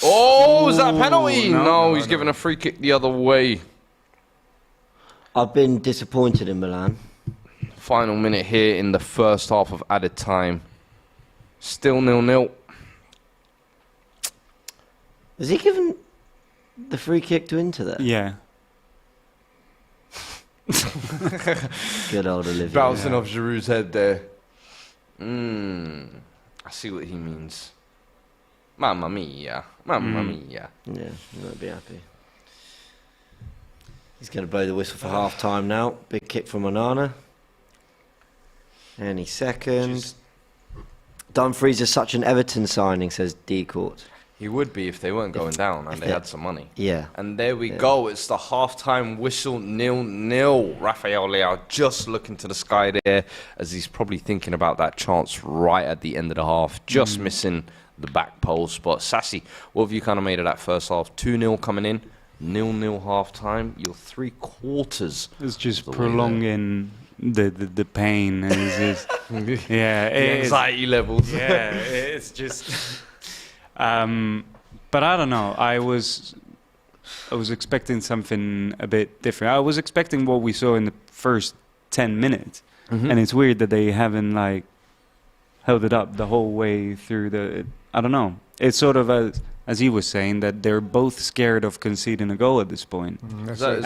Oh, is that a penalty? No, he's giving a free kick the other way. I've been disappointed in Milan. Final minute here in the first half of added time. Still 0-0. Has he given the free kick to Inter there? Yeah. Good old Olivier. Bouncing off Giroud's head there. I see what he means. Mamma mia. Mamma mia. Yeah, he won't be happy. He's going to blow the whistle for half-time now. Big kick from Onana. Any second. Dumfries is such an Everton signing, says D Court. He would be if they weren't going down and they had some money. Yeah. And there we go. It's the half-time whistle, 0-0. Rafael Leao just looking to the sky there, as he's probably thinking about that chance right at the end of the half. Just missing the back post. But Sassi, what have you kind of made of that first half? 2-0 coming in, 0-0 half-time. You're 3/4. It's just prolonging the pain. It's just, the anxiety levels. Yeah, it's just... but I don't know. I was expecting something a bit different. I was expecting what we saw in the first 10 minutes, and it's weird that they haven't held it up the whole way through I don't know. It's sort of as he was saying, that they're both scared of conceding a goal at this point. Does that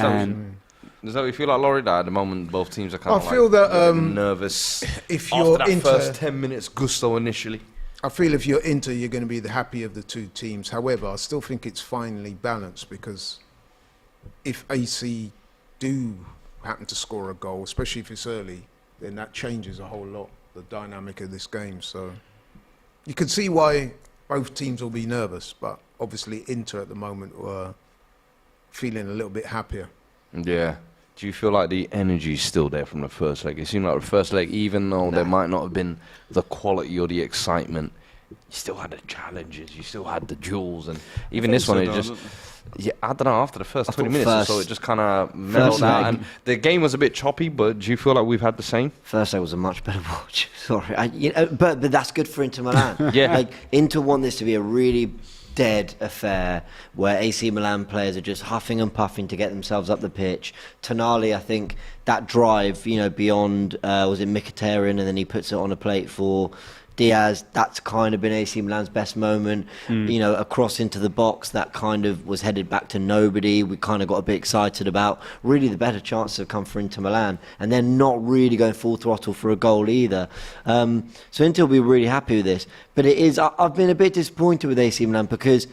what you feel like, Laurie? That at the moment both teams are kind of feel that nervous. If you're after that first 10 minutes gusto initially. I feel if you're Inter, you're going to be the happy of the two teams. However, I still think it's finely balanced, because if AC do happen to score a goal, especially if it's early, then that changes a whole lot, the dynamic of this game. So you can see why both teams will be nervous, but obviously Inter at the moment were feeling a little bit happier. Yeah. Do you feel like the energy's still there from the first leg? It seemed like the first leg, even though there might not have been the quality or the excitement, you still had the challenges, you still had the duels, and even this one, it just... Yeah, I don't know, after the first 20 minutes or so, it just kind of mellowed out. And the game was a bit choppy, but do you feel like we've had the same? First leg was a much better watch. Sorry. But that's good for Inter Milan. Yeah. Like, Inter want this to be a really dead affair where AC Milan players are just huffing and puffing to get themselves up the pitch. Tonali, I think, that drive, beyond, was it Mkhitaryan, and then he puts it on a plate for Diaz. That's kind of been AC Milan's best moment. Across into the box, that kind of was headed back to nobody. We kind of got a bit excited about. Really, the better chances have come for Inter Milan, and they're not really going full throttle for a goal either. So Inter will be really happy with this. But it is, I've been a bit disappointed with AC Milan, because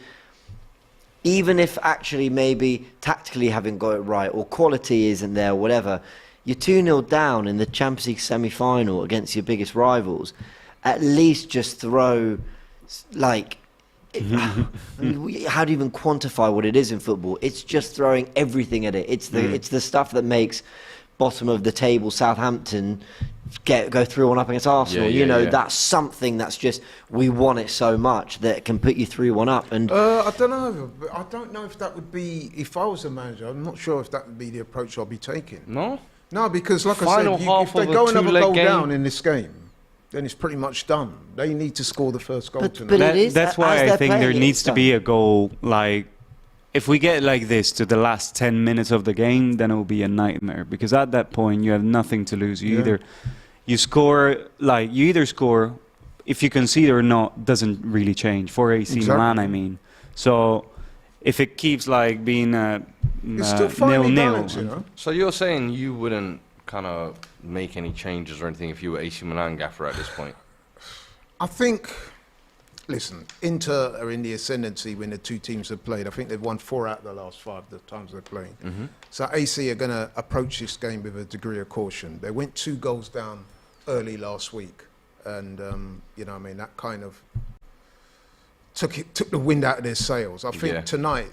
even if actually maybe tactically haven't got it right, or quality isn't there, or whatever, you're 2-0 down in the Champions League semi-final against your biggest rivals. At least just throw, like, how do you even quantify what it is in football? It's just throwing everything at it. It's the stuff that makes bottom of the table Southampton go 3-1 up against Arsenal. That's something that's just, we want it so much that it can put you 3-1 up. And I don't know. I don't know if that would be, if I was a manager, I'm not sure if that would be the approach I'll be taking. No, because like I said, if they go another goal down in this game, then it's pretty much done. They need to score the first goal tonight. That's why I think there needs to be a goal. Like, if we get like this to the last 10 minutes of the game, then it will be a nightmare. Because at that point, you have nothing to lose. You either score, if you concede or not, doesn't really change for AC Milan. I mean, so if it keeps like being it's still 0-0, So you're saying you wouldn't kind of make any changes or anything if you were AC Milan gaffer at this point? I think, listen, Inter are in the ascendancy when the two teams have played. I think they've won 4 out of the last 5 the times they've played. So AC are going to approach this game with a degree of caution. They went 2 goals down early last week, and that kind of took the wind out of their sails. I think tonight,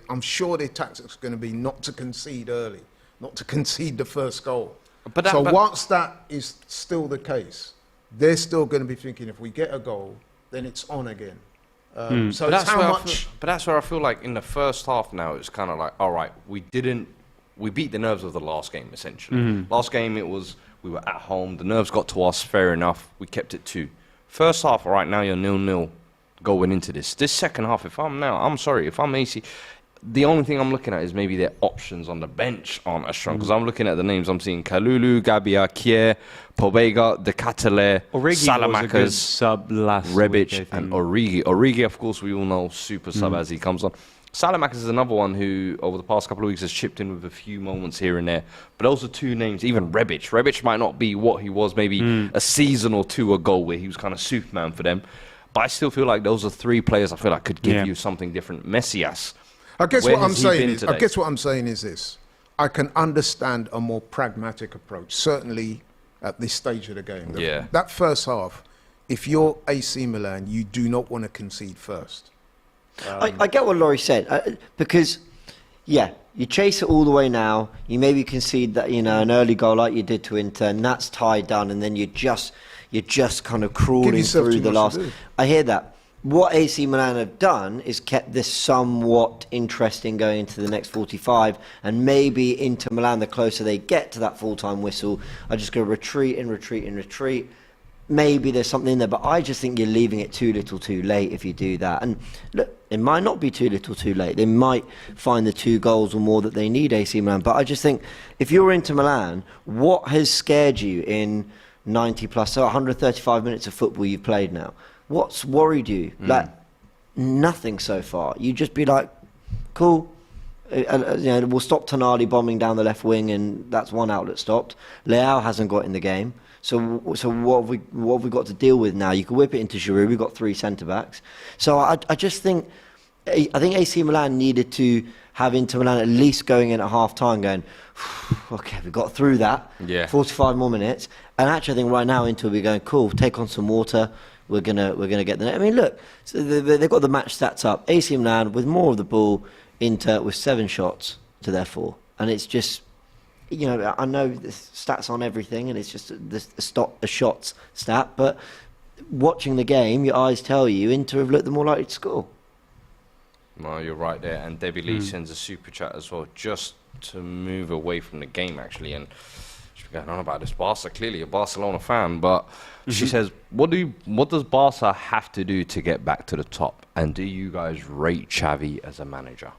I'm sure their tactics are going to be not to concede early, not to concede the first goal. But whilst that is still the case, they're still going to be thinking, if we get a goal, then it's on again. So but that's where I feel like in the first half now, it's kind of like, all right, we beat the nerves of the last game, essentially. Last game, we were at home. The nerves got to us, fair enough. We kept it 2. First half, all right, now you're 0-0 going into this. This second half, if I'm AC, the only thing I'm looking at is maybe their options on the bench aren't as strong. Because I'm looking at the names. I'm seeing Kalulu, Gabia, Kier, Pobega, De Catale, Salamakers, sub last Rebic, week, and Origi. Origi, of course, we all know, super sub as he comes on. Salamakers is another one who, over the past couple of weeks, has chipped in with a few moments here and there. But those are 2 names. Even Rebic. Rebic might not be what he was maybe a season or 2 ago, where he was kind of Superman for them. But I still feel like those are 3 players I feel like could give you something different. Messias. I guess what I'm saying is this. I can understand a more pragmatic approach, certainly at this stage of the game. That first half, if you're AC Milan, you do not want to concede first. I get what Laurie said, because, you chase it all the way now, you maybe concede that, an early goal like you did to Inter, and that's tied down, and then you're just kind of crawling through the last... I hear that. What AC Milan have done is kept this somewhat interesting going into the next 45, and maybe Inter Milan, the closer they get to that full-time whistle, are just going to retreat. Maybe there's something in there, but I just think you're leaving it too little too late if you do that. And look, it might not be too little too late. They might find the 2 goals or more that they need, AC Milan. But I just think, if you're Inter Milan, what has scared you in 90 plus, so 135 minutes of football you've played now? What's worried you? Like, nothing so far. You just be like, cool. We'll stop Tonali bombing down the left wing, and that's one outlet stopped. Leao hasn't got in the game. So what have we got to deal with now? You can whip it into Giroud. We've got 3 centre-backs. So I just think I think AC Milan needed to have Inter Milan at least going in at half-time going, okay, we got through that. Yeah. 45 more minutes. And actually, I think right now Inter will be going, cool, take on some water. We're gonna get the... I mean, look, so they've got the match stats up. AC Milan with more of the ball, Inter with 7 shots to their 4. And it's just... You know, I know the stats on everything, and it's just a shots stat, but watching the game, your eyes tell you Inter have looked the more likely to score. No, you're right there. And Debbie Lee sends a super chat as well, just to move away from the game, actually. And she's going on about this. Barca, clearly a Barcelona fan, but she says, what does Barca have to do to get back to the top? And do you guys rate Xavi as a manager?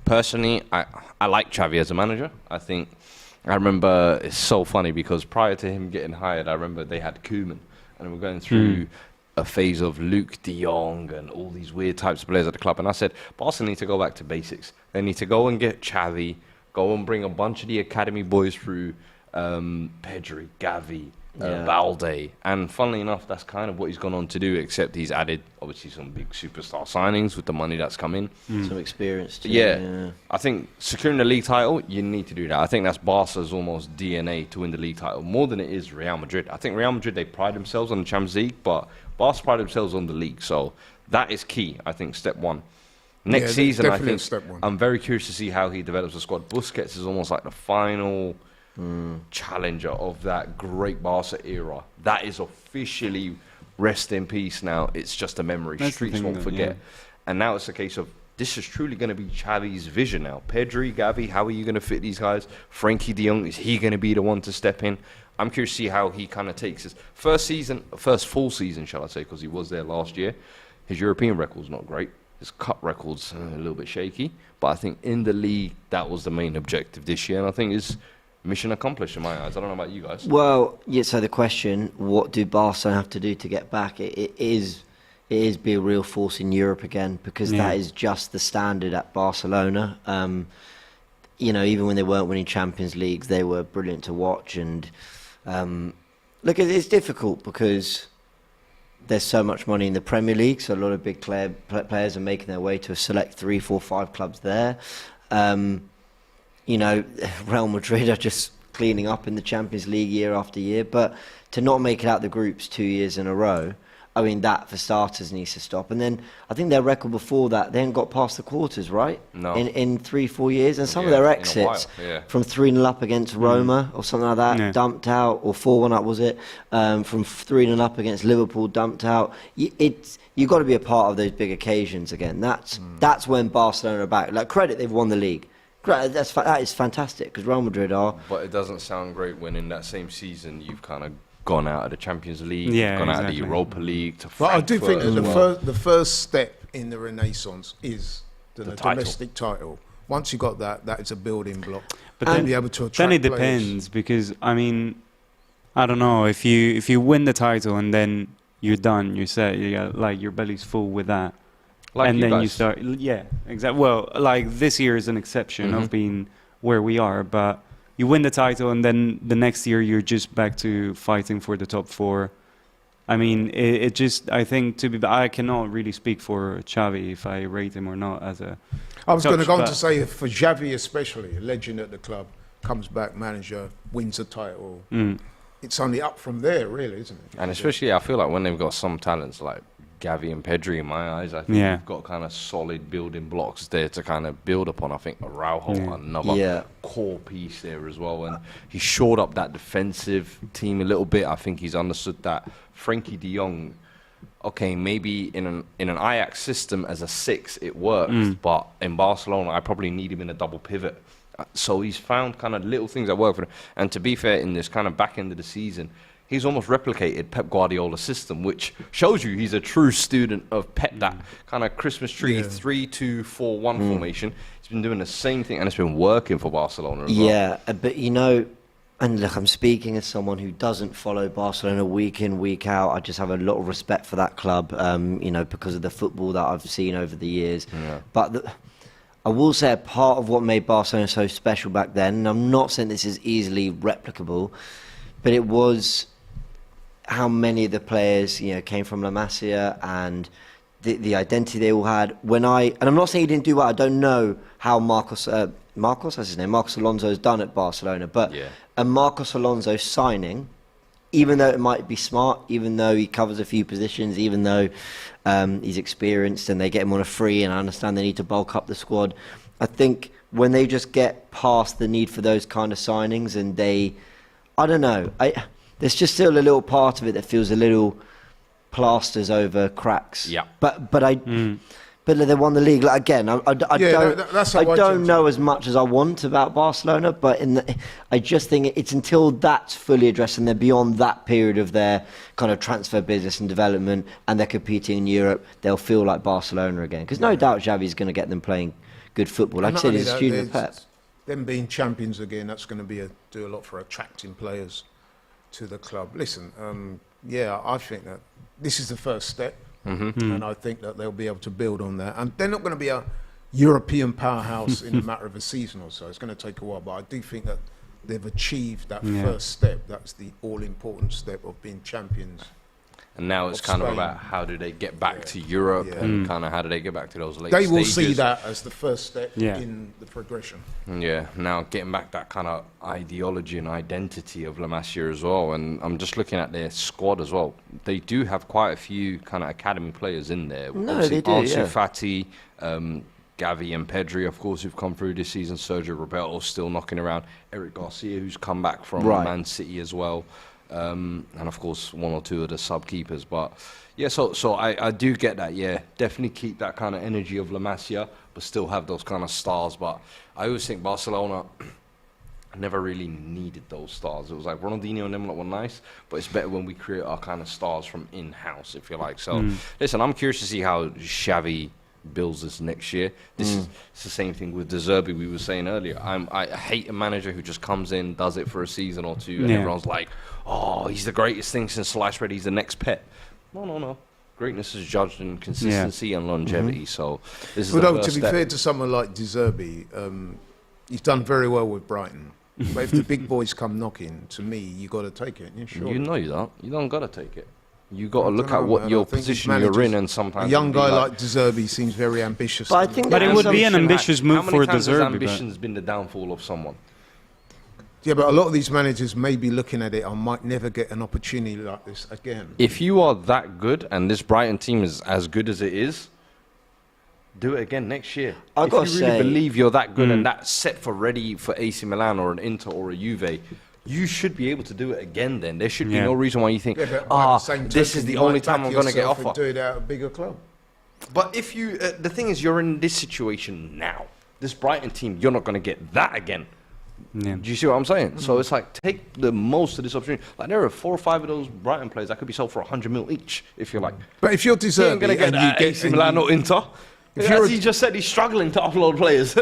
Personally, I like Xavi as a manager. I remember, it's so funny because prior to him getting hired, I remember they had Koeman, and we're going through a phase of Luke de Jong and all these weird types of players at the club. And I said, Barca need to go back to basics. They need to go and get Xavi, go and bring a bunch of the academy boys through, Pedri, Gavi, Balde. And funnily enough, that's kind of what he's gone on to do, except he's added, obviously, some big superstar signings with the money that's come in. Some experience, too. Yeah. I think securing the league title, you need to do that. I think that's Barca's almost DNA to win the league title, more than it is Real Madrid. I think Real Madrid, they pride themselves on the Champions League, but Barca pride themselves on the league. So that is key, I think, step one. Next season, I think, I'm very curious to see how he develops the squad. Busquets is almost like the final challenger of that great Barca era. That is officially rest in peace now. It's just a memory. Streets won't forget. And now it's a case of, this is truly going to be Xavi's vision now. Pedri, Gavi, how are you going to fit these guys? Frankie de Jong, is he going to be the one to step in? I'm curious to see how he kind of takes his first full season, shall I say, because he was there last year. His European record's not great. His cup record's a little bit shaky. But I think in the league, that was the main objective this year. And I think it's mission accomplished in my eyes. I don't know about you guys. Well, yeah, so the question, what do Barca have to do to get back? It is be a real force in Europe again, because that is just the standard at Barcelona. You know, even when they weren't winning Champions Leagues, they were brilliant to watch. And look, it's difficult because there's so much money in the Premier League, so a lot of big players are making their way to a select 3, 4, 5 clubs there. You know, Real Madrid are just cleaning up in the Champions League year after year, but to not make it out the groups 2 years in a row, I mean, that for starters needs to stop. And then I think their record before that, they hadn't got past the quarters, right? No. In 3-4 years. And some of their exits from 3-0 up against Roma or something like that, dumped out, or 4-1 up, was it? From 3-0 up against Liverpool, dumped out. You've got to be a part of those big occasions again. That's when Barcelona are back. Like, credit, they've won the league. That is fantastic, because Real Madrid are. But it doesn't sound great when in that same season you've kind of gone out of the Champions League, gone out of the Europa League to Frankfurt. But I do think that the first step in the renaissance is the domestic title. Once you got that is a building block. But then, be able to attract then it players. depends, because I mean, I don't know, if you win the title and then you're done, you're set, you got, like, your belly's full with that. Like and you then guys. you start, exactly. Well, like, this year is an exception of being where we are, but you win the title and then the next year you're just back to fighting for the top 4. I mean, it just, I think, I cannot really speak for Xavi if I rate him or not as a. I was going to go on to say, for Xavi especially, a legend at the club, comes back, manager, wins a title. It's only up from there, really, isn't it? And especially, I feel like when they've got some talents like Gavi and Pedri, in my eyes, I think you've got kind of solid building blocks there to kind of build upon. I think Araujo, another core piece there as well. And he shored up that defensive team a little bit. I think he's understood that Frankie de Jong, okay, maybe in an Ajax system as a 6, it works. But in Barcelona, I probably need him in a double pivot. So he's found kind of little things that work for him. And to be fair, in this kind of back end of the season, he's almost replicated Pep Guardiola's system, which shows you he's a true student of Pep, that kind of Christmas tree 3-2-4-1 formation. He's been doing the same thing, and it's been working for Barcelona as well. Yeah, but you know, and look, I'm speaking as someone who doesn't follow Barcelona week in, week out. I just have a lot of respect for that club, you know, because of the football that I've seen over the years. But I will say a part of what made Barcelona so special back then, and I'm not saying this is easily replicable, but it was how many of the players, you know, came from La Masia, and the identity they all had. And I'm not saying he didn't do well. I don't know how Marcos, that's his name, Marcos Alonso's done at Barcelona. But a Marcos Alonso signing, even though it might be smart, even though he covers a few positions, even though he's experienced and they get him on a free, and I understand they need to bulk up the squad, I think when they just get past the need for those kind of signings and I don't know, there's just still a little part of it that feels a little plasters over cracks. Yeah. But they won the league. Like, again, I don't know as much as I want about Barcelona, but I just think it's until that's fully addressed and they're beyond that period of their kind of transfer business and development and they're competing in Europe, they'll feel like Barcelona again. Because no doubt Xavi's going to get them playing good football. Like I said, he's a student of Pep. Them being champions again, that's going to do a lot for attracting players to the club. Listen, I think that this is the first step, and I think that they'll be able to build on that. And they're not going to be a European powerhouse in a matter of a season or so. It's going to take a while, but I do think that they've achieved that first step. That's the all-important step of being champions. And now it's kind of about how do they get back to Europe and kind of how do they get back to those late stages. They will see that as the first step in the progression. Yeah, now getting back that kind of ideology and identity of La Masia as well. And I'm just looking at their squad as well. They do have quite a few kind of academy players in there. No, they do, Ansu Fati, Gavi and Pedri, of course, who've come through this season. Sergio Roberto's still knocking around. Eric Garcia, who's come back from Man City as well. And of course one or two of the sub keepers, but so I do get that. Definitely keep that kind of energy of La Masia, but still have those kind of stars. But I always think Barcelona never really needed those stars. It was like Ronaldinho and them were nice, but it's better when we create our kind of stars from in-house, if you like. So listen, I'm curious to see how Xavi builds this next year. It's the same thing with De Zerbi we were saying earlier. I hate a manager who just comes in, does it for a season or two, and everyone's like, oh, he's the greatest thing since sliced bread, he's the next Pep. No. Greatness is judged in consistency and longevity. So this is the first to be step. fair to someone like De Zerbi, he's done very well with Brighton. But if the big boys come knocking, to me, you got to take it. You know you don't. You don't got to take it. You got to look at what your position you're in, and sometimes a young guy like De Zerbi seems very ambitious. But I think it would be an ambitious move for De Zerbi. How many times has ambition's been the downfall of someone? Yeah, but a lot of these managers may be looking at it and might never get an opportunity like this again. If you are that good, and this Brighton team is as good as it is, do it again next year. If you really believe you're that good and that's set for ready for AC Milan or an Inter or a Juve, you should be able to do it again then. There should be no reason why you think, this is the only time I'm going to get offered. Do it at a bigger club. But if you, the thing is, you're in this situation now. This Brighton team, you're not going to get that again. Yeah. Do you see what I'm saying? So it's like, take the most of this opportunity. Like, there are 4 or 5 of those Brighton players that could be sold for 100 mil each, if you like. But if you're deserving, you ain't going to get AC Milan or Inter. As he just said, he's struggling to offload players.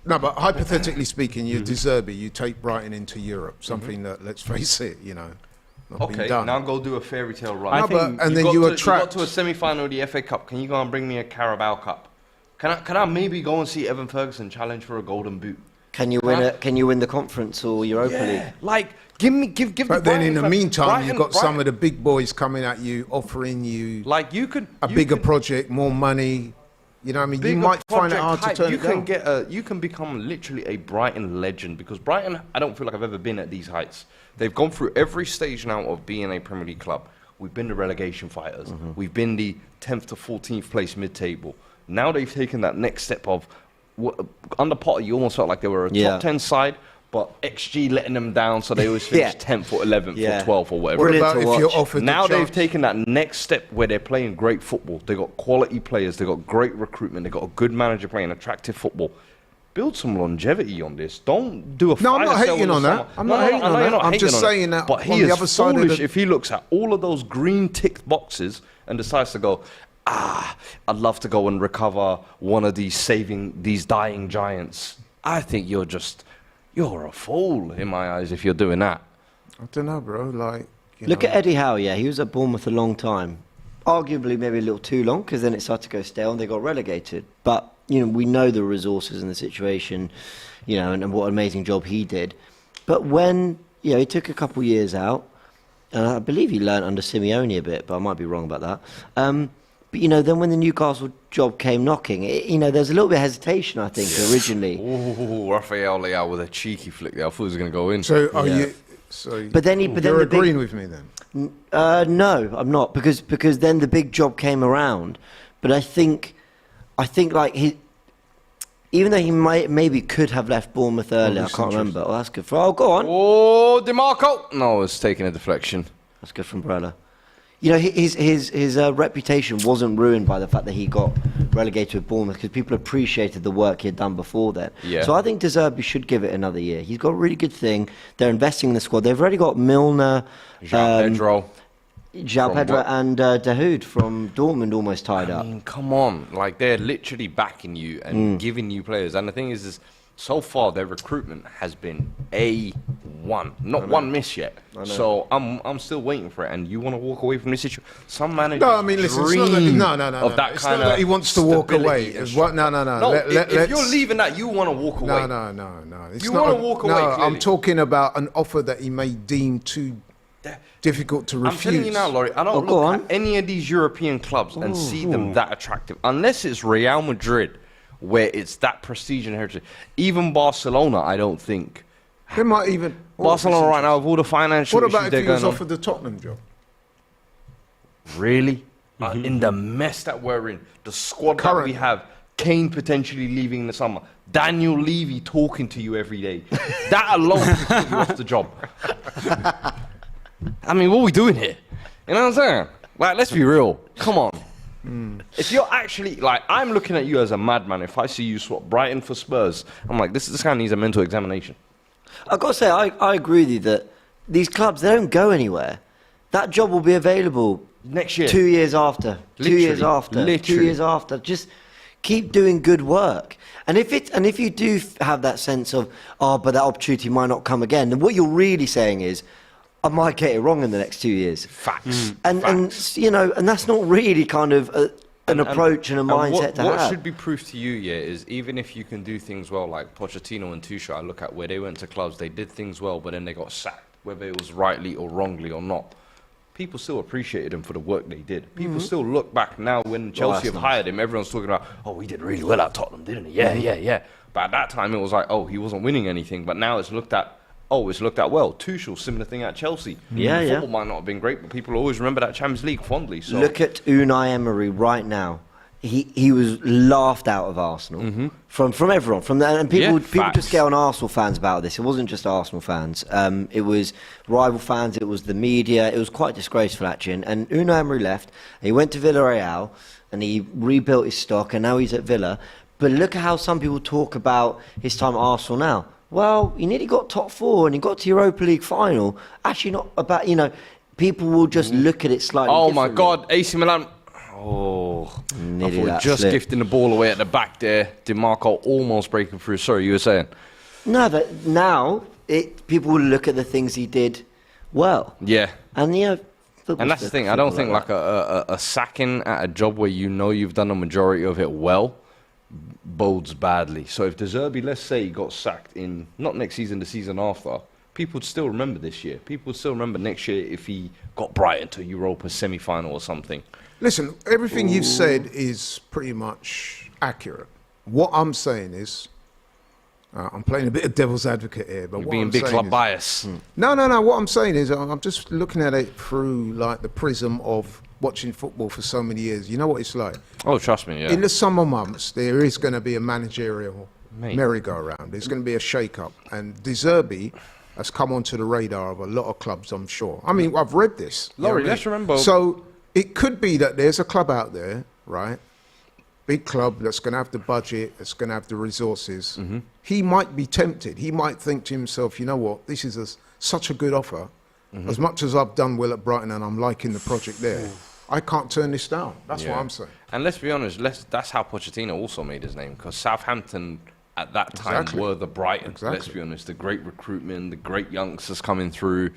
No, but hypothetically speaking, you're De Zerbi, you take Brighton into Europe, something that, let's face it, not been done. Now go do a fairy tale run. And then you attract... You got to a semi-final of the FA Cup. Can you go and bring me a Carabao Cup? Can I maybe go and see Evan Ferguson challenge for a Golden Boot? Can you win the Conference or Europa League? Like, give. But then in the meantime, you've got some of the big boys coming at you, offering you like a bigger project, more money. You know what I mean? You might find it hard to turn it down. You can become literally a Brighton legend, because Brighton, I don't feel like I've ever been at these heights. They've gone through every stage now of being a Premier League club. We've been the relegation fighters. We've been the 10th to 14th place mid-table. Now they've taken that next step of... under Potter, you almost felt like they were a top 10 side, but XG letting them down, so they always finish 10th or 11th or 12th or whatever. What about if you're offered now the they've taken that next step where they're playing great football. They've got quality players. They've got great recruitment. They've got a good manager playing attractive football. Build some longevity on this. Don't do a No, I'm not hating on that. I'm not hating on that. I'm just saying that but he is foolish if he looks at all of those green ticked boxes and decides to go, I'd love to go and recover one of these dying giants. I think you're a fool in my eyes if you're doing that. I don't know, bro. Look at Eddie Howe. Yeah, he was at Bournemouth a long time. Arguably, maybe a little too long, because then it started to go stale and they got relegated. But we know the resources and the situation, and what an amazing job he did. But when he took a couple years out, and I believe he learnt under Simeone a bit, but I might be wrong about that. But, then when the Newcastle job came knocking, there's a little bit of hesitation, I think, originally. Ooh, Rafael Leao with a cheeky flick there. I thought he was going to go in. So are you... So you're agreeing with me then? No, I'm not, because then the big job came around. But I think like even though he maybe could have left Bournemouth earlier, I can't remember. Oh, that's good. Go on. Oh, DeMarco. No, it's taking a deflection. That's good from Brella. His reputation wasn't ruined by the fact that he got relegated with Bournemouth, because people appreciated the work he had done before then. Yeah. So I think De Zerbi should give it another year. He's got a really good thing. They're investing in the squad. They've already got Milner, João Pedro and Dahoud from Dortmund almost tied up. I mean, come on. Like, they're literally backing you and giving you players. And the thing is so far their recruitment has been A1. Not one miss yet. So I'm still waiting for it. And you want to walk away from this situation? Some managers listen, dream it's not that, of that it's kind not of that he wants to walk away. No, if you're leaving that, you want to walk away. No. You want to walk away, clearly. I'm talking about an offer that he may deem too difficult to refuse. I'm telling you now, Laurie, I don't look at any of these European clubs and see them that attractive. Unless it's Real Madrid, where it's that prestige and heritage. Even Barcelona, I don't think. They might even... Barcelona right now, with all the financial issues What about if he was on. offered the Tottenham job? Really? In the mess that we're in, the squad that we have, Kane potentially leaving in the summer, Daniel Levy talking to you every day. That alone could put you off the job. I mean, what are we doing here? You know what I'm saying? Like, let's be real. Come on. If you're actually, like, I'm looking at you as a madman. If I see you swap Brighton for Spurs, I'm like, this guy needs a mental examination. I've got to say, I agree with you that these clubs, they don't go anywhere. That job will be available next year. 2 years after. Literally. 2 years after. Literally. 2 years after. Just keep doing good work. And if you do have that sense of, but that opportunity might not come again, then what you're really saying is, I might get it wrong in the next 2 years. Facts. And that's not really kind of an approach and a mindset to have. What should be proof to you, is even if you can do things well, like Pochettino and Tuchel, I look at where they went to clubs, they did things well, but then they got sacked, whether it was rightly or wrongly or not. People still appreciated him for the work they did. People still look back now when Chelsea have hired him. Everyone's talking about, he did really well at Tottenham, didn't he? Yeah. But at that time, it was like, he wasn't winning anything. But now it's looked at, well. Tuchel, similar thing at Chelsea. Football might not have been great, but people always remember that Champions League fondly. So look at Unai Emery right now. He was laughed out of Arsenal from everyone. And people just get on Arsenal fans about this. It wasn't just Arsenal fans. It was rival fans. It was the media. It was quite disgraceful, actually. And Unai Emery left. He went to Villarreal and he rebuilt his stock, and now he's at Villa. But look at how some people talk about his time at Arsenal now. Well, he nearly got top four and he got to Europa League final. Actually, not about, people will just look at it slightly differently. My God, AC Milan. Nearly just gifting the ball away at the back there. DeMarco almost breaking through. Sorry, you were saying? No, that now people will look at the things he did well. Yeah. And, and that's the thing. I don't think like a sacking at a job where you've done a majority of it well bodes badly. So if De Zerbi, let's say, he got sacked in not next season, the season after, people would still remember this year. People would still remember next year if he got Brighton to Europa semi-final or something. Listen, everything you've said is pretty much accurate. What I'm saying is, I'm playing a bit of devil's advocate here, but You're being big club bias. No. What I'm saying is, I'm just looking at it through like the prism of watching football for so many years. You know what it's like? Oh, trust me, yeah. In the summer months, there is going to be a managerial merry-go-round. There's going to be a shake-up. And De Zerbi has come onto the radar of a lot of clubs, I'm sure. I mean, I've read this. Laurie, let's remember. So it could be that there's a club out there, right? Big club that's going to have the budget, that's going to have the resources. He might be tempted. He might think to himself, you know what, this is such a good offer. As much as I've done well at Brighton and I'm liking the project there, I can't turn this down. That's what I'm saying. And let's be honest, that's how Pochettino also made his name, because Southampton at that time were the Brighton. Let's be honest, the great recruitment, the great youngsters coming through.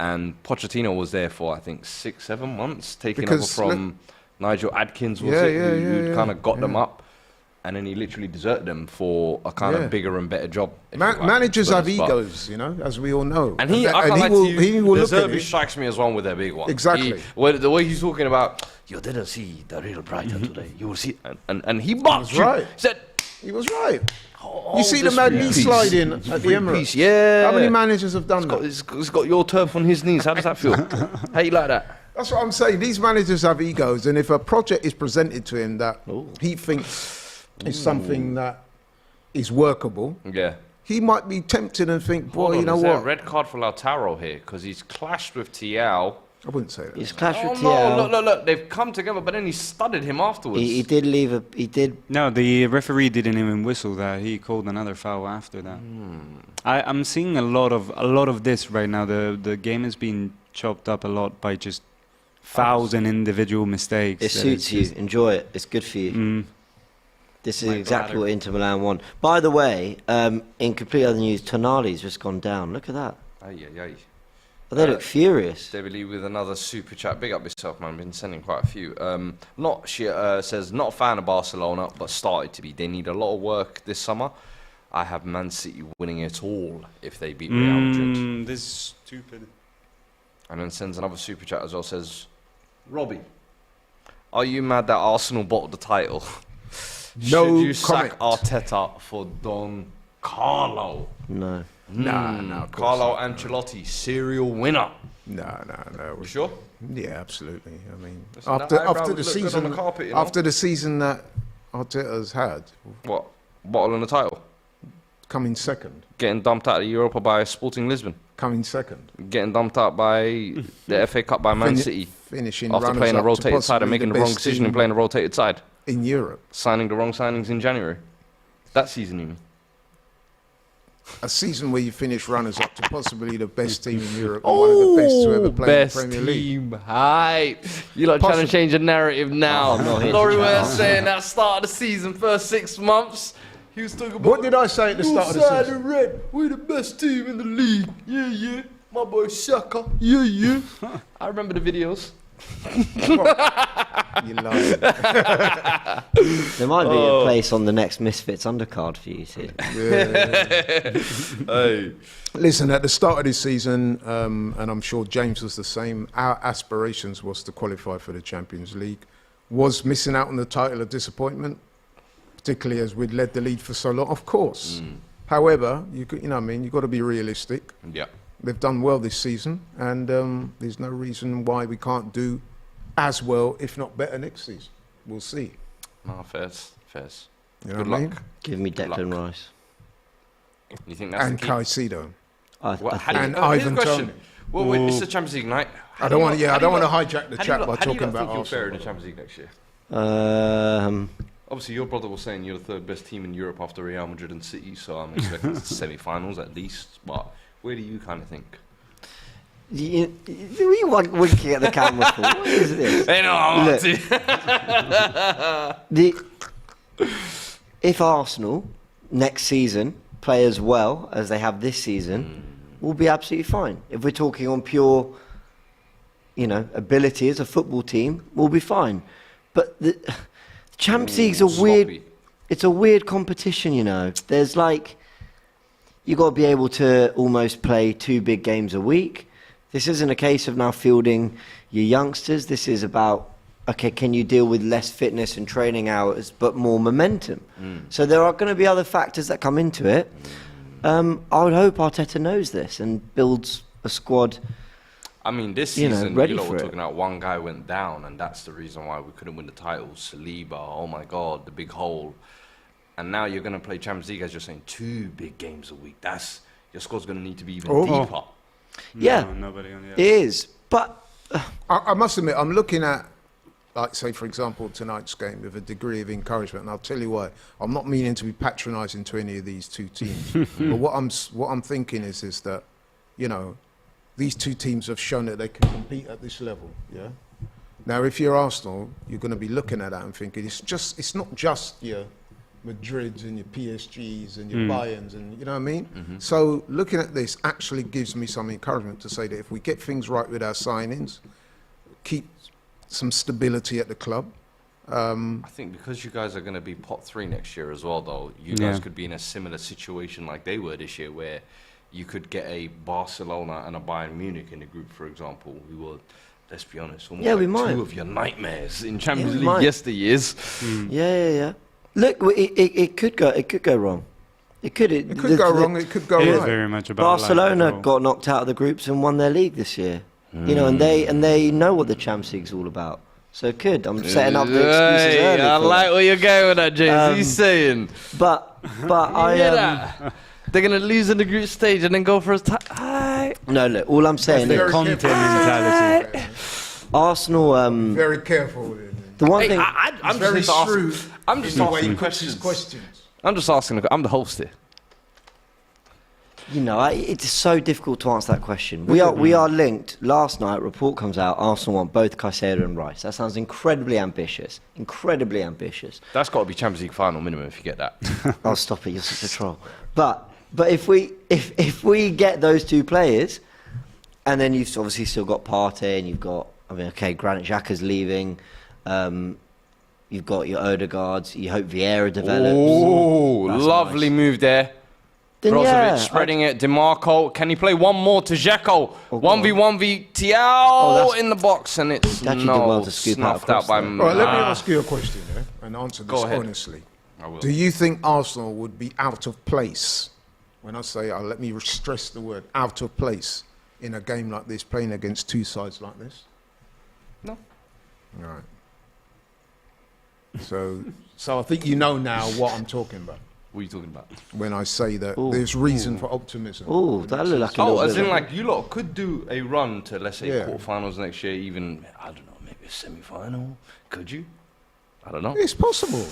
And Pochettino was there for, I think, 6-7 months, taking over from Nigel Adkins, who kind of got them up. and then he literally deserted them for a kind of bigger and better job. Managers have egos, you know, as we all know. And he will look at it. Strikes me as one with a big one. Exactly. The way he's talking about, you didn't see the real Brighton today. You will see, and he mocked you. Right. Said, he was right. You see the man knee sliding at the Emirates. Yeah. How many managers have done that? He's got your turf on his knees. How does that feel? How you like that? That's what I'm saying. These managers have egos, and if a project is presented to him that he thinks is something that is workable, he might be tempted and think, boy, you know what? A red card for Lautaro here because he's clashed with Thiaw. I wouldn't say that. He's clashed with Thiaw. No, look. They've come together, but then he studded him afterwards. He did leave He did. No, the referee didn't even whistle that. He called another foul after that. I'm seeing a lot of this right now. The game has been chopped up a lot by just fouls and individual mistakes. It suits you. Enjoy it. It's good for you. This is exactly what Inter Milan want. By the way, in complete other news, Tonali's just gone down. Look at that. They look furious. David Lee with another super chat. Big up yourself, man. Been sending quite a few. Says, not a fan of Barcelona, but started to be. They need a lot of work this summer. I have Man City winning it all if they beat Real Madrid. This is stupid. And then sends another super chat as well. Says, Robbie, are you mad that Arsenal bought the title? No Should you sack Arteta for Don Carlo? No. No. Carlo Ancelotti, serial winner. No. You sure? Yeah, absolutely. I mean, Listen, after the season, on the carpet, you know? after the season that Arteta's had, What? Bottle on the title? coming second, Getting dumped out of Europa by Sporting Lisbon. coming second, Getting dumped out by the FA Cup by Man City. finishing After playing a runners-up to rotated side and possibly making the the wrong best decision team and playing a rotated side. in Europe. Signing the wrong signings in January. That season, you mean? A season where you finish runners-up to possibly the best team in Europe and one of the best to ever play in the Premier League. Team hype. You're like trying to change the narrative now. Laurie was saying that start of the season, first 6 months, he was talking about... What did I say at the start of the season? Red, we're the best team in the league. Yeah. My boy Shaka. Yeah. I remember the videos. You lied. There might be a place on the next Misfits undercard for you two. Hey. Listen, at the start of this season, and I'm sure James was the same, our aspirations was to qualify for the Champions League. Was missing out on the title a disappointment, particularly as we'd led the lead for so long? Of course. However, you've got to be realistic. Yeah. They've done well this season, and there's no reason why we can't do as well, if not better, next season. We'll see. No, fairs. You know Good what I luck. mean? Give me Declan Rice. You think that's And the key? Caicedo. And Ivan Toney. Toney. Well, wait, it's the Champions League night. I don't want to hijack the chat by talking about Arsenal. You'll fare in Arsenal. the Champions League next year. Obviously, your brother was saying you're the third best team in Europe after Real Madrid and City, so I'm expecting semi-finals at least. But where do you kind of think? You winking at the camera for? What is this? Hey, no, I'm If Arsenal next season play as well as they have this season, we'll be absolutely fine. If we're talking on pure, ability as a football team, we'll be fine. But the Champions League's a weird. It's a weird competition, There's you got to be able to almost play 2 big games a week. This isn't a case of now fielding your youngsters. This is about, okay, can you deal with less fitness and training hours, but more momentum? So there are going to be other factors that come into it. I would hope Arteta knows this and builds a squad. I mean, this season, ready we're for talking about one guy went down, and that's the reason why we couldn't win the title. Saliba, oh my God, the big hole. And now you're going to play Champions League, as you're saying, 2 big games a week. Your squad's going to need to be even deeper. Yeah, nobody on the it is. But I must admit, I'm looking at, say, for example, tonight's game with a degree of encouragement, and I'll tell you why. I'm not meaning to be patronising to any of these 2 teams, but what I'm thinking is that, these 2 teams have shown that they can compete at this level. Yeah. Now, if you're Arsenal, you're going to be looking at that and thinking it's not just your Madrids and your PSGs and your Bayerns and you know what I mean? So looking at this actually gives me some encouragement to say that if we get things right with our signings, keep some stability at the club, I think because you guys are going to be pot 3 next year as well, though, you guys could be in a similar situation like they were this year, where you could get a Barcelona and a Bayern Munich in the group, for example, who were, let's be honest, almost we might. 2 of your nightmares in Champions League might. yesteryears. Yeah. Look, it could go wrong. It could go wrong. It could go It is right. very much about Barcelona luck. got knocked out of the groups and won their league this year. You know, and they know what the Champions League's all about. So it could. I'm setting up the excuses early. I like where you're going with that, James. He's saying. But They're going to lose in the group stage and then go for a no, look, all I'm saying The is Conte mentality. Arsenal. Very careful with it. The one thing I'm very just shrewd. I'm just in the way asking he puts his questions. questions. I'm just asking. I'm the host here. You know, it's so difficult to answer that question. We are linked. Last night, report comes out. Arsenal want both Caicedo and Rice. That sounds incredibly ambitious. Incredibly ambitious. That's got to be Champions League final minimum if you get that. Oh, stop it! You're such a troll. But if we get those 2 players, and then you've obviously still got Partey, and you've got Granit Xhaka's leaving. You've got your Odegaards. You hope Vieira develops. Oh, That's lovely nice. move there. Then Brozovic spreading it. DeMarco. Can he play one more to Dzeko? 1v1v Tiao in the box, and it's Actually did well to scoop snuffed out out by. across All right, let me ask you a question and answer this Go ahead. honestly. I will. Do you think Arsenal would be out of place? When I say, let me stress the word out of place in a game like this, playing against 2 sides like this? No. All right. So I think you know now what I'm talking about What are you talking about? when I say that there's reason for optimism. Oh, that looked like a Oh, little as bit in of- like you lot could do a run to, let's say, Yeah. quarterfinals next year, even, I don't know, maybe a semi-final. Could you? I don't know. It's possible.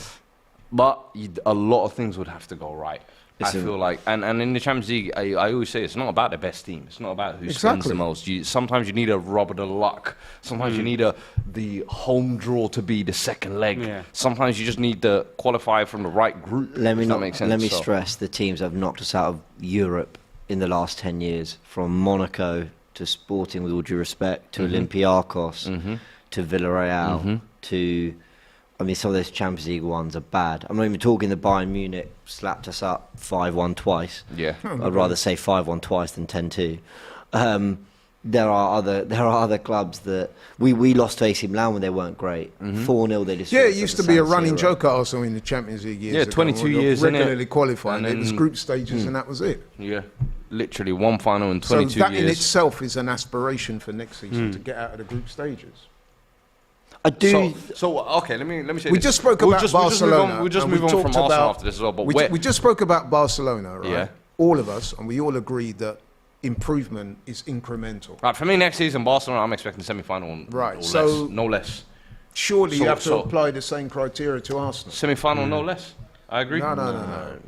But a lot of things would have to go right. Listen. I feel like, and in the Champions League, I always say it's not about the best team. It's not about who spends Exactly. the most. Sometimes you need a rub of the luck. Sometimes you need the home draw to be the second leg. Yeah. Sometimes you just need to qualify from the right group. Let me if that makes sense. Let me So- stress the teams that have knocked us out of Europe in the last 10 years, from Monaco to Sporting, with all due respect, to Olympiacos, to Villarreal, to, I mean, some of those Champions League ones are bad. I'm not even talking the Bayern Munich slapped us up 5-1 twice. Yeah. I'd rather say 5-1 twice than 10-2. There are other clubs that we lost to AC Milan when they weren't great. 4-0 they destroyed. Yeah, it us used at to the be a San running Siro. joke at Arsenal in the Champions League years Yeah, ago. 22 We were years, innit? regularly qualifying. And It was then- group stages, and that was it. Yeah. Literally one final in So 22 that years. in itself is an aspiration for next season to get out of the group stages. I do. So okay, let me say We this. just spoke We'll about just Barcelona. We'll just and move we on from talked Arsenal about- after this as well. But we just spoke about Barcelona, right? Yeah. All of us, and we all agreed that improvement is incremental. right, for me next season, Barcelona, I'm expecting semi-final. Right, Or so- less, no less. Surely you have to So- apply the same criteria to Arsenal. Semi-final, no less. I agree. No.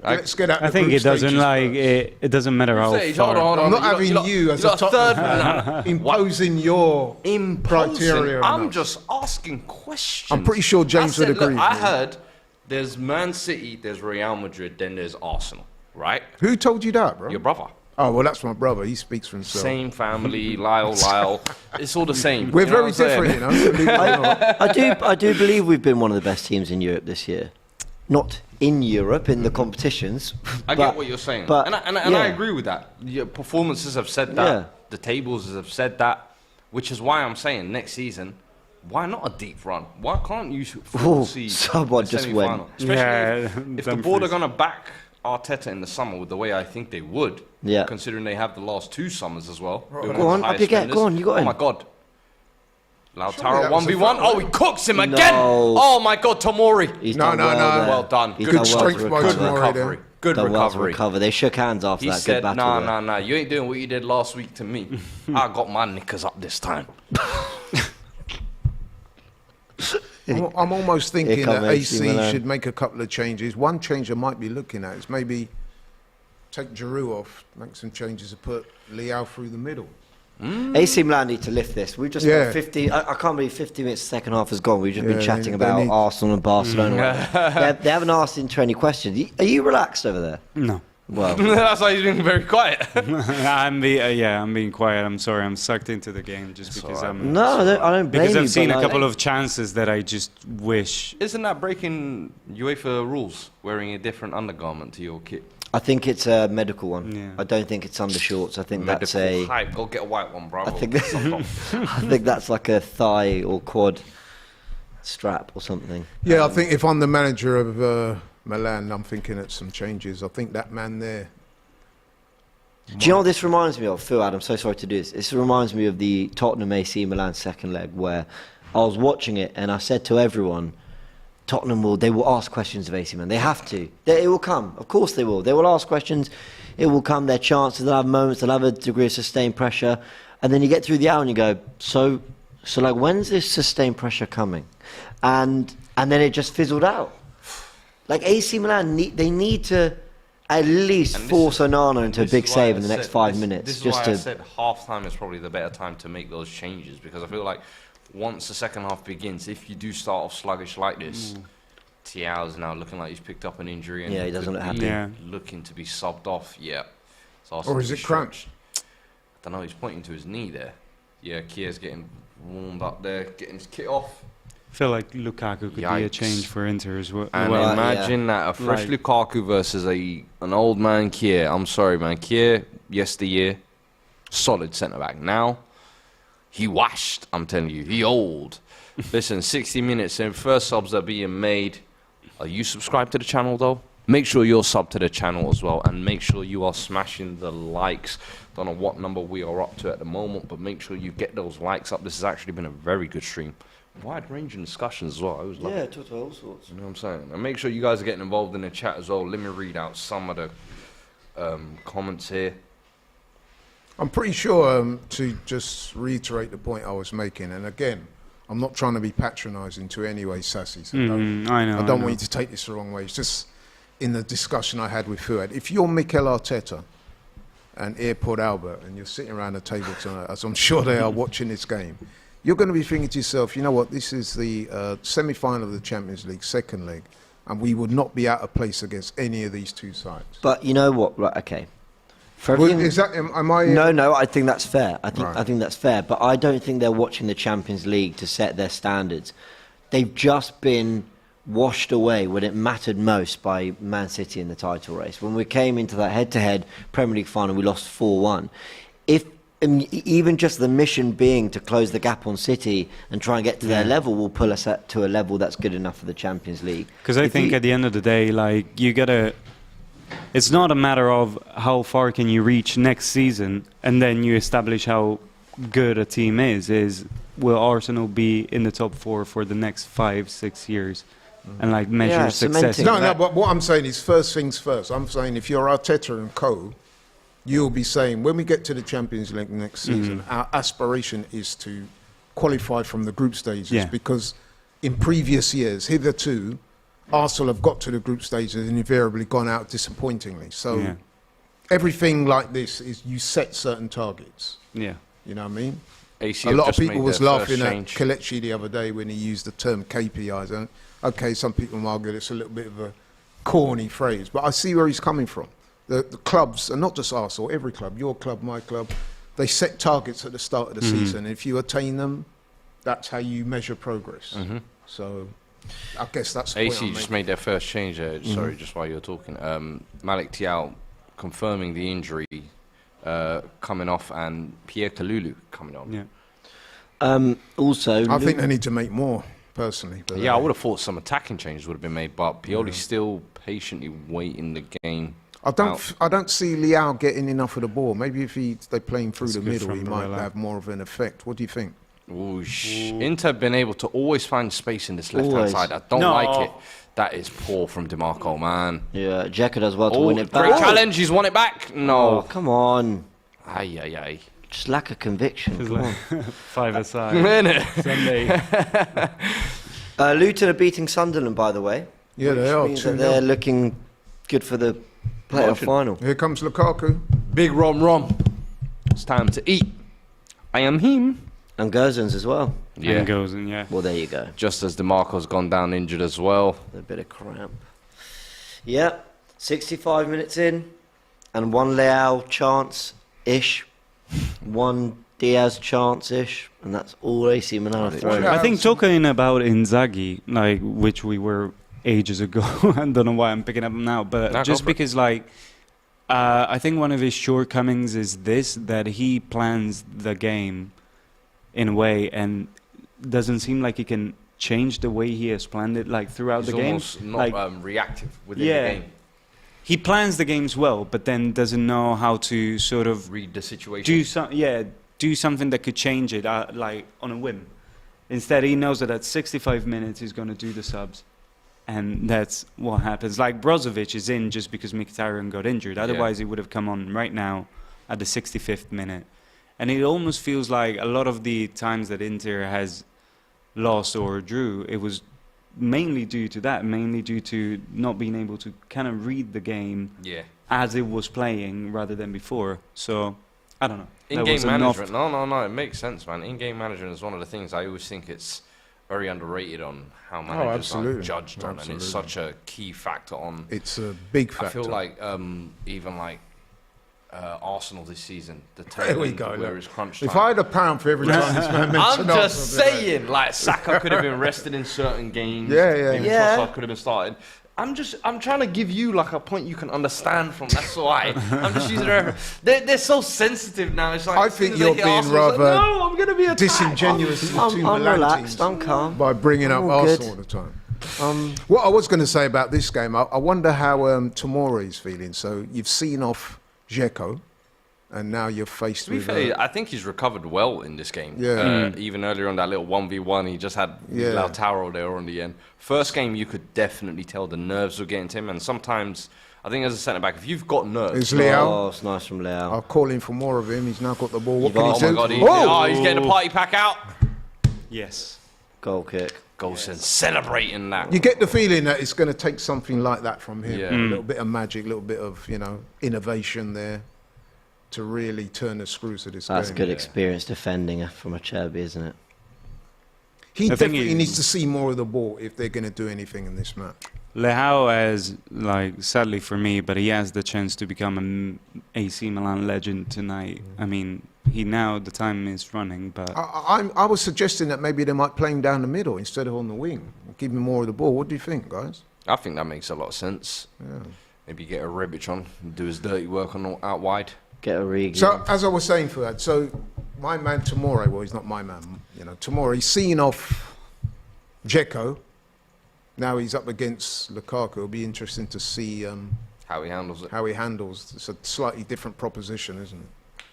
I- Let's get out I the think group it doesn't stages like first. it doesn't matter how Stage, far. hold on. I'm not having you as a lot top third. man imposing your criteria. on I'm us. just asking questions. I'm pretty sure James would agree with I me. heard there's Man City, there's Real Madrid, then there's Arsenal, right? Who told you that, bro? Your brother. Oh, well, that's my brother. He speaks for himself. Same family, Lyle. It's all the same. We're You know very what I'm saying? different, you know. believe it or not. I do believe we've been one of the best teams in Europe this year. Not in Europe, in the competitions. I get what you're saying. but, And yeah. I agree with that. Your performances have said that. Yeah. The tables have said that. Which is why I'm saying next season, why not a deep run? Why can't you foresee someone a just semi-final? went. Especially Yeah, if the Dumfries. board are going to back Arteta in the summer with the way I think they would, Yeah. considering they have the last 2 summers as well. They're one Go of on, the up highest you get, spenders. go on, you got Oh him. my God. Surely Lautaro that was a 1v1. foul, Oh, he cooks him again. No. Oh my God, Tomori. He's No, done no, well no. there. Well done. He's Good done well strength to by recover. Tomori. recovery. Good Done well to recovery. recover. They shook hands after He that. said, Good battle. there. nah, you ain't doing what you did last week to me. I got my knickers up this time. I'm almost thinking Here come that AC AC Milan. should make a couple of changes. One change I might be looking at is maybe take Giroud off, make some changes to put Leao through the middle. AC Milan need to lift this. We've just Yeah. got 50. I can't believe 50 minutes second half has gone. We've just been Yeah, chatting they about need- Arsenal and Barcelona. They haven't asked into any questions. Are you relaxed over there? No. Well, that's why he's being very quiet. I'm being quiet. I'm sorry. I'm sucked into the game just because I'm. no, I don't blame you. Because I've seen a but couple of chances that I just wish. Isn't that breaking UEFA rules, wearing a different undergarment to your kit? I think it's a medical one. Yeah. I don't think it's undershorts. I think Medical that's a. hype. Go get a white one, bro. I think that's like a thigh or quad strap or something. Yeah, I think if I'm the manager of Milan, I'm thinking at some changes. I think that man there. Do you know what this reminds me of, Fuad? I'm so sorry to do this. This reminds me of the Tottenham AC Milan second leg, where I was watching it and I said to everyone, Tottenham they will ask questions of AC Milan. They have to. It will come. Of course they will. They will ask questions. It will come. Their chances. They'll have moments. They'll have a degree of sustained pressure. And then you get through the hour and you go, so like, when's this sustained pressure coming? And then it just fizzled out. Like AC Milan, they need to at least force Onana into a big save in the next 5 minutes. This is why I said half-time is probably the better time to make those changes, because I feel like once the second half begins, if you do start off sluggish like this, Thiao's now looking like he's picked up an injury and he doesn't look happy. Looking to be subbed off. Yeah. Or is it cramped? I don't know. He's pointing to his knee there. Yeah, Kia's getting warmed up there, getting his kit off. I feel like Lukaku could be a change for Inter as well. And imagine that, a fresh Lukaku versus an old man Kier. I'm sorry, man. Kier, yesteryear, solid centre-back. Now, he washed, I'm telling you. He old. Listen, 60 minutes and first subs are being made. Are you subscribed to the channel, though? Make sure you're sub to the channel as well, and make sure you are smashing the likes. Don't know what number we are up to at the moment, but make sure you get those likes up. This has actually been a very good stream. Wide-ranging discussions as well. I always love it. Talk to all sorts. You know what I'm saying? And make sure you guys are getting involved in the chat as well. Let me read out some of the comments here. I'm pretty sure, to just reiterate the point I was making, and again, I'm not trying to be patronising to any way, Sassi. So I don't want you to take this the wrong way. It's just in the discussion I had with Fuad. If you're Mikel Arteta and Airport Albert and you're sitting around a table tonight, as I'm sure they are watching this game, you're going to be thinking to yourself, you know what, this is the semi-final of the Champions League, second leg, and we would not be out of place against any of these two sides. But you know what? Right, okay. Is that, am I... No, I think that's fair. I think that's fair. But I don't think they're watching the Champions League to set their standards. They've just been washed away when it mattered most by Man City in the title race. When we came into that head-to-head Premier League final, we lost 4-1. Even just the mission being to close the gap on City and try and get to their level will pull us to a level that's good enough for the Champions League. Because I think at the end of the day, like, you gotta... It's not a matter of how far can you reach next season and then you establish how good a team is will Arsenal be in the top 4 for the next 5-6 years and like measure success. No, but what I'm saying is first things first. I'm saying if you're Arteta and co, you'll be saying when we get to the Champions League next season, our aspiration is to qualify from the group stages because in previous years, hitherto, Arsenal have got to the group stages and invariably gone out disappointingly. So everything like this is you set certain targets. Yeah. You know what I mean? AC a lot of people was laughing at change. Kelechi the other day when he used the term KPIs. And okay, some people might argue it's a little bit of a corny phrase, but I see where he's coming from. The clubs, and not just Arsenal, every club, your club, my club, they set targets at the start of the season. If you attain them, that's how you measure progress. So I guess that's the AC point just made their first change there. Sorry, just while you're talking. Malik Thiaw confirming the injury coming off, and Pierre Kalulu coming on. Yeah. Also, I think they need to make more, personally. But I would have thought some attacking changes would have been made, but Pioli's still patiently waiting the game. I don't see Liao getting enough of the ball. Maybe if they play him through the middle, he might have more of an effect. What do you think? Inter have been able to always find space in this left-hand side. I don't like it. That is poor from DeMarco, man. Yeah, Dzeko does well to win it back. Great challenge, he's won it back. No. Oh, come on. Aye. Just lack of conviction. Come on. 5 aside. Sunday. Luton are beating Sunderland, by the way. Yeah, they are. Means that they're looking good for the playoff final. Here comes Lukaku. Big Rom. It's time to eat. I am him. And Gozens as well. Yeah. And Gozens, yeah. Well, there you go. Just as DeMarco's gone down injured as well. A bit of cramp. Yeah. 65 minutes in. and one Leao chance-ish, one Diaz chance-ish, and that's all AC Milan have thrown. I think talking about Inzaghi, like, which we were ages ago, I don't know why I'm picking up now, but just because, like, I think one of his shortcomings is that he plans the game in a way and doesn't seem like he can change the way he has planned it, like, throughout the game. He's almost not like, reactive within the game. He plans the games well, but then doesn't know how to sort of read the situation. Do something that could change it, like, on a whim. Instead, he knows that at 65 minutes he's going to do the subs. And that's what happens. Like, Brozovic is in just because Mkhitaryan got injured. Otherwise, he would have come on right now at the 65th minute. And it almost feels like a lot of the times that Inter has lost or drew, it was mainly due to that, mainly due to not being able to kind of read the game as it was playing rather than before. So, I don't know. In-game management, no, it makes sense, man. In-game management is one of the things I always think it's very underrated on how managers are judged on, and it's such a key factor on. It's a big factor. I feel like even like Arsenal this season, the there we go, where it's crunch time. If I had £1 for every time this man mentioned I'm just saying, like, Saka could have been rested in certain games. Maybe Trossard could have been started. I'm trying to give you like a point you can understand from. That's why I'm just using it. They're so sensitive now. It's like, I think you're being rather no, I'm gonna be disingenuous to I'm Milan relaxed. teams I'm calm. by bringing up Arsenal all the time. What I was going to say about this game, I wonder how Tomori's feeling. So you've seen off Dzeko, and now you're faced with. I think he's recovered well in this game. Even earlier on that little 1v1, he just had Lautaro there on the end. First game, you could definitely tell the nerves were getting to him, and sometimes I think as a centre back, if you've got nerves, it's Leao. Oh, it's nice from Leao. I'll call him for more of him. He's now got the ball. What can he do? Oh, he's getting a party pack out. Yes. Goal kick. Golson celebrating that. You get the feeling that it's going to take something like that from him. Yeah. A little bit of magic, a little bit of innovation there to really turn the screws of this game. That's good experience defending from a Cherby, isn't it? He definitely needs to see more of the ball if they're going to do anything in this match. Leao has, like, sadly for me, but he has the chance to become an AC Milan legend tonight. I mean, the time is running, but... I was suggesting that maybe they might play him down the middle instead of on the wing. Give him more of the ball. What do you think, guys? I think that makes a lot of sense. Yeah. Maybe get a Rebic on, do his dirty work on out wide. Get a Rigi. So, as I was saying, Fuad, so my man Tomori, well, he's not my man, Tomori, seeing off Dzeko. Now he's up against Lukaku. It'll be interesting to see how he handles it. It's a slightly different proposition, isn't it?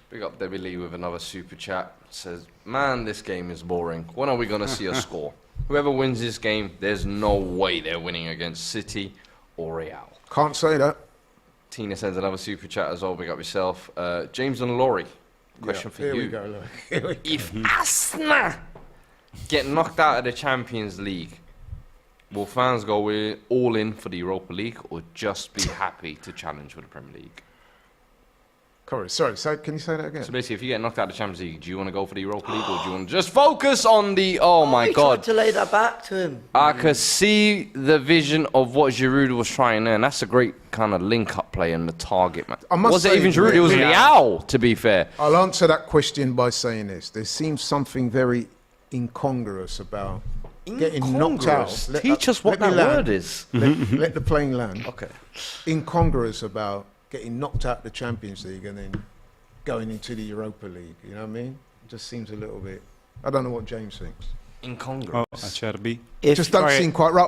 Big up Debbie Lee with another super chat. Says, man, this game is boring. When are we going to see a score? Whoever wins this game, there's no way they're winning against City or Real. Can't say that. Tina sends another super chat as well. Big up yourself. James and Laurie, question for you. Here we go. If Arsenal get knocked out of the Champions League, will fans go all in for the Europa League or just be happy to challenge for the Premier League? Sorry, can you say that again? So basically, if you get knocked out of the Champions League, do you want to go for the Europa League or do you want to just focus on the... Oh, my God. Tried to lay that back to him. I could see the vision of what Giroud was trying there, and that's a great kind of link-up play and the target, man. Was it even Giroud? It was Leao, to be fair. I'll answer that question by saying this. There seems something very incongruous about getting knocked out. Teach us what that word is. Let the plane land. Okay. Incongruous about getting knocked out the Champions League and then going into the Europa League. You know what I mean? It just seems a little bit... I don't know what James thinks. Incongruous. Acerbi. It just doesn't seem quite right.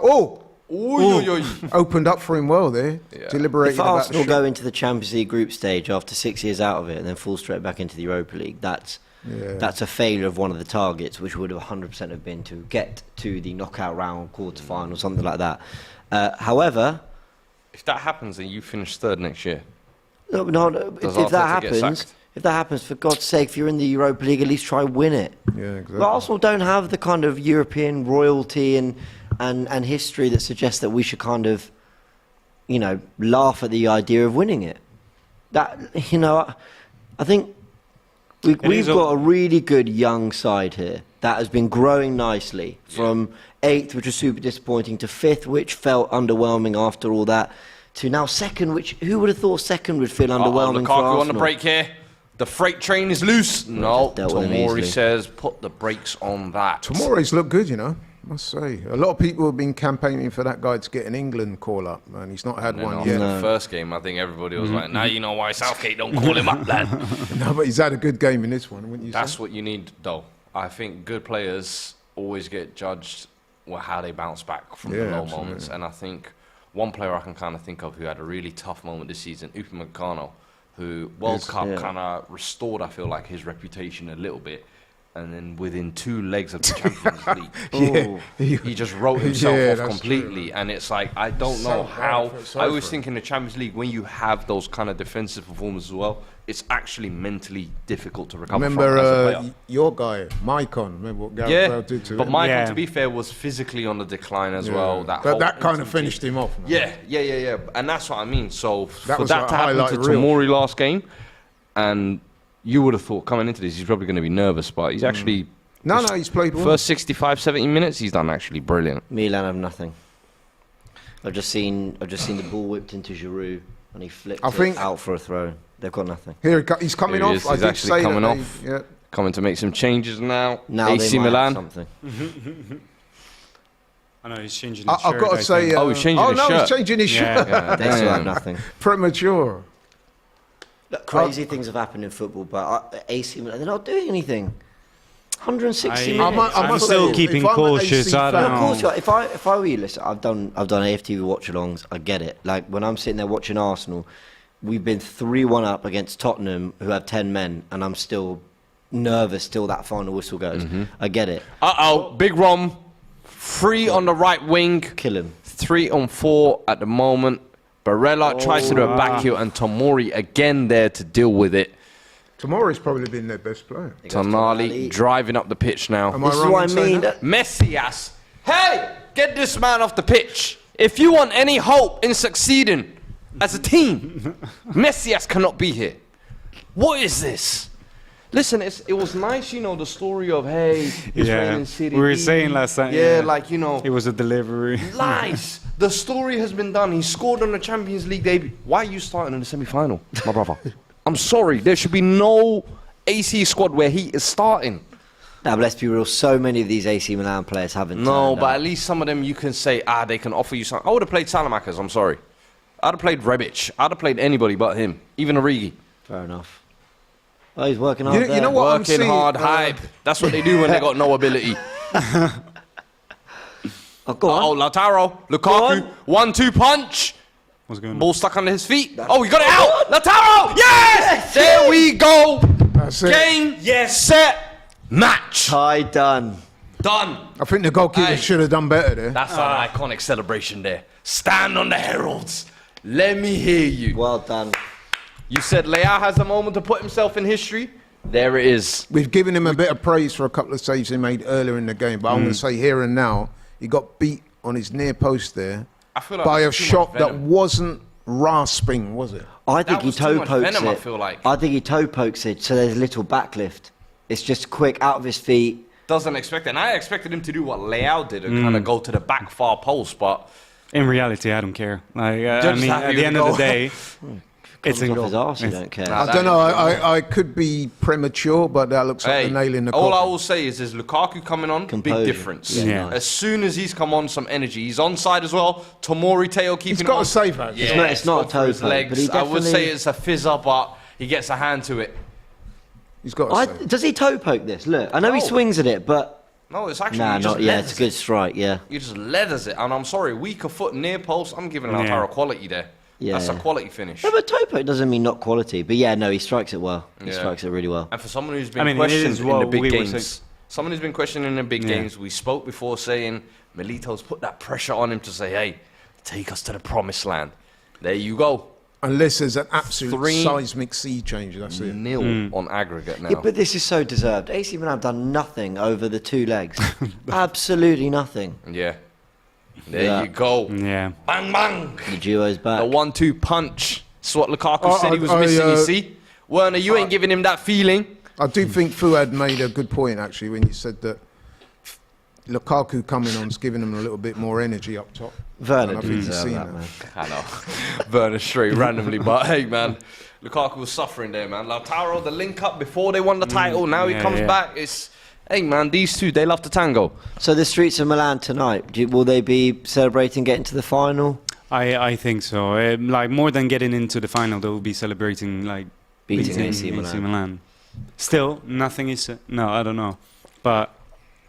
Opened up for him well there. Yeah. Deliberating if Arsenal go into the Champions League group stage after 6 years out of it and then fall straight back into the Europa League, that's a failure of one of the targets, which would have 100% have been to get to the knockout round, quarter-final, something like that. However... If that happens, then you finish third next year. No. If that happens, for God's sake, if you're in the Europa League, at least try and win it. Yeah, exactly. But Arsenal don't have the kind of European royalty and history that suggests that we should kind of, laugh at the idea of winning it. I think we've got a really good young side here that has been growing nicely from 8th, which was super disappointing, to 5th, which felt underwhelming after all that, to now second, which who would have thought second would feel underwhelming for Lukaku Arsenal? on the break here. The freight train is loose. No, dealt with him Tomori easily. says put the brakes on that. Tomori's looked good, you know. Must say, a lot of people have been campaigning for that guy to get an England call up, and he's not had And one after yet. the first game, I think everybody was like, now you know why Southgate don't call him up, lad. No, but he's had a good game in this one, wouldn't you That's say? what you need, though. I think good players always get judged on how they bounce back from the Yeah, low absolutely. moments. And I think one player I can kind of think of who had a really tough moment this season, Upamecano, who World Yes. Cup Yeah. kind of restored, I feel like, his reputation a little bit. And then within 2 legs of the Champions League, he just wrote himself Yeah, off that's completely. true, And it's like, I don't So know bad how. for- I sorry always for think in the Champions League, when you have those kind of defensive performances as well, it's actually mentally difficult to recover from as a Remember player. your guy, Maicon. Remember what Gareth Yeah, Bale did to but him? Michael, Yeah. to be fair, was physically on the decline as Yeah. well. But whole that kind of intimacy- finished him off. man. Yeah. And that's what I mean. So That for was that like to happen to highlight reel. Tomori last game, and you would have thought coming into this, he's probably going to be nervous, but he's actually, No, he's played well. first 65, 70 minutes, he's done actually brilliant. Milan have nothing. I've just seen the ball whipped into Giroud, and he flipped I think- Oh, Oh, uh, out for a throw. They've got nothing. Here he's coming Here he off. is. I He's did actually say coming that off. Yeah. Coming to make some changes now. Now AC they might have Milan. something. I know he's changing his I've shirt. got to say. Oh, he's changing his no, shirt. he's changing his Yeah. shirt. Yeah, They still have damn. nothing. Premature. Look, crazy things have happened in football, but AC Milan, they're not doing anything. 160 I minutes. must I'm say, still if keeping I'm an cautious. AC I No, don't of course, know. you are. If I were you, listen, I've done AFTV watch-alongs. I get it. Like when I'm sitting there watching Arsenal, we've been 3-1 up against Tottenham, who have 10 men, and I'm still nervous till that final whistle goes. I get it. Big Rom. 3 on the right wing. Kill him. 3 on 4 at the moment. Barella tries to do a back heel, and Tomori again there to deal with it. Tomorrow's probably been their best player. He goes to Tonali Tonali. driving up the pitch now. Am I This is wrong what I in saying mean. that? Messias. Hey, get this man off the pitch. If you want any hope in succeeding as a team, Messias cannot be here. What is this? Listen, it was nice, you know, the story of, hey, he's playing in City. We were saying last time. Yeah, like, you know. it was a delivery. Lies. The story has been done. He scored on the Champions League debut. Why are you starting in the semi-final, my brother? I'm sorry. There should be no AC squad where he is starting. Now, but let's be real. So many of these AC Milan players haven't. No, turned but up. at least some of them you can say, they can offer you something. I would have played Salamakers, I'm sorry. I'd have played Rebic. I'd have played anybody but him. Even Origi. Fair enough. Oh, he's working hard. You know what I'm Working seeing, hard, hype. That's what they do when they got no ability. Oh, go on. Lautaro. Go Lukaku. on. 1-2 punch. What's going on? Ball stuck under his feet. Oh, he got it out. Lautaro. Yes! There we go. That's it. Game. Yes. Set. Match. Tie done. Done. I think the goalkeeper Hey. should have done better there. That's an iconic celebration there. Stand on the heralds. Let me hear you. Well done. You said Leao has a moment to put himself in history. There it is. We've given him a bit of praise for a couple of saves he made earlier in the game, but I'm going to say here and now, he got beat on his near post there I feel like by a that's too much shot that venom. wasn't rasping, was it? I think That he was too toe much pokes venom, it. I feel like. I think he toe pokes it, so there's a little backlift. It's just quick out of his feet. Doesn't expect it. And I expected him to do what Leao did and kind of go to the back far post, but In reality, I don't care. Like, I Just mean, happy at with the end the of goal. the day, it's Comes a off goal. his arse, you It's- don't care. Nah, I don't know. I could be premature, but that looks like hey, the nail in the all I coffin. will say is Lukaku coming on, Composure. big difference. Yeah. nice. As soon as he's come on, some energy. He's onside as well. Tomori Teo keeping He's it got on. a save out. Yeah, It's not a good toe for his poke, legs. but he I would say definitely- it's a fizzer, but he gets a hand to it. He's got a save. Does he toe poke this? Look, I know he No. swings at it, but No, it's actually nah, he just not yeah. leathers It's a good it. strike. Yeah, He just leathers it, and I'm sorry, weaker foot near post. I'm giving Lautaro Yeah. quality there. Yeah, That's a yeah. quality finish. no, but toe poke doesn't mean not quality. But yeah, no, he strikes it well. He Yeah. strikes it really well. And for someone who's been I mean, it questioned is in the what big we were games, saying. someone who's been questioned in the big Yeah. games, we spoke before saying Milito's put that pressure on him to say, hey, take us to the promised land. There you go. Unless there's an absolute 3 seismic sea change, that's it. Nil on aggregate now. Yeah, but this is so deserved. AC Milan have done nothing over the 2 legs. Absolutely nothing. Yeah. There Yeah. you go. Yeah. Bang, bang. The duo's back. The 1-2 punch. That's what Lukaku said he was I, missing, you see? Werner, you ain't giving him that feeling. I do think Fuad made a good point, actually, when you said that Lukaku coming on's giving them a little bit more energy up top. Werner And I didn't think you've deserve seen that, that. man. I know. Werner straight randomly, but hey, man. Lukaku was suffering there, man. Lautaro, the link up before they won the title. Now he comes back. Hey, man, these two, they love to tango. So the streets of Milan tonight, will they be celebrating getting to the final? I think so. Like more than getting into the final, they will be celebrating like Beating AC Milan. Still, nothing is. No, I don't know. But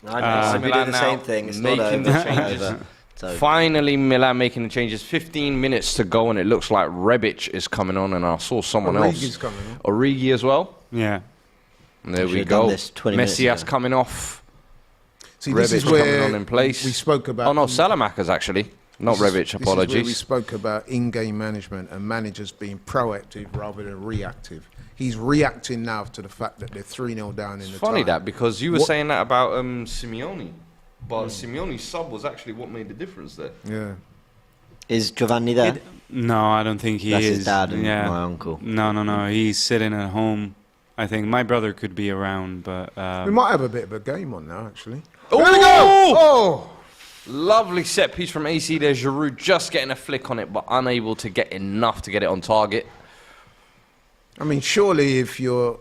I know. I'll be doing the Milan same now thing. It's making not over. the It's changes. over. It's over. Finally, Milan making the changes. 15 minutes to go, and it looks like Rebic is coming on, and I saw someone Origi's else. coming on. Origi as well. yeah, And there we Should've done go. this 20 minutes Messias ago. coming off. See, this Rebic is coming where on in place. we spoke about. Oh, no, Salamakers, actually. Not Rebic, This is where we apologies. spoke about in-game management and managers being proactive rather than reactive. He's reacting now to the fact that they're 3-0 down in It's the funny tie. that, because you were What- saying that about Simeone. But Simeone's sub was actually what made the difference there. Yeah. Is Giovanni there? no, I don't think he That's is. his dad and yeah. my uncle. No. He's sitting at home. I think my brother could be around, but We might have a bit of a game on now, actually. Oh! There we go! Oh! Lovely set piece from AC there. Giroud just getting a flick on it, but unable to get enough to get it on target. I mean, surely if you're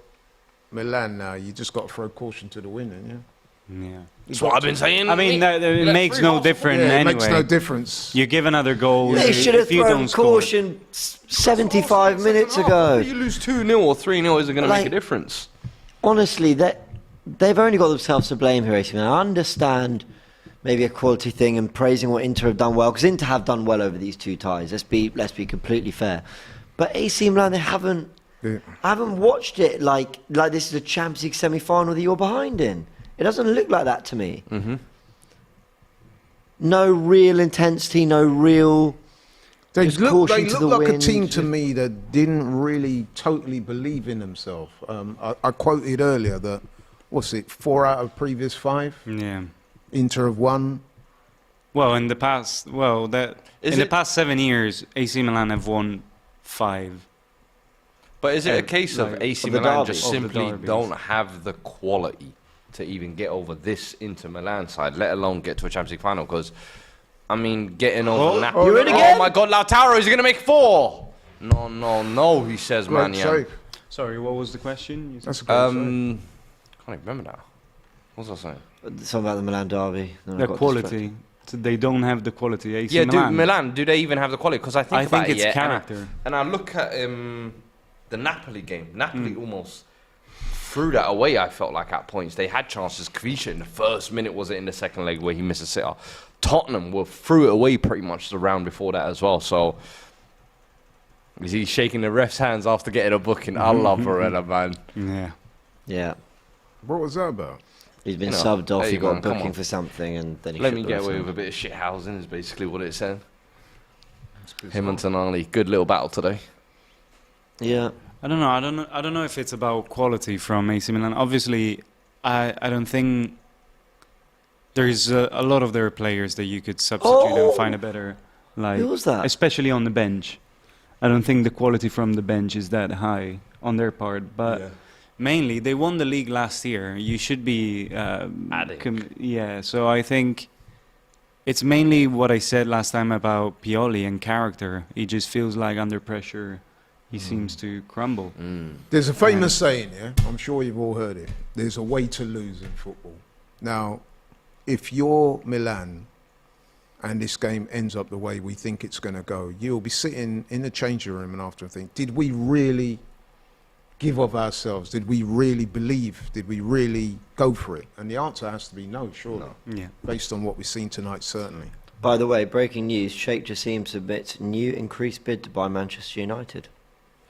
Milan now, you just got to throw caution to the wind, yeah? yeah. That's what I've been saying. I mean, it makes no difference Yeah, it anyway. makes no difference. You give another goal. They if should have you thrown don't score. caution 75 minutes If ago. you lose 2-0 or 3-0, isn't going to make Like- a difference. Honestly, they've only got themselves to blame here, AC Milan. I understand maybe a quality thing and praising what Inter have done well, because Inter have done well over these two ties. Let's be completely fair. But AC Milan, they haven't. Yeah. I haven't watched it like this is a Champions League semi-final that you're behind in. It doesn't look like that to me. Mm-hmm. No real intensity, no real. They Just look caution to the like a wind. team to me that didn't really totally believe in themselves. I quoted earlier that, 4 out of previous 5? Yeah. Inter have won. Well, in the past, the past 7 years, AC Milan have won 5. But is it a case of like, AC of the Milan derbies? just Of the simply derbies. don't have the quality to even get over this Inter Milan side, let alone get to a Champions League final? Because, I mean, getting over Napoli. you're in again? Oh my God, Lautaro, is he going to make 4? No, he says, man. Great Yeah. save. Sorry, what was the question? That's a great save. Can't even remember now. What was I saying? Something about the Milan derby. Then I The got quality. So they don't have the quality. AC Yeah, Milan. Milan, do they even have the quality? Because I think about it's it, yeah, character. And I look at the Napoli game. Napoli almost threw that away, I felt like, at points. They had chances. Kvisha in the first minute, was it in the second leg where he missed a sitter? Tottenham threw it away pretty much the round before that as well. So, is he shaking the ref's hands after getting a booking? I love Varela, man. Yeah. Yeah. What was that about? He's been You know, subbed off, hey, he got man, a come booking on. for something, and then he Let shook me the get rest away of with a bit of shit housing is basically what it said. It's Him and Tonali, good little battle today. them. Yeah. I don't know if it's about quality from AC Milan. Obviously, I don't think there's a lot of their players that you could substitute and find a better, like, Who was that? especially on the bench. I don't think the quality from the bench is that high on their part, but mainly they won the league last year. You should be Adding. So I think it's mainly what I said last time about Pioli and character. He just feels like under pressure he seems to crumble. There's a famous saying, yeah? I'm sure you've all heard it. There's a way to lose in football. Now, if you're Milan and this game ends up the way we think it's going to go, you'll be sitting in the changing room and after think, did we really give of ourselves? Did we really believe? Did we really go for it? And the answer has to be no, surely. Yeah. Based on what we've seen tonight, certainly. By the way, breaking news, Sheikh Jassim submits new increased bid to buy Manchester United.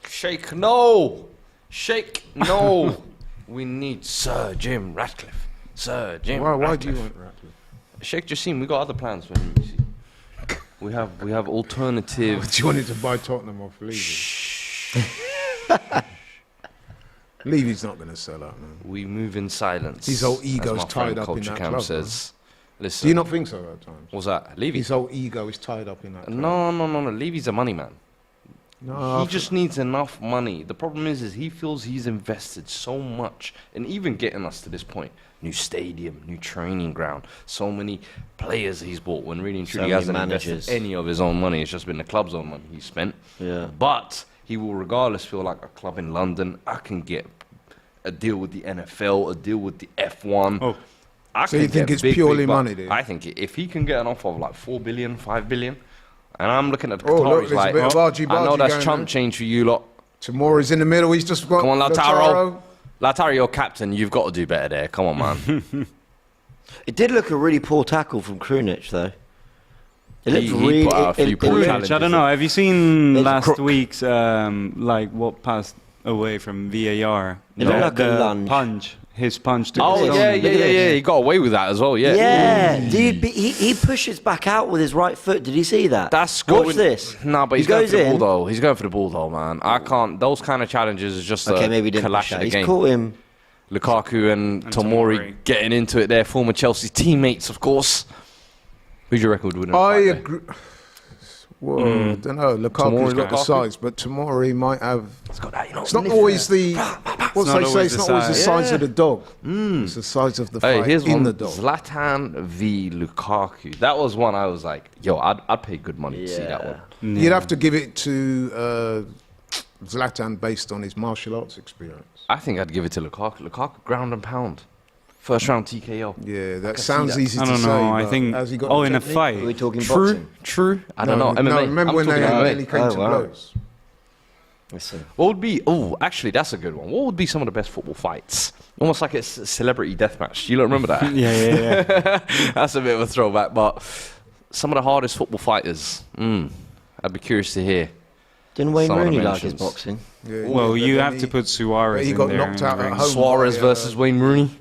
Shake, no! Shake, no! We need Sir Jim Ratcliffe. Sir Jim Why Ratcliffe. do you want Ratcliffe? Sheikh Jassim, we got other plans for him, you see. We have alternative... Do you want to buy Tottenham off Levy? Levy's not going to sell out, man. We move in silence. His whole as ego's my tied friend up in Culture that Camp club, says. Listen, Do you not think so at times? what's that? Levy? His whole ego is tied up in that club. No. Levy's a money man. No, He just needs enough money. The problem is he feels he's invested so much in even getting us to this point. New stadium, new training ground, so many players he's bought when really and truly he hasn't invested any of his own money. It's just been the club's own money he spent. Yeah. But he will regardless feel like a club in London. I can get a deal with the NFL, a deal with the F1. Oh. So you think it's purely money, do you? I think if he can get an offer of like 4 billion, 5 billion, and I'm looking at the Oh, Qataris look, there's a like, bit of argy-bargy I know that's going chump on. change for you lot. Tomorrow's in the middle. He's just got Come on, Lautaro. Lautaro, you're captain. You've got to do better there. Come on, man. It did look a really poor tackle from Krunic, though. It looked He really. put out a few poor challenges. I don't know. Have you seen There's a last crook. week's like what passed away from VAR? It looked like a the lunge. punch. His punch to Oh, Cristiano. yeah, Look at this. He got away with that as well, yeah. Yeah, dude, but he pushes back out with his right foot. Did you see that? That's Watch going, this. No, but He he's going goes for the ball, in. though. He's going for the ball, though, man. I can't. Those kind of challenges is just Okay, maybe he didn't collapse push of out. the He's game. caught him. Lukaku and Tomori Tomori. getting into it there. Former Chelsea teammates, of course. Who's your record winner? I agree. Well, I don't know. Lukaku's got the Lukaku? size, but Tomori might have. It's got that, you know. It's not always the. What's not they say? always It's the not always the size. size of the dog. It's the size of the Hey, fight here's in one. the dog. Zlatan v Lukaku. That was one I was like, yo, I'd pay good money to see that one. You'd have to give it to Zlatan based on his martial arts experience. I think I'd give it to Lukaku. Lukaku, ground and pound. First round TKO. Yeah, that see sounds that. easy I to don't say. know. I but think. has he got Oh, the in a technique? Are we fight. talking True, boxing? true. I don't know. MMA. No, remember I'm when they talking MMA. really came to wow. blows? Let's see. What would be? Oh, actually, that's a good one. What would be some of the best football fights? Almost like it's a celebrity deathmatch. You don't remember that? Yeah. That's a bit of a throwback. But some of the hardest football fighters. I'd be curious to hear. Didn't Wayne Some of the Rooney like his mentions. boxing? Yeah, Well, yeah, you but have then to put Suarez he in got there. knocked in out the at ring. home. Suarez versus Wayne Rooney.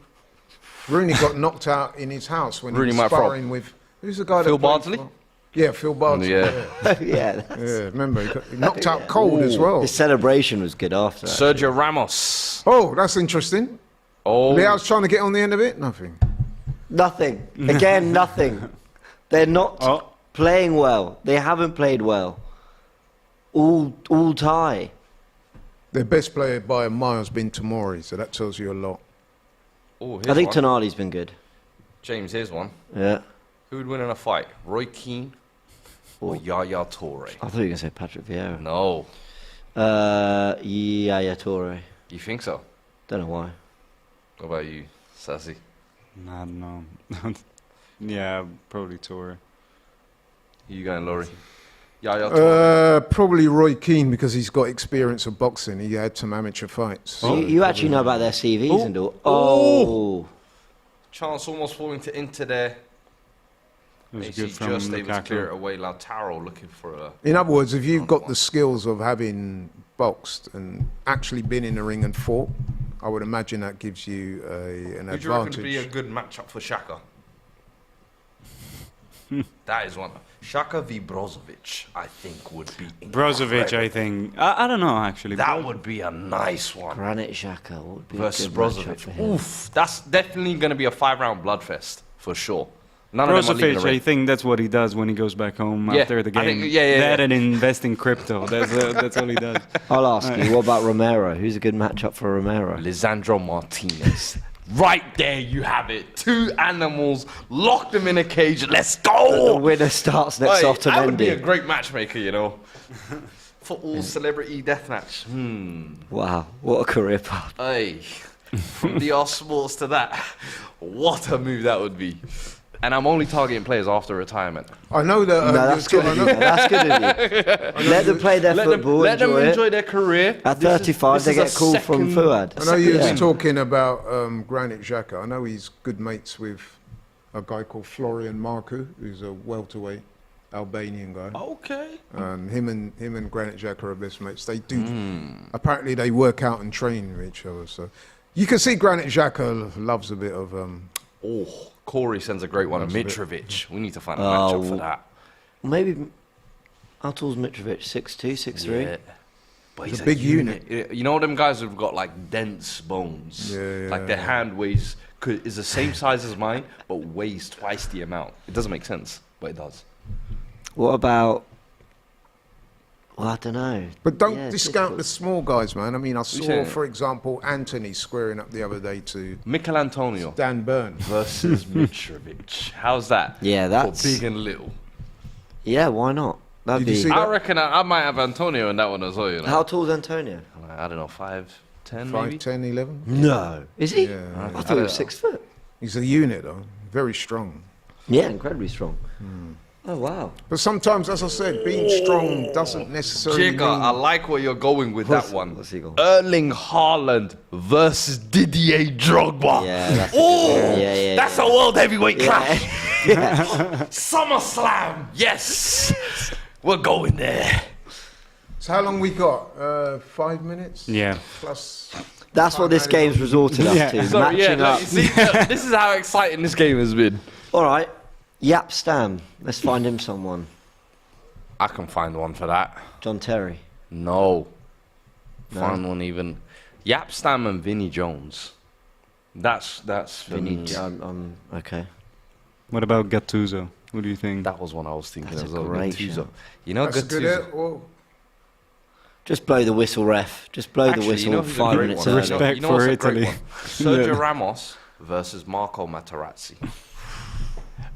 Rooney got knocked out in his house when Rooney he might was throw. sparring with. Who's the guy Phil that played Bardsley? for- Yeah, Phil Bardsley. Yeah. Yeah. Yeah, remember he knocked out cold as well. His celebration was good after that. Sergio Ramos. Oh, that's interesting. Oh, Leao's trying to get on the end of it. Nothing. Nothing. Again, nothing. They're not Oh. playing well. They haven't played well. All tie. Their best player by a mile has been Tomori, so that tells you a lot. oh I think one. Tonali's been good. James, here's one. Yeah. Who would win in a fight? Roy Keane or Yaya Toure? I thought you were going to say Patrick Vieira. No. Yaya Toure. You think so? Don't know why. What about you, Sassi? I don't know. Yeah, probably Tour. You going, Laurie? Yaya Toure. Probably Roy Keane because he's got experience of boxing. He had some amateur fights. So you actually know about their CVs and all. Oh. Chance almost falling to Inter there. It was AC good from just able to clear it Lukaku. away. Lautaro looking for a... In other words, if you've got the skills of having boxed and actually been in the ring and fought, I would imagine that gives you an Who do you reckon advantage. would be a good matchup for Shaka? That is one. Shaka v Brozovic, I think, would be Brozovic, incredible. I think. I don't know, actually. That would be a nice one. Granit Xhaka would be Versus a good matchup Brozovic. for him. Oof, that's definitely going to be a 5-round bloodfest, for sure. None of them are leaving Brozovic, the I ring. think that's what he does when he goes back home Yeah, after the I game. think- yeah, that yeah. and invest in crypto. That's all he does. I'll ask you, what about Romero? Who's a good matchup for Romero? Lisandro Martinez. Right there, you have it. 2 animals, lock them in a cage. Let's The go. winner starts next Hey, after that would be a Mendy. great matchmaker, you know. Football celebrity deathmatch. Wow, what a career path. Hey, from DR Sports to that, what a move that would be. And I'm only targeting players after retirement. I know that. No, that's good of you. man. That's good of you. Let them play their football, let them enjoy enjoy it. their career. At This is- 35, this they is get a called from second- Fuad. I know you Yeah. was talking about Granit Xhaka. I know he's good mates with a guy called Florian Marku, who's a welterweight Albanian guy. Okay. And him and Granit Xhaka are best mates. They do. Apparently, they work out and train with each other. So you can see Granit Xhaka loves a bit of. Oh, Corey sends a great one. Mitrovic. We need to find a Oh. matchup for that. Maybe, how tall's Mitrovic? 6'2", 6'3"? Yeah. But He's a big unit. You know them guys who've got like dense bones. Yeah, Like their hand weighs is the same size as mine, but weighs twice the amount. It doesn't make sense, but it does. What about Well, I don't know. But don't Yeah, discount difficult. the small guys, man. I mean, I saw, saying? for example, Anthony squaring up the other day to Mikel Antonio Dan Burn. versus Mitrovic. How's that? Yeah, that's... For big and little. Yeah, why not? That'd Did you be... see that? I reckon I might have Antonio in that one as well, you know. How tall's Antonio? I don't know, 5'10", 5, maybe? 10, 11? No. Is he? Yeah. I thought he was 6 foot. He's a unit, though. Very strong. Yeah, incredibly strong. Oh, wow. But sometimes, as I said, being strong doesn't necessarily Jigger, I mean... like where you're going with that one. What's he got? Erling Haaland versus Didier Drogba. Yeah, that's a Oh, good one. Yeah, that's a world heavyweight clash. Yeah. SummerSlam. Yes, we're going there. So how long we got? 5 minutes? Yeah. Plus... That's what this game's resorted up Yeah. to. Sorry, matching look, up. you see, this is how exciting this game has been. All right. Yap Stam. Let's find him someone. I can find one for that. John Terry. No. No. Find one even. Yap Stam and Vinnie Jones. That's for me. Okay. What about Gattuso? What do you think? That was one I was thinking That's as a well. great Gattuso. shout. You know, That's a good hit. Gattuso. Whoa. Just blow the whistle, ref. Just blow Actually, the whistle you know who's a 5 great minutes one? early. Respect You know for what's a great Italy. one? Sergio Yeah. Ramos versus Marco Materazzi.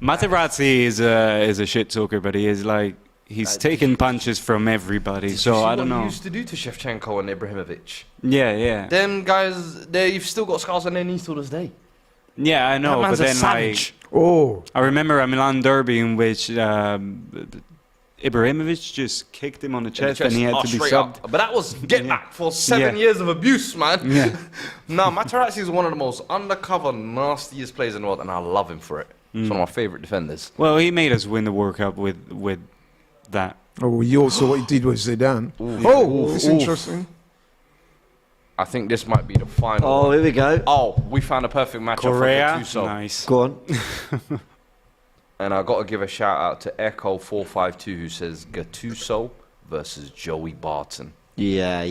Materazzi is a shit talker, but he is like he's taking punches from everybody. Did So you see I what don't he know. used to do to Shevchenko and Ibrahimovic? Yeah. Them guys, they've still got scars on their knees till this day. Yeah, I know. That But man's a then savage. Oh. I remember a Milan derby in which Ibrahimovic just kicked him on the chest, and he had to be straight subbed. up. But that was get back for 7 Yeah. years of abuse, man. Yeah. No, Materazzi is one of the most undercover, nastiest players in the world, and I love him for it. He's one of my favourite defenders. Well, he made us win the World Cup with that. Oh, you also what he did with Zidane. Oh, it's interesting. I think this might be the final. Oh, here we go. Oh, we found a perfect matchup for Korea, Gattuso. nice. Go on. And I got to give a shout out to Echo452 who says Gattuso versus Joey Barton. Yeah.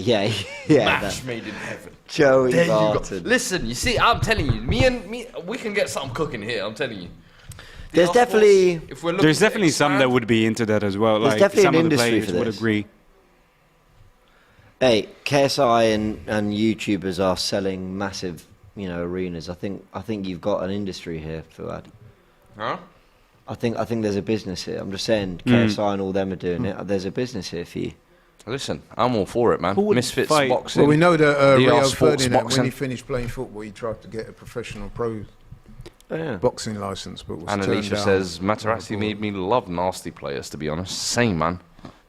Match made in heaven. Joey There you go. Barton. Listen, you see, I'm telling you, me, we can get something cooking here. I'm telling you. There's Of course, definitely... if we're looking There's to definitely some that expand- would be into that as well. There's Like definitely some an of the industry players for would this. agree. Hey, KSI and YouTubers are selling massive, arenas. I think you've got an industry here, Fuad. Huh? I think there's a business here. I'm just saying, KSI and all them are doing it. There's a business here for you. Listen, I'm all for it, man. Who would Misfits fight? boxing. Well, we know that DR Rio Sports Ferdinand, boxing. when he finished playing football, he tried to get a professional pro Oh, yeah. boxing license, but was And turned Alicia down. says Materazzi made me love nasty players, to be honest. Same, man.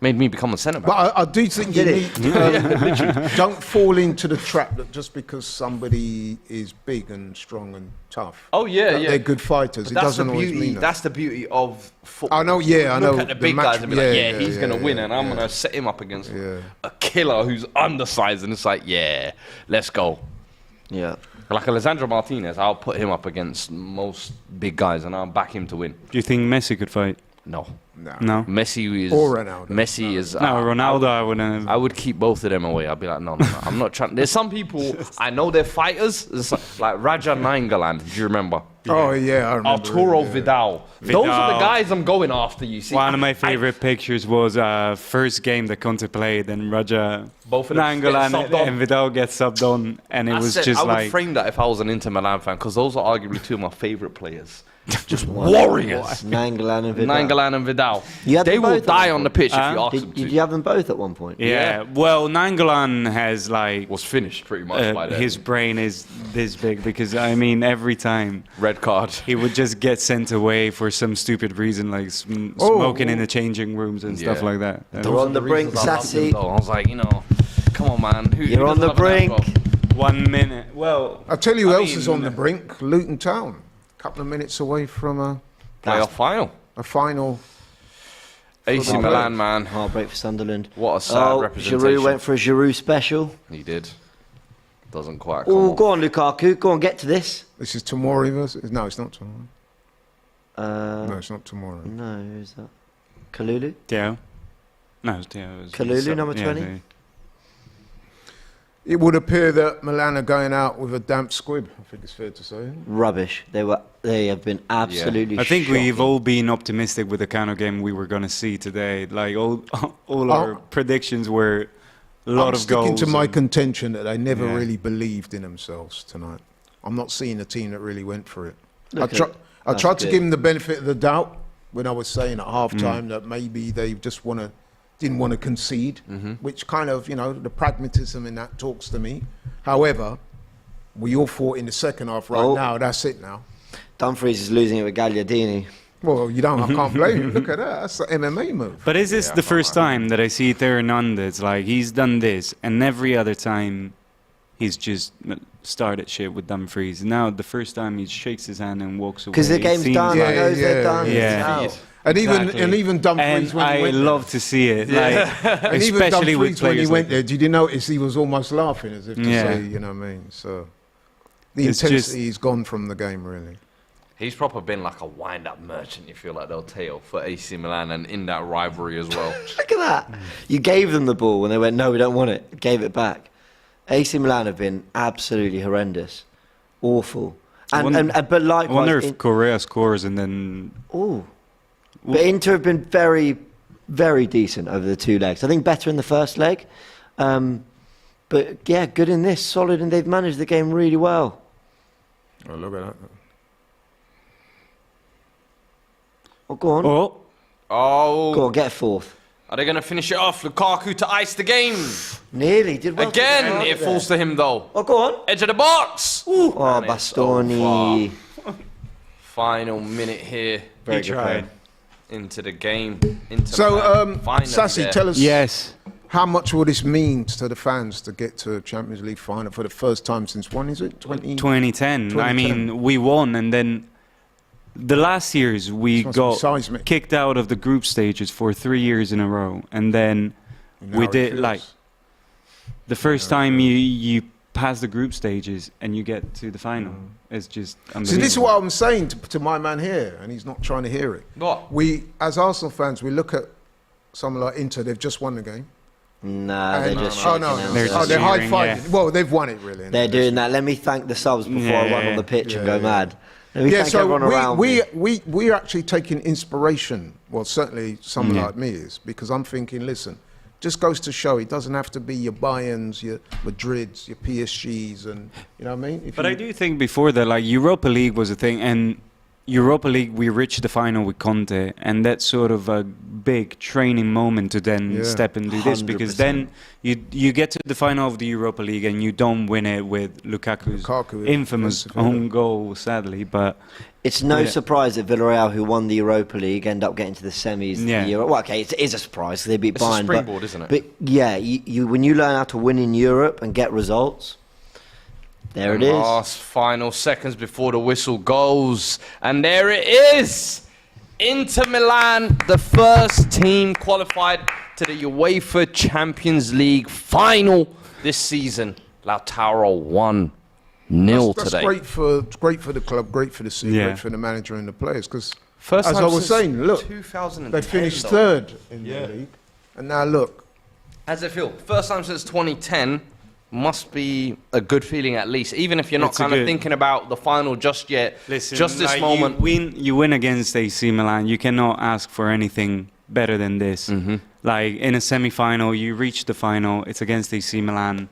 Made me become a centre back. But I do think you Did need don't fall into the trap that just because somebody is big and strong and tough, Oh, yeah, that yeah. they're good fighters. But It that's the doesn't always beauty. mean that. That's the beauty of football. I know, yeah, I know. Look at the big match- guys and be like, yeah, he's gonna win, and I'm yeah. gonna set him up against Yeah. a killer who's undersized, and it's like, yeah, let's go. Yeah. Like Alessandro Martinez, I'll put him up against most big guys, and I'll back him to win. Do you think Messi could fight? No, No. Messi is. Or Ronaldo. Messi is. No, Ronaldo, I wouldn't. I would keep both of them away. I'd be like, no, I'm not trying. There's some people I know they're fighters. It's like Raja Nainggolan. Do you remember? Oh yeah, I remember. Arturo yeah. Vidal. Those are the Vidal. guys I'm going after. You see, One of my favorite pictures was first game that Conte played, and Raja Both of them get Nainggolan subbed on. and Vidal get subbed on, and it I was said just I would like frame that if I was an Inter Milan fan, because those are arguably two of my favorite players. Just warriors. Nainggolan and Vidal. Nainggolan and Vidal. You had They them will both at die one on the point? pitch if you ask them Did to. you have them both at one point? yeah. Well, Nainggolan has like Was finished pretty much by then. his brain is this big because I mean every time Red card. he would just get sent away for some stupid reason like smoking in the changing rooms and stuff Yeah. like that. And You're on the brink, reasons I loved Sassy. him, though. I was like, come on, man. Who You're on doesn't the love an brink. Afro? 1 minute. Well, I'll tell you who I else mean, is on the brink. Luton Town, a couple of minutes away from Playoff final. a final. AC the Milan, playoffs. man. Heartbreak for Sunderland. What a sad Oh, representation. Giroud went for a Giroud special. He did. Doesn't quite come Oh, off. go on, Lukaku. Go on, get to this. This is Tomori versus. No, it's not Tomori. No, No, it's not Tomori. who's that? Kalulu? Theo. No, it's Theo. Kalulu, number 20? It would appear that Milan are going out with a damp squib. I think it's fair to say. Rubbish. They have been absolutely. I think shocking. we've all been optimistic with the kind of game we were going to see today. Like all our predictions were a lot of goals. I'm sticking to my contention that they never really believed in themselves tonight. I'm not seeing a team that really went for it. I tried to give them the benefit of the doubt when I was saying at half-time that maybe they just didn't want to concede, which kind of, the pragmatism in that talks to me. However, we all fought in the second half now. That's it now. Dumfries is losing it with Gagliardini. Well, I can't blame you. Look at that. That's an MMA move. But is this the first time that I see Hernandez? Like, he's done this, and every other time he's just started shit with Dumfries. Now, the first time he shakes his hand and walks away. Because the game's done. They're done. Yeah. And even Dumfries when he went there. I love to see it. Like, and even especially with Dumfries when he went like there, did you notice he was almost laughing as if to say, you know what I mean? So the intensity is gone from the game, really. He's proper been like a wind-up merchant, you feel like they'll tell, for AC Milan and in that rivalry as well. Look at that. You gave them the ball when they went, no, we don't want it. Gave it back. AC Milan have been absolutely horrendous. Awful. But likewise, I wonder if Correa scores and then... But Inter have been very, very decent over the two legs. I think better in the first leg. But yeah, good in this, solid, and they've managed the game really well. Oh, look at that. Oh, go on. Go on, get a fourth. Are they going to finish it off? Lukaku to ice the game. Nearly. Did well. Again, it falls to him, though. Oh, go on. Edge of the box. Ooh. Oh, Bastoni. Final minute here. Very good play. Into the game. Sassi, tell us. Yes. How much will this mean to the fans to get to a Champions League final for the first time since when is it? 2010. I mean, we won, and then the last years we got kicked out of the group stages for 3 years in a row, and then we did like the first time you pass the group stages and you get to the final. It's just unbelievable. So this is what I'm saying to my man here, and he's not trying to hear it. What? We, as Arsenal fans, we look at someone like Inter. They've just won the game. Nah, they're just they're high fiving. Yeah. Well, they've won it really. They're doing that. Let me thank the subs before I run on the pitch and go mad. Let me thank everyone around me. We're actually taking inspiration. Well, certainly someone like me is, because I'm thinking, listen, just goes to show it doesn't have to be your Bayerns, your Madrids, your PSGs, and you know what I mean. But I do think before that, like Europa League was a thing, and Europa League we reached the final with Conte, and that's sort of a big training moment to then step and do this, because then you get to the final of the Europa League and you don't win it with Lukaku's infamous own goal, sadly. But it's no surprise that Villarreal, who won the Europa League, end up getting to the semis. Well, okay, it is a surprise. They beat Bayern. It's a springboard, isn't it? But yeah, you when you learn how to win in Europe and get results. There it is. Last final seconds before the whistle goes. And there it is. Inter Milan, the first team qualified to the UEFA Champions League final this season. Lautaro 1-0 that's today. Great for the club, great for the city, great for the manager and the players. Because as I was saying, look, 2010, they finished third in the league. And now look. How's it feel? First time since 2010. Must be a good feeling at least, even if you're not kind of thinking about the final just yet. Listen, just this moment. You win against AC Milan. You cannot ask for anything better than this. Like in a semi-final, you reach the final. It's against AC Milan.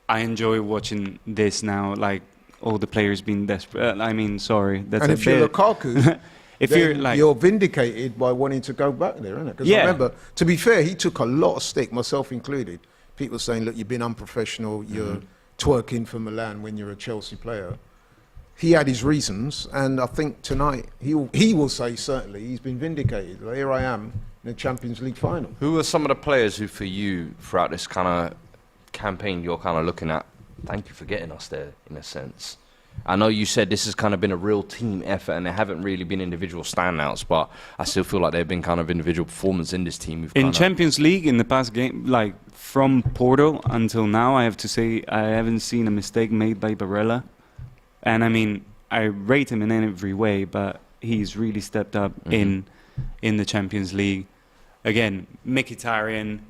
I enjoy watching this now. Like all the players being desperate. I mean, sorry, that's and a if you're Lukaku, you're vindicated by wanting to go back there, isn't it? Because remember, to be fair, he took a lot of stick, myself included. People saying, look, you've been unprofessional, you're twerking for Milan when you're a Chelsea player. He had his reasons, and I think tonight he will say certainly he's been vindicated. Like, here I am in the Champions League final. Who are some of the players who, for you, throughout this kind of campaign, you're kind of looking at, thank you for getting us there, in a sense? I know you said this has kind of been a real team effort and there haven't really been individual standouts, but I still feel like there have been kind of individual performance in this team. In Champions League, in the past game, like from Porto until now, I have to say I haven't seen a mistake made by Barella. And I mean, I rate him in every way, but he's really stepped up in the Champions League. Again, Mkhitaryan,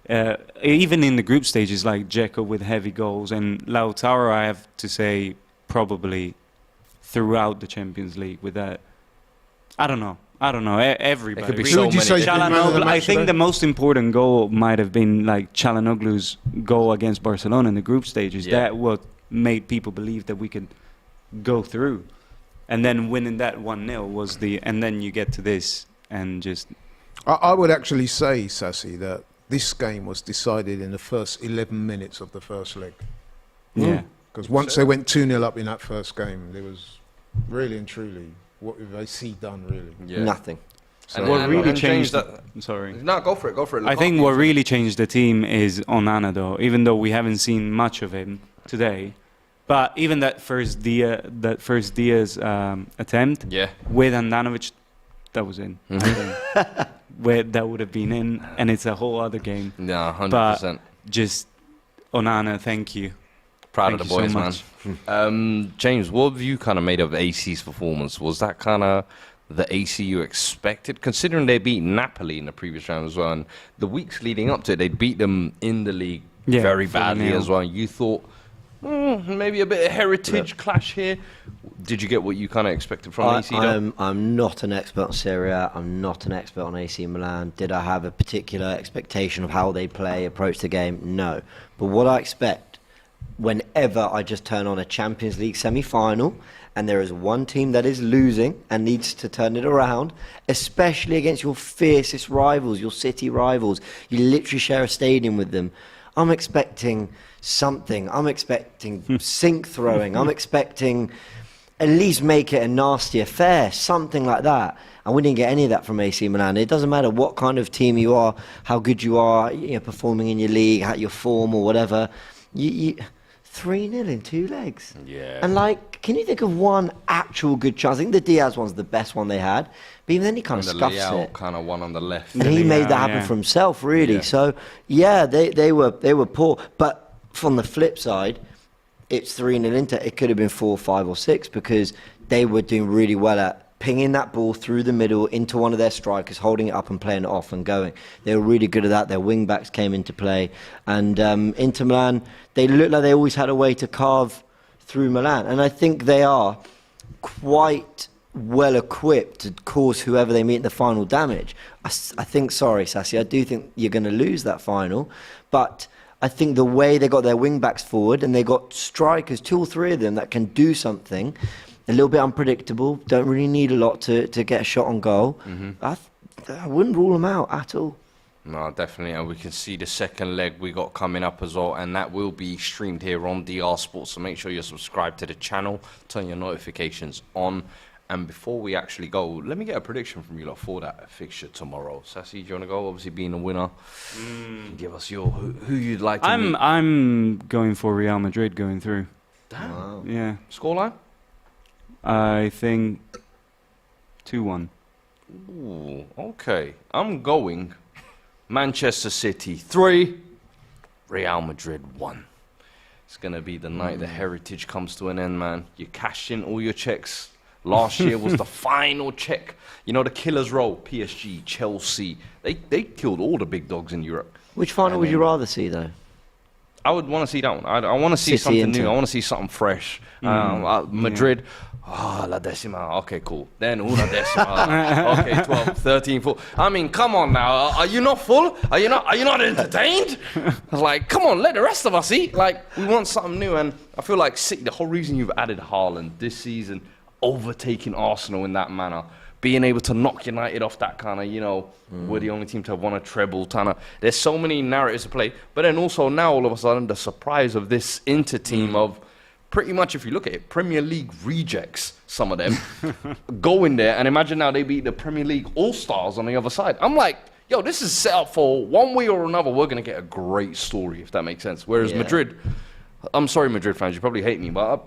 even in the group stages, like Dzeko with heavy goals, and Lautaro, I have to say, probably throughout the Champions League with that. I don't know. Everybody. It could be really. so Who would you many. say man of the I match think today? the most important goal might have been like Çalhanoğlu's goal against Barcelona in the group stages. Yeah. That what made people believe that we could go through, and then winning that 1-0 was the. And then you get to this and just. I would actually say, Sassi, that this game was decided in the first 11 minutes of the first leg. Yeah. Because once they went 2-0 up in that first game, there was really and truly, what have AC done, really? Yeah. Nothing. So And What and- really and changed? that. Sorry. No, go for it. I think what really changed the team is Onana, though. Even though we haven't seen much of him today, but even that first Diaz attempt Yeah. with Andanovic, that was in. I think. Where that would have been in, and it's a whole other game. Yeah, 100%. Just Onana, thank you. Proud Thank of the you boys, so man. much. James, what have you kind of made of AC's performance? Was that kind of the AC you expected, considering they beat Napoli in the previous round as well, and the weeks leading up to it, they'd beat them in the league Yeah, very badly 4-0. as well. You thought maybe a bit of heritage clash here. Did you get what you kind of expected from AC? though? I'm not an expert on Serie A. I'm not an expert on AC Milan. Did I have a particular expectation of how they play, approach the game? No. But what I expect whenever I just turn on a Champions League semi-final and there is one team that is losing and needs to turn it around, especially against your fiercest rivals, your city rivals, you literally share a stadium with them, I'm expecting something. I'm expecting sink throwing. I'm expecting at least make it a nasty affair, something like that. And we didn't get any of that from AC Milan. It doesn't matter what kind of team you are, how good you are, performing in your league, how your form or whatever. You 3-0 in 2 legs. Yeah. And can you think of one actual good chance? I think the Diaz one's the best one they had. But even then he kind of And the scuffs layout it. kind of one on the left. And he made that Leao, happen yeah. for himself, really. Yeah. So, yeah, they were poor. But from the flip side, it's 3-0 Inter. It could have been 4, 5 or 6 because they were doing really well at pinging that ball through the middle into one of their strikers, holding it up and playing it off and going. They were really good at that. Their wing-backs came into play. And Inter Milan, they looked like they always had a way to carve through Milan. And I think they are quite well equipped to cause whoever they meet in the final damage. I think, sorry, Sassi, I do think you're going to lose that final. But I think the way they got their wing-backs forward and they got strikers, 2 or 3 of them, that can do something, a little bit unpredictable, don't really need a lot to get a shot on goal. I wouldn't rule them out at all. No, definitely. And we can see the second leg we got coming up as well. And that will be streamed here on DR Sports. So make sure you're subscribed to the channel. Turn your notifications on. And before we actually go, let me get a prediction from you lot for that fixture tomorrow. Sassi, do you want to go? Obviously, being a winner, give us your who you'd like to meet. I'm going for Real Madrid going through. Damn. Wow. Yeah, Scoreline? I think 2-1. Ooh, okay. I'm going Manchester City 3, Real Madrid 1. It's going to be the night the heritage comes to an end, man. You cashed in all your checks. Last year was the final check. You know, the killers roll, PSG, Chelsea. They killed all the big dogs in Europe. Which final would you rather see, though? I would want to see that one. I want to see City something Inter. new. I want to see something fresh. Madrid. La decima. Okay, cool. Then una decima. Okay, 12, 13, 14. I mean, come on now. Are you not full? Are you not entertained? I was like, come on, let the rest of us eat. Like, we want something new. And I feel like City, the whole reason you've added Haaland this season, overtaking Arsenal in that manner, being able to knock United off that kind of, we're the only team to have won a treble. There's so many narratives to play. But then also now, all of a sudden, the surprise of this Inter team of pretty much, if you look at it, Premier League rejects, some of them, go in there and imagine now they beat the Premier League All-Stars on the other side. I'm like, yo, this is set up for one way or another. We're going to get a great story, if that makes sense. Whereas Madrid, I'm sorry, Madrid fans, you probably hate me, but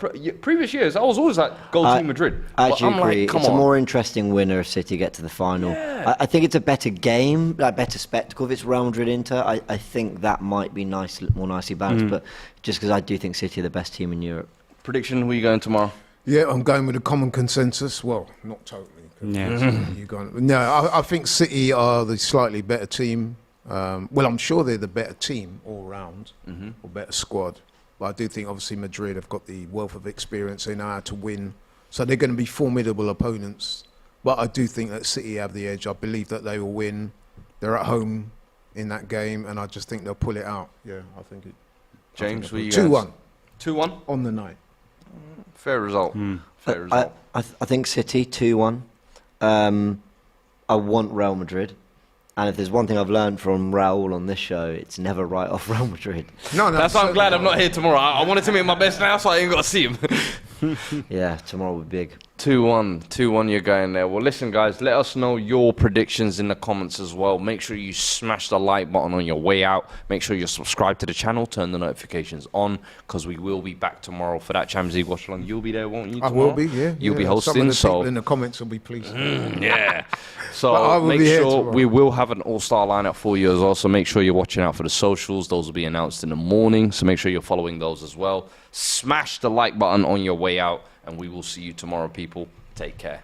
previous years, I was always like, go Team Madrid. I But actually I'm agree. like, come It's on. a more interesting winner if City get to the final. Yeah. I think it's a better game, like better spectacle if it's Real Madrid Inter. I think that might be more nicely balanced, but just because I do think City are the best team in Europe. Prediction, who are you going tomorrow? Yeah, I'm going with a common consensus. Well, not totally. Yeah. You going? No, I think City are the slightly better team. Well, I'm sure they're the better team all round, or better squad. But I do think, obviously, Madrid have got the wealth of experience. They know how to win. So they're going to be formidable opponents. But I do think that City have the edge. I believe that they will win. They're at home in that game, and I just think they'll pull it out. Yeah, I think it. James, were you 2-1. 2-1? On the night. Fair result. Fair result. I think City 2-1. I want Real Madrid. And if there's one thing I've learned from Raul on this show, it's never write off Real Madrid. No, that's why I'm glad I'm not here tomorrow. I wanted to make my best now, so I ain't got to see him. Yeah, tomorrow will be big. 2-1 you're going there. Well, listen, guys, let us know your predictions in the comments as well. Make sure you smash the like button on your way out. Make sure you're subscribed to the channel. Turn the notifications on, because we will be back tomorrow for that Champions League watch along. You'll be there, won't you, tomorrow? I will be, yeah. You'll be hosting, some of the so... people in the comments will be pleased. Yeah. So make sure we will have an all-star lineup for you as well. So make sure you're watching out for the socials. Those will be announced in the morning. So make sure you're following those as well. Smash the like button on your way out, and we will see you tomorrow, people. Take care.